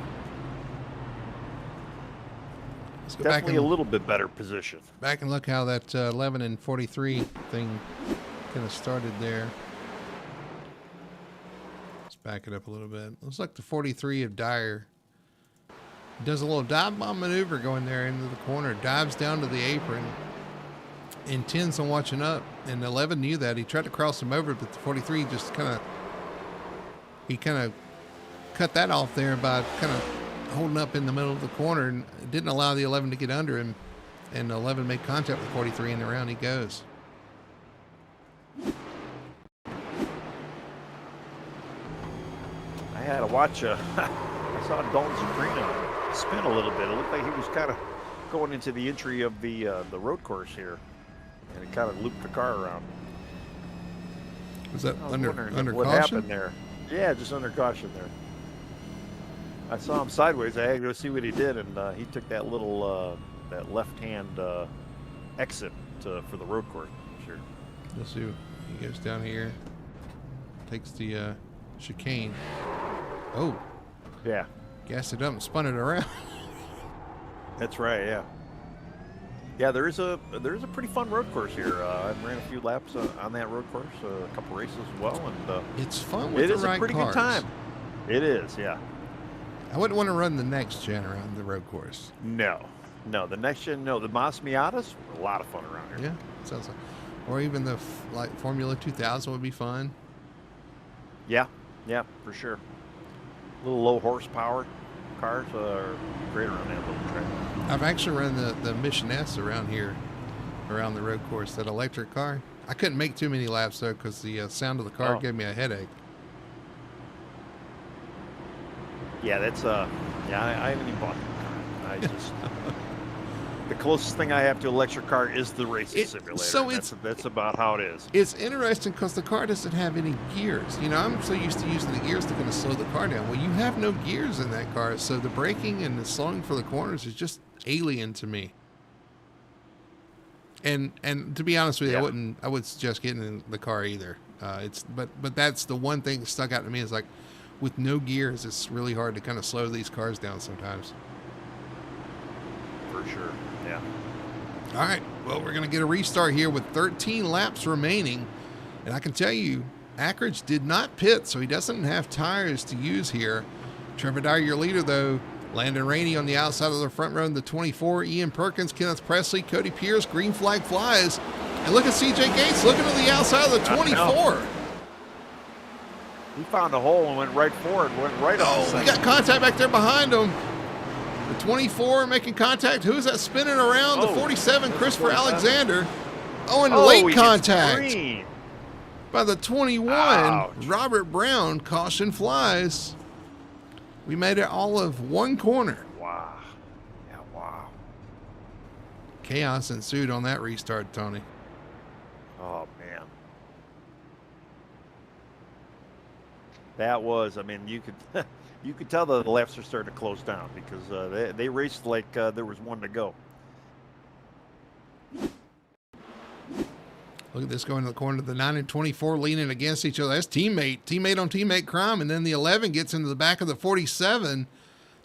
definitely a little bit better position. Back and look how that 11 and 43 thing kind of started there. Let's back it up a little bit. Looks like the 43 of Dyer does a little dive bomb maneuver going there into the corner, dives down to the apron, intends on watching up, and 11 knew that. He tried to cross him over, but the 43 just kind of cut that off there by kind of holding up in the middle of the corner, and didn't allow the 11 to get under him, and 11 made contact with 43, and around he goes. I had to watch I saw Dalton Sabrina spin a little bit. It looked like he was kind of going into the entry of the road course here, and it kind of looped the car around. Was that under what caution? Happened there? Yeah, just under caution there. I saw him sideways. I had to go see what he did, and he took that little that left-hand exit for the road course. Sure. Let's see. He goes down here, takes the chicane. Oh, yeah. Gassed it up and spun it around. That's right. Yeah. Yeah, there's a pretty fun road course here. I ran a few laps on that road course, a couple races as well, and it's fun with the right cars. It is a pretty good time. It is, yeah. I wouldn't want to run the next gen around the road course. No, the next gen, no. The Mas Miatas were a lot of fun around here. Yeah, sounds like, or even the like Formula 2000 would be fun. Yeah, for sure. A little low horsepower cars are great around that little track. I've actually run the Mission S around here, around the road course, that electric car. I couldn't make too many laps though because the sound of the car gave me a headache. Yeah, that's I haven't even bought the car. I just the closest thing I have to electric car is the racing simulator. So that's about how it is. It's interesting because the car doesn't have any gears. You know, I'm so used to using the gears to kind of slow the car down. Well, you have no gears in that car, so the braking and the slowing for the corners is just alien to me. And to be honest with you, I wouldn't suggest getting in the car either. But that's the one thing that stuck out to me is like, with no gears, it's really hard to kind of slow these cars down sometimes. For sure, yeah. All right, well, we're going to get a restart here with 13 laps remaining. And I can tell you, Ackridge did not pit, so he doesn't have tires to use here. Trevor Dyer, your leader, though. Landon Rainey on the outside of the front row in the 24. Ian Perkins, Kenneth Presley, Cody Pierce, green flag flies. And look at C.J. Gates looking to the outside of the 24. He found a hole and went right for it, went right off. We got contact back there behind him. The 24 making contact. Who's that spinning around? The 47, Christopher Alexander. Oh, and late contact by the 21. Ouch. Robert Brown, caution flies. We made it all of one corner. Wow. Yeah, wow. Chaos ensued on that restart, Tony. Oh, man. That was, I mean, you could tell the laps are starting to close down because they raced like there was one to go. Look at this going to the corner. The 9 and 24 leaning against each other. That's teammate on teammate crime. And then the 11 gets into the back of the 47.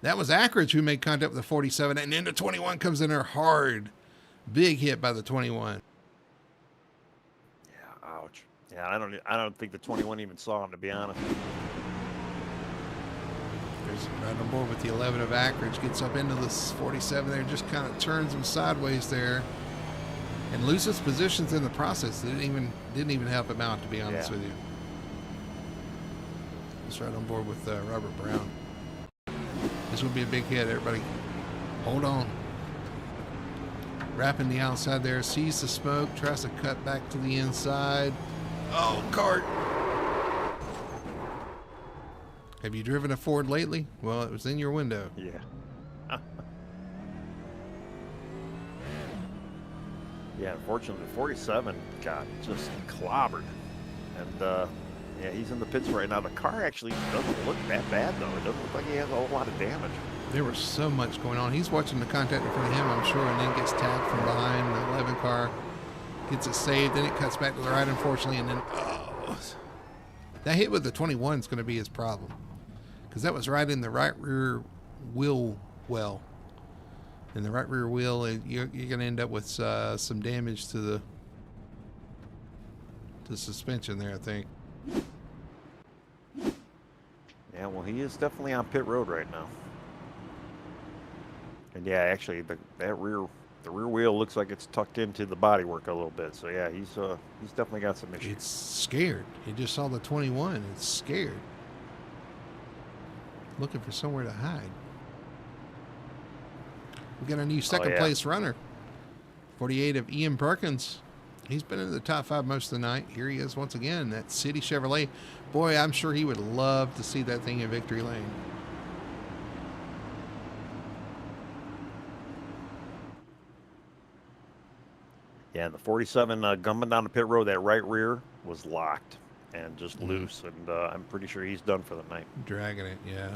That was Ackridge who made contact with the 47. And then the 21 comes in there hard. Big hit by the 21. Yeah, ouch. Yeah, I don't think the 21 even saw him, to be honest. There's right on board with the 11 of Ackridge. Gets up into the 47 there. Just kind of turns him sideways there. And loses positions in the process. Didn't even help him out, to be honest with you. It's right on board with Robert Brown. This would be a big hit. Everybody, hold on. Wrapping the outside there. Sees the smoke. Tries to cut back to the inside. Oh, cart. Have you driven a Ford lately? Well, it was in your window. Yeah. Yeah, unfortunately, 47 got just clobbered. And, Yeah, he's in the pits right now. The car actually doesn't look that bad, though. It doesn't look like he has a whole lot of damage. There was so much going on. He's watching the contact in front of him, I'm sure, and then gets tagged from behind. The 11 car gets it saved. Then it cuts back to the right, unfortunately, and then that hit with the 21 is going to be his problem, because that was right in the right rear wheel well. In the right rear wheel, you're going to end up with some damage to the suspension there, I think. Yeah, well, he is definitely on pit road right now. And yeah, actually, the rear wheel looks like it's tucked into the bodywork a little bit. So yeah, he's definitely got some issues. It's scared. He just saw the 21. It's scared, looking for somewhere to hide. We got a new second place runner, 48 of Ian Perkins. He's been in the top 5 most of the night. Here he is once again, that City Chevrolet. Boy, I'm sure he would love to see that thing in victory lane. Yeah, and the 47 coming down the pit road, that right rear was locked and just loose, and I'm pretty sure he's done for the night. Dragging it, yeah.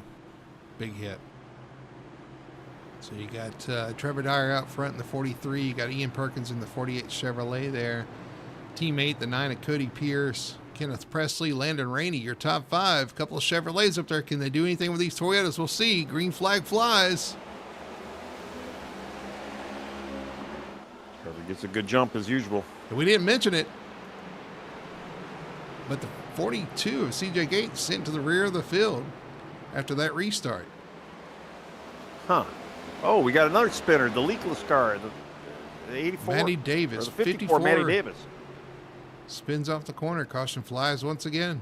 Big hit. So you got Trevor Dyer out front in the 43. You got Ian Perkins in the 48 Chevrolet there. Teammate, the 9 of Cody Pierce. Kenneth Presley, Landon Rainey, your top 5. Couple of Chevrolets up there. Can they do anything with these Toyotas? We'll see. Green flag flies. Trevor gets a good jump as usual. We didn't mention it, but the 42 of CJ Gates sent to the rear of the field after that restart. Huh. Oh, we got another spinner, the leakless car, the 84. Matty Davis, or the 54 Matty Davis. Spins off the corner. Caution flies once again.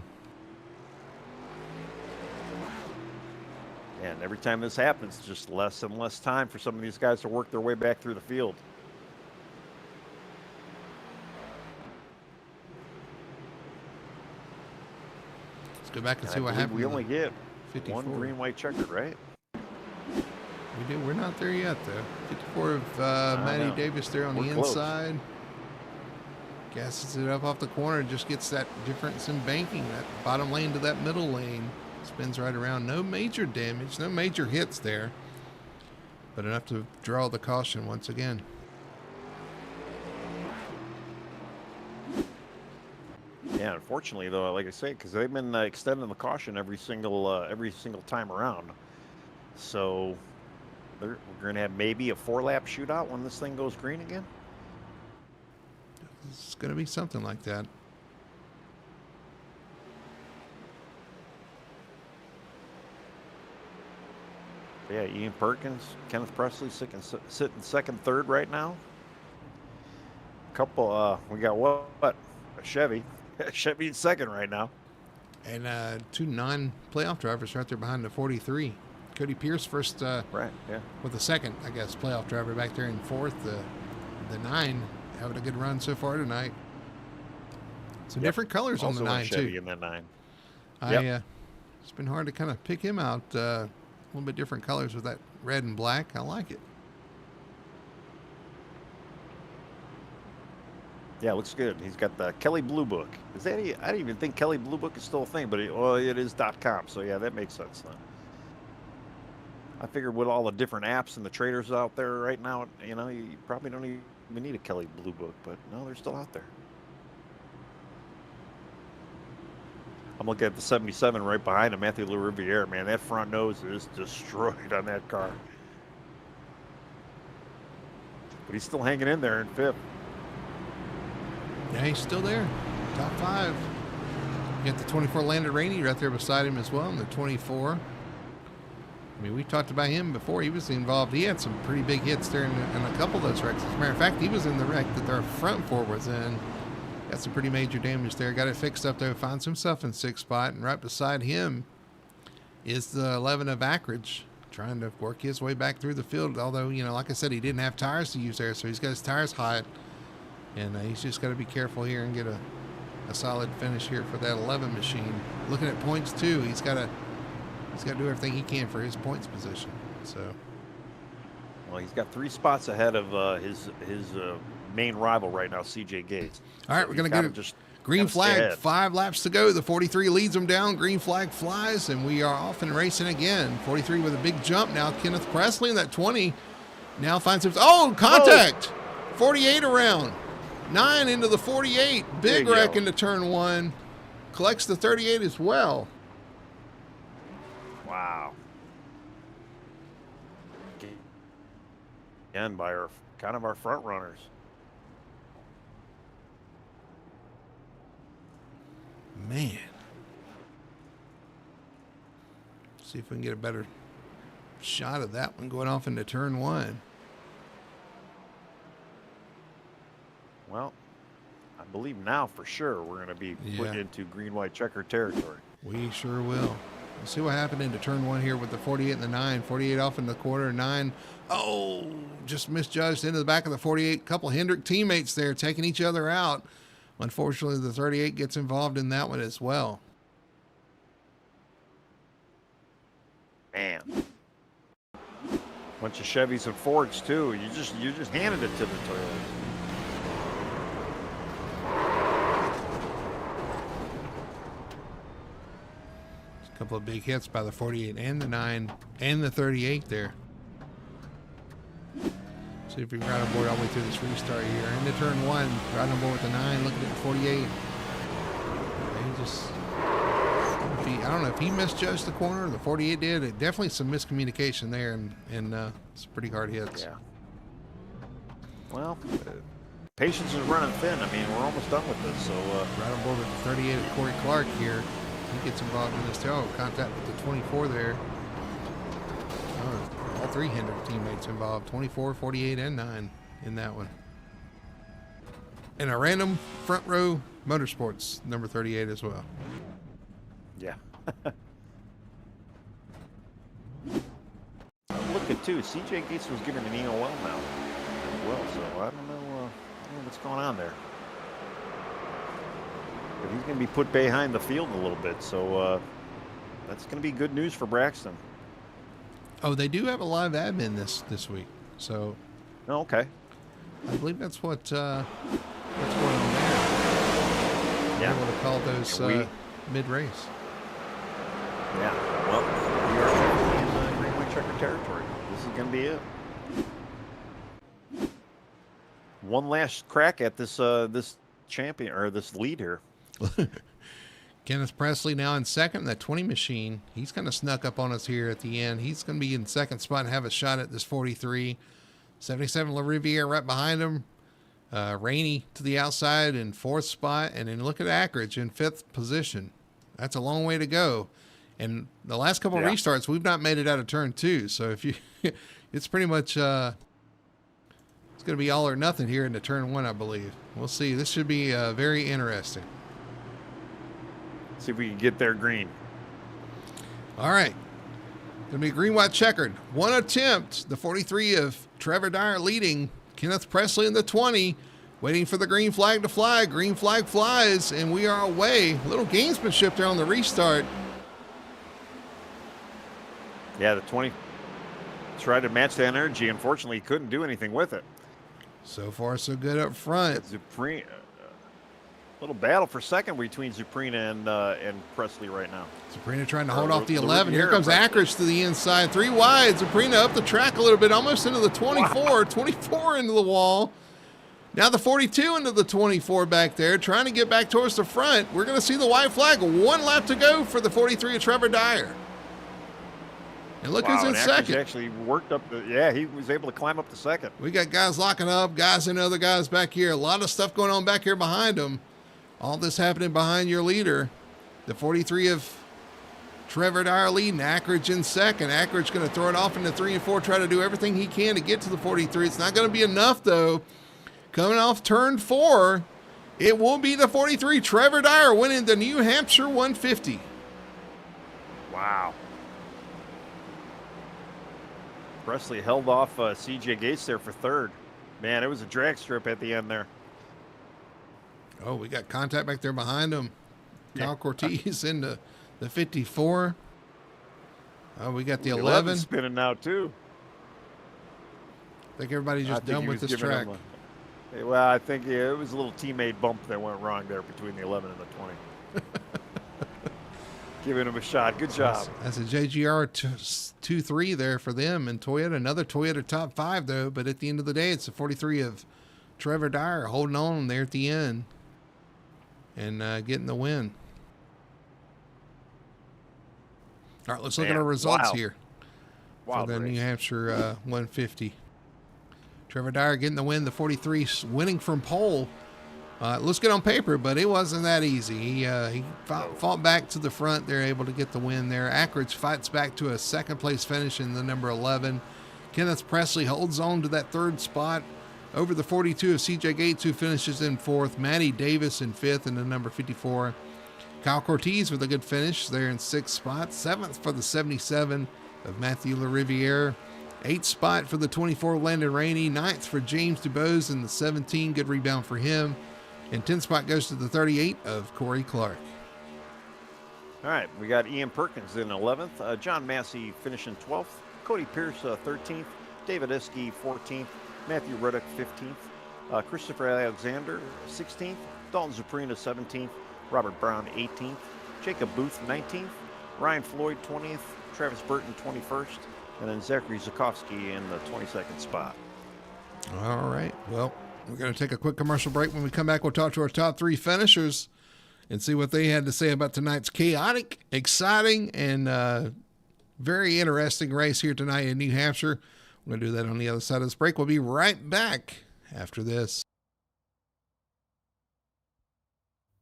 And every time this happens, just less and less time for some of these guys to work their way back through the field. Let's go back and see what happened. We only get 54. one green, white checkered, right? We do. We're not there yet, though. 54 of Matty Davis there on the inside. Gasses it up off the corner. Just gets that difference in banking. That bottom lane to that middle lane. Spins right around. No major damage. No major hits there. But enough to draw the caution once again. Yeah, unfortunately, though, like I say, because they've been extending the caution every single time around. So we're going to have maybe a 4-lap shootout when this thing goes green again. It's going to be something like that. Yeah, Ian Perkins, Kenneth Presley sitting second, third right now. Couple, we got what? A Chevy. Chevy in second right now. And 2 non-playoff drivers right there behind the 43. Cody Pierce first, right, yeah, with the second, I guess, playoff driver back there in fourth. The 9 having a good run so far tonight. Some different colors also on the 9 Chevy too. In that 9. It's been hard to kind of pick him out. A little bit different colors with that red and black. I like it. Yeah, looks good. He's got the Kelly Blue Book. I didn't even think Kelly Blue Book is still a thing, but it is .com. So yeah, that makes sense then. I figured with all the different apps and the traders out there right now, you probably don't even need a Kelly Blue Book, but no, they're still out there. I'm looking at the 77 right behind him, Matthew LaRiviere. Man, that front nose is destroyed on that car. But he's still hanging in there in 5th. Yeah, he's still there. Top 5. You got the 24 Landon Rainey right there beside him as well in the 24. I mean, we talked about him before. He was involved. He had some pretty big hits there in a couple of those wrecks. As a matter of fact, he was in the wreck that their front 4 was in. Got some pretty major damage there. Got it fixed up there. Finds himself in 6th spot. And right beside him is the 11 of Ackridge, trying to work his way back through the field. Although, like I said, he didn't have tires to use there, so he's got his tires hot. And he's just got to be careful here and get a solid finish here for that 11 machine. Looking at points, too. He's got to do everything he can for his points position. So, well, he's got 3 spots ahead of his main rival right now, CJ Gates. All right, we're going to Green Gotta stay flag, ahead. 5 laps to go. The 43 leads them down. Green flag flies, and we are off and racing again. 43 with a big jump now. Kenneth Presley in that 20 now finds himself. Oh, contact! 48 around. 9 into the 48. Big wreck go. into turn 1. Collects the 38 as well. Wow. Again, by our kind of our front runners. Man. See if we can get a better shot of that one going off into turn 1. Well, I believe now for sure we're going to be put into green-white checker territory. We sure will. We'll see what happened into turn 1 here with the 48 and the 9. 48 off in the quarter, 9. Oh, just misjudged into the back of the 48. Couple Hendrick teammates there taking each other out. Unfortunately, the 38 gets involved in that one as well. Man. Bunch of Chevys and Fords too. You just handed it to the Toyotas. A couple of big hits by the 48 and the 9 and the 38 there. See if we can ride on board all the way through this restart here. Into turn 1, riding on board with the 9, looking at the 48. He just, I don't know if he misjudged the corner or the 48 did. Definitely some miscommunication there, and some pretty hard hits. Yeah. Well, patience is running thin. I mean, we're almost done with this. So right on board with the 38 of Corey Clark here. He gets involved in this tail contact with the 24 there. All 3 Hendrick teammates involved, 24, 48, and 9 in that one. And a random front row motorsports, number 38 as well. yeah. Look at too. CJ Gates was given an EOL now as well. So I don't know what's going on there. But he's going to be put behind the field a little bit. So that's going to be good news for Braxton. Oh, they do have a live admin this week, so. Oh, okay. I believe that's what's going on there. Yeah. Able to call those mid-race. Yeah. Well, we are in green-white checker territory. This is going to be it. One last crack at this this champion or this lead here. Kenneth Presley now in second. That 20 machine, he's kind of snuck up on us here at the end. He's going to be in second spot and have a shot at this 43. 77 LaRiviere right behind him. Rainey to the outside in fourth spot. And then look at Ackridge in fifth position. That's a long way to go. And the last couple of restarts, we've not made it out of turn 2. So if you, it's pretty much, it's going to be all or nothing here into turn 1, I believe. We'll see. This should be very interesting. See if we can get there green. All right. Going to be green-white checkered. One attempt. The 43 of Trevor Dyer leading. Kenneth Presley in the 20. Waiting for the green flag to fly. Green flag flies, and we are away. A little gamesmanship there on the restart. Yeah, the 20 tried to match that energy. Unfortunately, he couldn't do anything with it. So far, so good up front. Zuprina, little battle for second between Zuprina and Presley right now. Zuprina trying to hold off the 11. Here comes Ackridge to the inside. 3 wide. Zuprina up the track a little bit, almost into the 24. Wow. 24 into the wall. Now the 42 into the 24 back there, trying to get back towards the front. We're going to see the white flag. 1 lap to go for the 43 of Trevor Dyer. And look who's in second. Actually worked up he was able to climb up to second. We got guys locking up, guys and other guys back here. A lot of stuff going on back here behind them. All this happening behind your leader. The 43 of Trevor Dyer leading. Ackridge in second. Ackridge going to throw it off into 3 and 4, try to do everything he can to get to the 43. It's not going to be enough, though. Coming off turn 4, it will be the 43. Trevor Dyer winning the New Hampshire 150. Wow. Presley held off CJ Gates there for third. Man, it was a drag strip at the end there. Oh, we got contact back there behind him. Kyle Cortez into the 54. Oh, we got the 11 spinning now too. I think everybody's just done with this track. Well, I think it was a little teammate bump that went wrong there between the 11 and the 20. Giving him a shot. Good job. That's a JGR 2-3 there for them. And Toyota, another Toyota top 5, though. But at the end of the day, it's a 43 of Trevor Dyer holding on there at the end and getting the win. All right, let's look at our results here for the New Hampshire 150. Trevor Dyer getting the win, the 43 winning from pole. Let's get on paper, but it wasn't that easy. He fought back to the front. They're able to get the win there. Ackridge fights back to a second place finish in the number 11. Kenneth Presley holds on to that third spot over the 42 of CJ Gates, who finishes in fourth. Matty Davis in fifth in the number 54. Kyle Cortez with a good finish there in sixth spot. Seventh for the 77 of Matthew LaRiviere. Eighth spot for the 24 Landon Rainey. Ninth for James DuBose in the 17. Good rebound for him. And 10th spot goes to the 38 of Corey Clark. All right, we got Ian Perkins in 11th. John Massey finishing 12th. Cody Pierce 13th. David Iskey 14th. Matthew Ruddock 15th. Christopher Alexander 16th. Dalton Zuprina 17th. Robert Brown 18th. Jacob Booth 19th. Ryan Floyd 20th. Travis Burton 21st. And then Zachary Zukovsky in the 22nd spot. All right, well, we're going to take a quick commercial break. When we come back, we'll talk to our top 3 finishers and see what they had to say about tonight's chaotic, exciting, and very interesting race here tonight in New Hampshire. We're going to do that on the other side of this break. We'll be right back after this.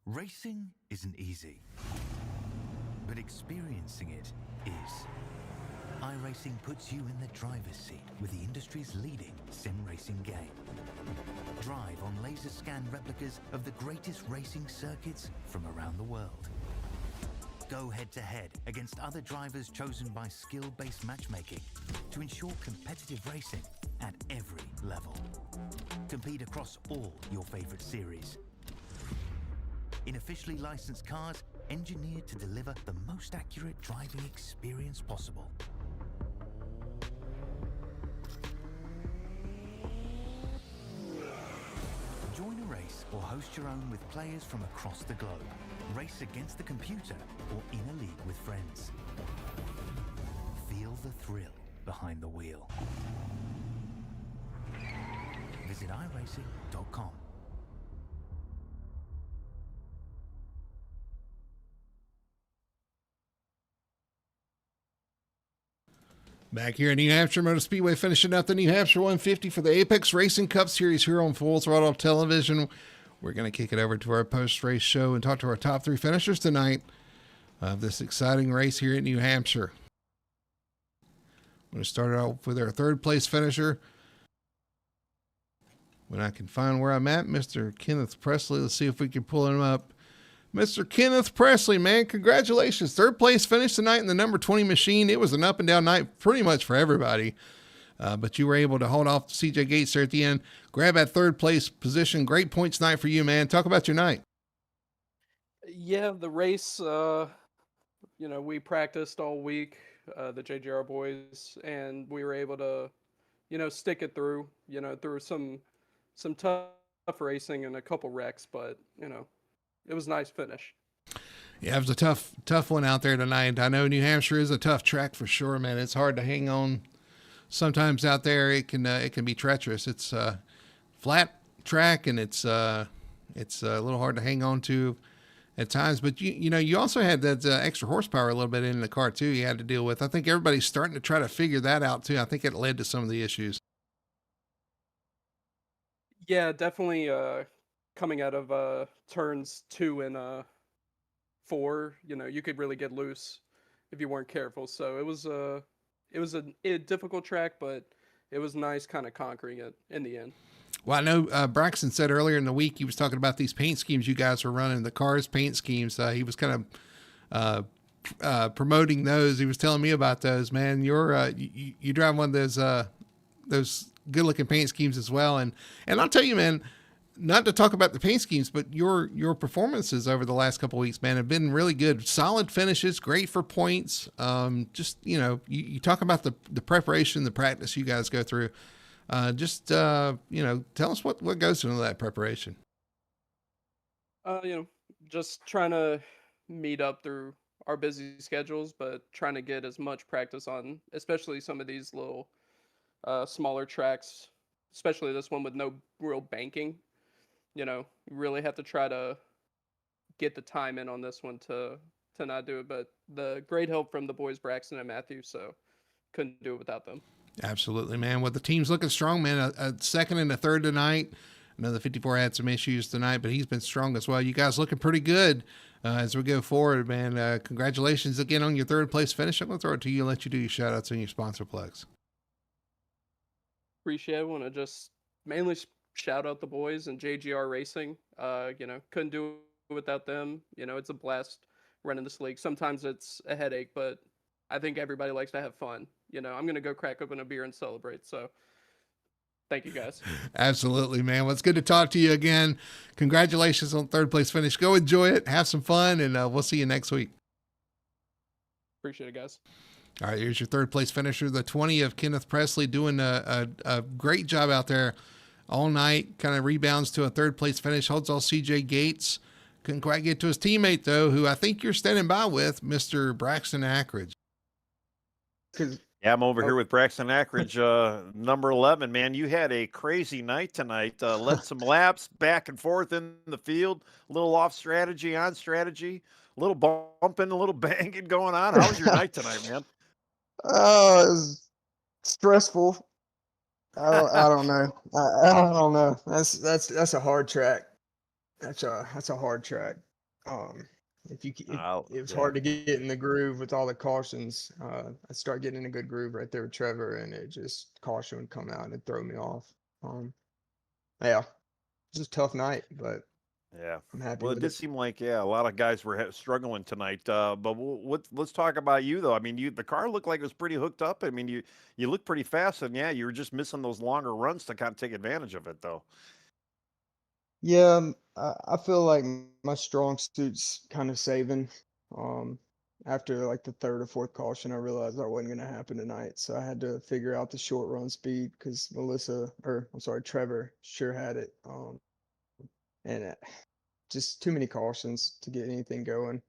Racing isn't easy, but experiencing it is. iRacing puts you in the driver's seat with the industry's leading sim racing game. Drive on laser scan replicas of the greatest racing circuits from around the world. Go head-to-head against other drivers chosen by skill-based matchmaking to ensure competitive racing at every level. Compete across all your favorite series. In officially licensed cars, engineered to deliver the most accurate driving experience possible. Join a race or host your own with players from across the globe. Race against the computer or in a league with friends. Feel the thrill behind the wheel. Visit iRacing.com. Back here in New Hampshire Motor Speedway, finishing up the New Hampshire 150 for the Apex Racing Cup Series here on Full Throttle Television. We're going to kick it over to our post-race show and talk to our top 3 finishers tonight of this exciting race here in New Hampshire. I'm going to start out with our third place finisher. When I can find where I'm at, Mr. Kenneth Presley. Let's see if we can pull him up. Mr. Kenneth Presley, man, congratulations. Third place finish tonight in the number 20 machine. It was an up and down night pretty much for everybody. But you were able to hold off CJ Gates there at the end. Grab that third place position. Great points night for you, man. Talk about your night. Yeah, the race, we practiced all week, the JGR boys, and we were able to, stick it through, through some tough racing and a couple wrecks, but, it was a nice finish. Yeah, it was a tough one out there tonight. I know New Hampshire is a tough track for sure, man. It's hard to hang on. Sometimes out there it can be treacherous. It's a flat track and it's a little hard to hang on to at times. But you also had that extra horsepower a little bit in the car too. You had to deal with. I think everybody's starting to try to figure that out too. I think it led to some of the issues. Yeah, definitely. Coming out of turns 2 and 4, you could really get loose if you weren't careful. So it was a difficult track, but it was nice kind of conquering it in the end. Well, I know Braxton said earlier in the week, he was talking about these paint schemes you guys were running, the cars paint schemes. He was kind of promoting those. He was telling me about those, man. You drive one of those good looking paint schemes as well. And I'll tell you, man, not to talk about the paint schemes, but your performances over the last couple of weeks, man, have been really good. Solid finishes, great for points. You talk about the preparation, the practice you guys go through. Just tell us what goes into that preparation. Just trying to meet up through our busy schedules, but trying to get as much practice on, especially some of these little smaller tracks, especially this one with no real banking. You really have to try to get the time in on this one to not do it. But the great help from the boys Braxton and Matthew, so couldn't do it without them. Absolutely, man. Well, the team's looking strong, man. A second and a third tonight. I know the 54 had some issues tonight, but he's been strong as well. You guys looking pretty good as we go forward, man. Congratulations again on your third place finish. I'm going to throw it to you and let you do your shout outs and your sponsor plugs. Appreciate it. I want to just mainly shout out the boys and JGR Racing. Couldn't do it without them. It's a blast running this league. Sometimes it's a headache, but I think everybody likes to have fun. I'm going to go crack open a beer and celebrate. So thank you, guys. Absolutely, man. Well, it's good to talk to you again. Congratulations on third place finish. Go enjoy it. Have some fun, and we'll see you next week. Appreciate it, guys. All right, here's your third place finisher, the 20 of Kenneth Presley, doing a great job out there all night. Kind of rebounds to a third place finish. Holds all CJ Gates. Couldn't quite get to his teammate, though, who I think you're standing by with, Mr. Braxton Ackridge. Yeah, I'm over here with Braxton Ackridge, number 11. Man, you had a crazy night tonight. Led some laps back and forth in the field, a little off strategy, on strategy, a little bumping, a little banging going on. How was your night tonight, man? Oh, it was stressful. I don't know. I don't know. That's a hard track. That's a hard track. It was hard to get in the groove with all the cautions. I start getting in a good groove right there with Trevor, and it just caution would come out and it'd throw me off. Yeah, it was a tough night, but yeah, I'm happy. Well, it did seem like a lot of guys were struggling tonight. But let's talk about you though. I mean, the car looked like it was pretty hooked up. I mean, you look pretty fast, and yeah, you were just missing those longer runs to kind of take advantage of it though. Yeah, I feel like my strong suit's kind of saving. After like the third or fourth caution, I realized that wasn't going to happen tonight. So I had to figure out the short run speed because Trevor sure had it. And just too many cautions to get anything going.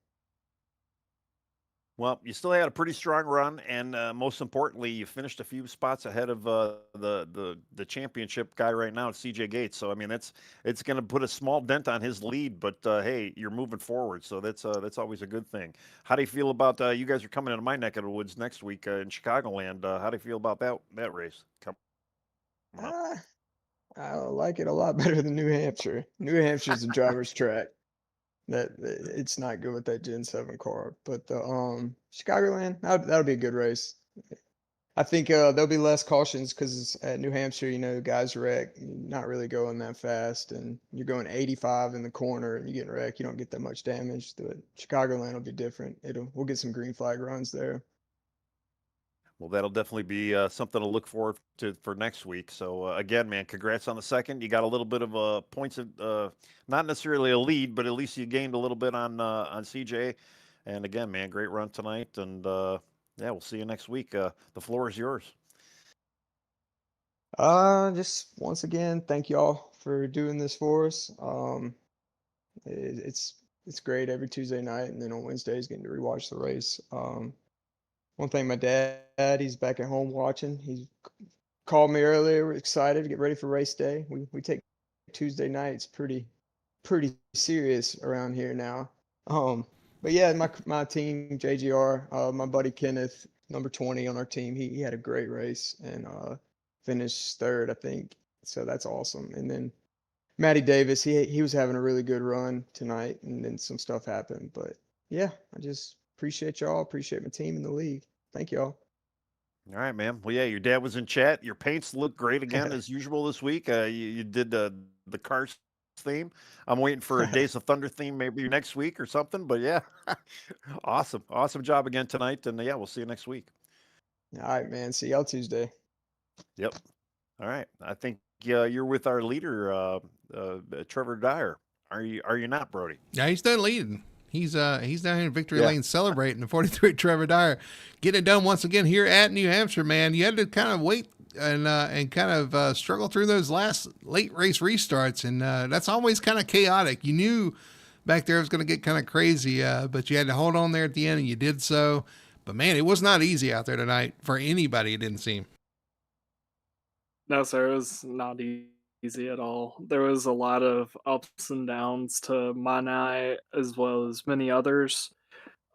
Well, you still had a pretty strong run, and most importantly, you finished a few spots ahead of the championship guy right now, CJ Gates. So I mean, it's going to put a small dent on his lead, but hey, you're moving forward, so that's always a good thing. How do you feel about you guys are coming into my neck of the woods next week in Chicagoland? How do you feel about that race? I like it a lot better than New Hampshire. New Hampshire's a driver's track. That it's not good with that Gen 7 car, but the Chicagoland that'll be a good race. I think there'll be less cautions because at New Hampshire, guys wreck, you're not really going that fast, and you're going 85 in the corner and you're getting wrecked. You don't get that much damage. The Chicagoland will be different. We'll get some green flag runs there. Well, that'll definitely be something to look forward to for next week. So again, man, congrats on the second. You got a little bit of points of not necessarily a lead, but at least you gained a little bit on CJ. And again, man, great run tonight. And yeah, we'll see you next week. The floor is yours. Just once again, thank y'all for doing this for us. It's great every Tuesday night, and then on Wednesdays getting to rewatch the race. One thing, my dad, he's back at home watching. He called me earlier. We're excited to get ready for race day. We take Tuesday nights pretty serious around here now. But yeah, my team, JGR, my buddy Kenneth, number 20 on our team, he had a great race and finished third, I think. So that's awesome. And then Matty Davis, he was having a really good run tonight, and then some stuff happened. But yeah, I just appreciate y'all. Appreciate my team in the league. Thank y'all. All right, man. Well, yeah, your dad was in chat. Your paints look great again as usual this week. You did the Cars theme. I'm waiting for a Days of Thunder theme maybe next week or something. But yeah, awesome job again tonight. And yeah, we'll see you next week. All right, man. See y'all Tuesday. Yep. All right. I think you're with our leader, Trevor Dyer. Are you not, Brody? Yeah, he's done leading. He's down here in Victory Lane celebrating the 43 Trevor Dyer. Get it done once again here at New Hampshire, man. You had to kind of wait and kind of struggle through those last late race restarts, and that's always kind of chaotic. You knew back there it was going to get kind of crazy, but you had to hold on there at the end, and you did so. But man, it was not easy out there tonight for anybody. It didn't seem. No, sir, it was not easy at all. There was a lot of ups and downs to my night as well as many others.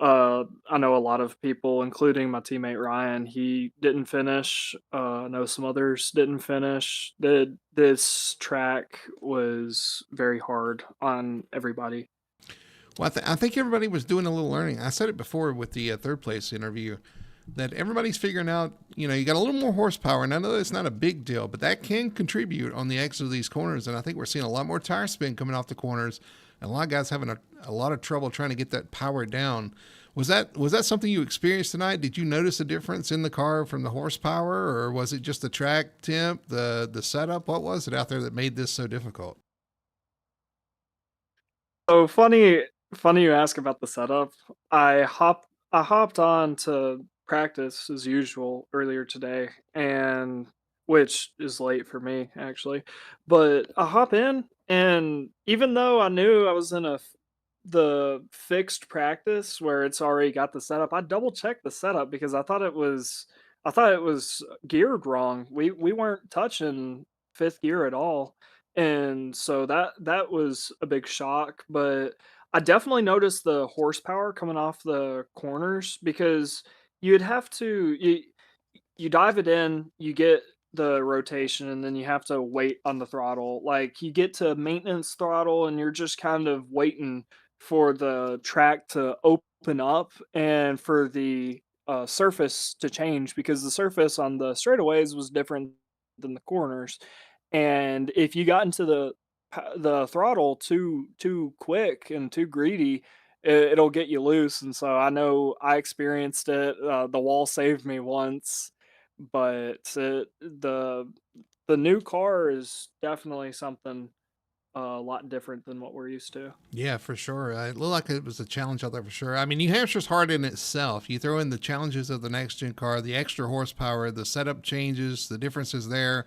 I know a lot of people, including my teammate Ryan, he didn't finish. I know some others didn't finish. This track was very hard on everybody. Well, I think everybody was doing a little learning. I said it before with the third place interview that everybody's figuring out, you got a little more horsepower. And I know it's not a big deal, but that can contribute on the exit of these corners. And I think we're seeing a lot more tire spin coming off the corners, and a lot of guys having a lot of trouble trying to get that power down. Was that something you experienced tonight? Did you notice a difference in the car from the horsepower, or was it just the track temp, the setup? What was it out there that made this so difficult? So funny you ask about the setup. I hopped on to practice as usual earlier today, and which is late for me actually. But I hop in, and even though I knew I was in the fixed practice where it's already got the setup, I double checked the setup because I thought it was geared wrong. We weren't touching fifth gear at all. And so that was a big shock, but I definitely noticed the horsepower coming off the corners because you'd have to you dive it in, you get the rotation, and then you have to wait on the throttle. Like you get to maintenance throttle, and you're just kind of waiting for the track to open up and for the surface to change because the surface on the straightaways was different than the corners. And if you got into the throttle too quick and too greedy, it'll get you loose. And so I know I experienced it. The wall saved me once, but the new car is definitely something a lot different than what we're used to. Yeah, for sure. It looked like it was a challenge out there for sure. I mean, New Hampshire's hard in itself. You throw in the challenges of the next gen car, the extra horsepower, the setup changes, the differences there.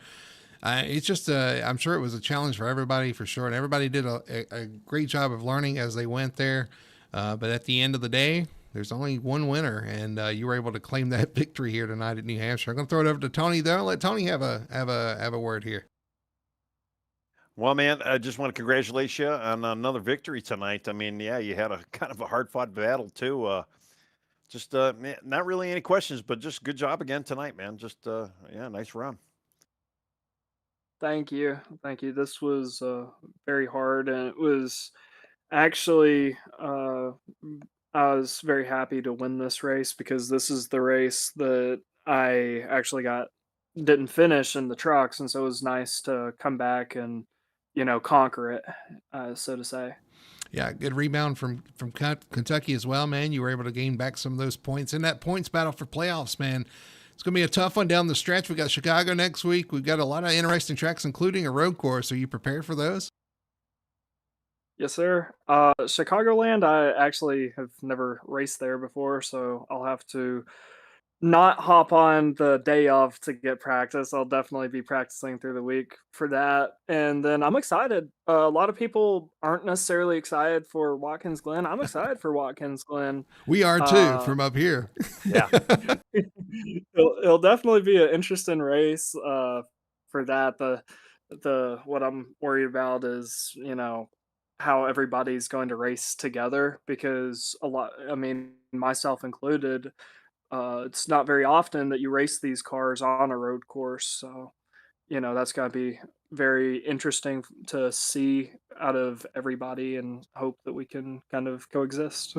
It's just, I'm sure it was a challenge for everybody for sure. And everybody did a great job of learning as they went there. But at the end of the day, there's only one winner, and you were able to claim that victory here tonight at New Hampshire. I'm going to throw it over to Tony, though. Let Tony have a word here. Well, man, I just want to congratulate you on another victory tonight. I mean, yeah, you had a kind of a hard fought battle too. Man, not really any questions, but just good job again tonight, man. Just yeah, nice run. Thank you. Thank you. This was very hard, and it was actually I was very happy to win this race because this is the race that I actually got didn't finish in the trucks, and so it was nice to come back and conquer it, so to say. Yeah, good rebound from Kentucky as well, man. You were able to gain back some of those points in that points battle for playoffs, man. It's going to be a tough one down the stretch. We got Chicago next week. We've got a lot of interesting tracks, including a road course. Are you prepared for those? Yes, sir. Chicagoland, I actually have never raced there before, so I'll have to not hop on the day of to get practice. I'll definitely be practicing through the week for that. And then I'm excited. A lot of people aren't necessarily excited for Watkins Glen. I'm excited for Watkins Glen. We are too, from up here. Yeah. It'll definitely be an interesting race for that. The what I'm worried about is, how everybody's going to race together because I mean, myself included, it's not very often that you race these cars on a road course. So, that's going to be very interesting to see out of everybody and hope that we can kind of coexist.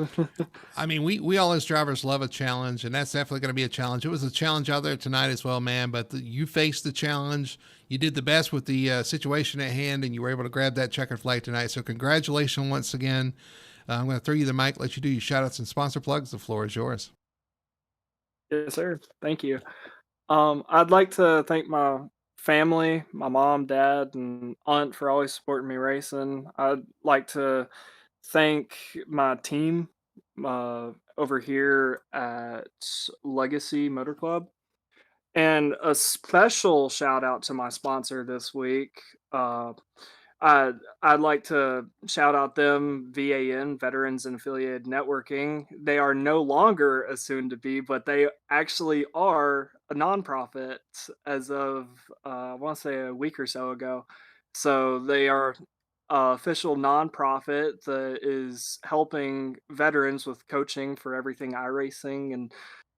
I mean, we all as drivers love a challenge, and that's definitely going to be a challenge. It was a challenge out there tonight as well, man, but you faced the challenge. You did the best with the situation at hand, and you were able to grab that checkered flag tonight. So congratulations once again. I'm going to throw you the mic, let you do your shout-outs and sponsor plugs. The floor is yours. Yes, sir. Thank you. I'd like to thank my family, my mom, dad, and aunt for always supporting me racing. I'd like to thank my team over here at Legacy Motor Club. And a special shout out to my sponsor this week. I'd like to shout out them, VAN, Veterans and Affiliated Networking. They are no longer a soon to be, but they actually are a nonprofit as of, I want to say a week or so ago. So they are official nonprofit that is helping veterans with coaching for everything iRacing and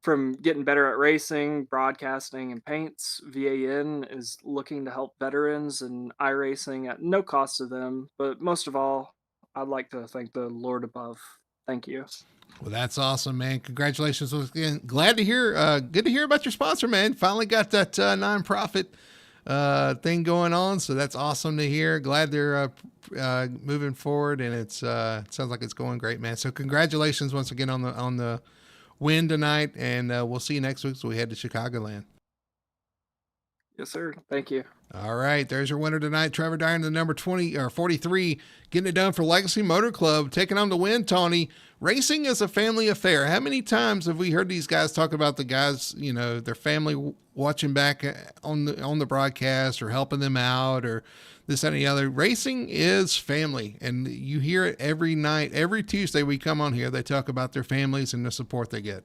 from getting better at racing, broadcasting, and paints. VAN is looking to help veterans and iRacing at no cost to them. But most of all, I'd like to thank the Lord above. Thank you. Well, that's awesome, man. Congratulations once again. Glad to hear. Good to hear about your sponsor, man. Finally got that nonprofit thing going on, so that's awesome to hear. Glad they're moving forward, and it sounds like it's going great, man. So congratulations once again on the win tonight, and we'll see you next week as we head to Chicagoland. Yes, sir. Thank you. All right, there's your winner tonight, Trevor Dyer, the number 20 or 43, getting it done for Legacy Motor Club, taking on the win. Tony, racing is a family affair. How many times have we heard these guys talk about the guys, you know, their family watching back on the broadcast or helping them out or this, that, and the other? Racing is family, and you hear it every night. Every Tuesday we come on here, they talk about their families and the support they get.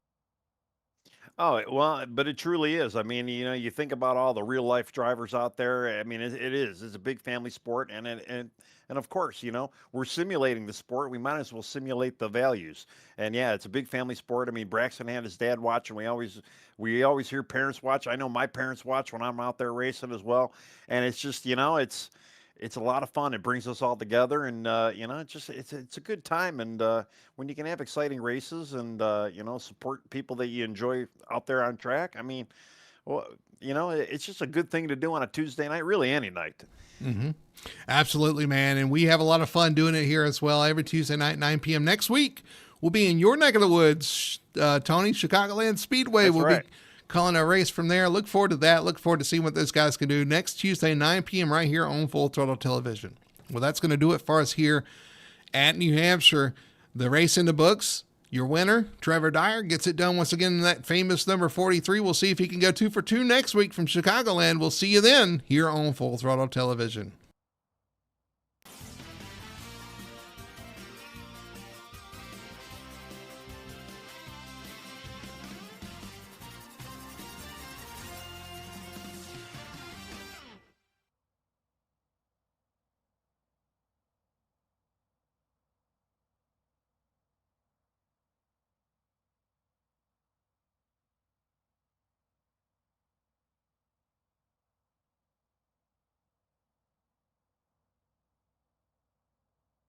Oh, well, but it truly is. I mean, you think about all the real life drivers out there. I mean, it is. It's a big family sport, and of course, we're simulating the sport. We might as well simulate the values. And yeah, it's a big family sport. I mean, Braxton had his dad watch, and we always hear parents watch. I know my parents watch when I'm out there racing as well. And it's just, it's a lot of fun. It brings us all together, and it's a good time. And when you can have exciting races and support people that you enjoy out there on track, I mean, well, it's just a good thing to do on a Tuesday night, really any night. Mm-hmm. Absolutely, man. And we have a lot of fun doing it here as well every Tuesday night, 9 p.m. Next week, we'll be in your neck of the woods, Tony, Chicagoland Speedway. That's We'll right. be calling a race from there. Look forward to that. Look forward to seeing what those guys can do next Tuesday, 9 p.m. right here on Full Throttle Television. Well, that's going to do it for us here at New Hampshire. The race in the books. Your winner, Trevor Dyer, gets it done once again in that famous number 43. We'll see if he can go 2 for 2 next week from Chicagoland. We'll see you then here on Full Throttle Television.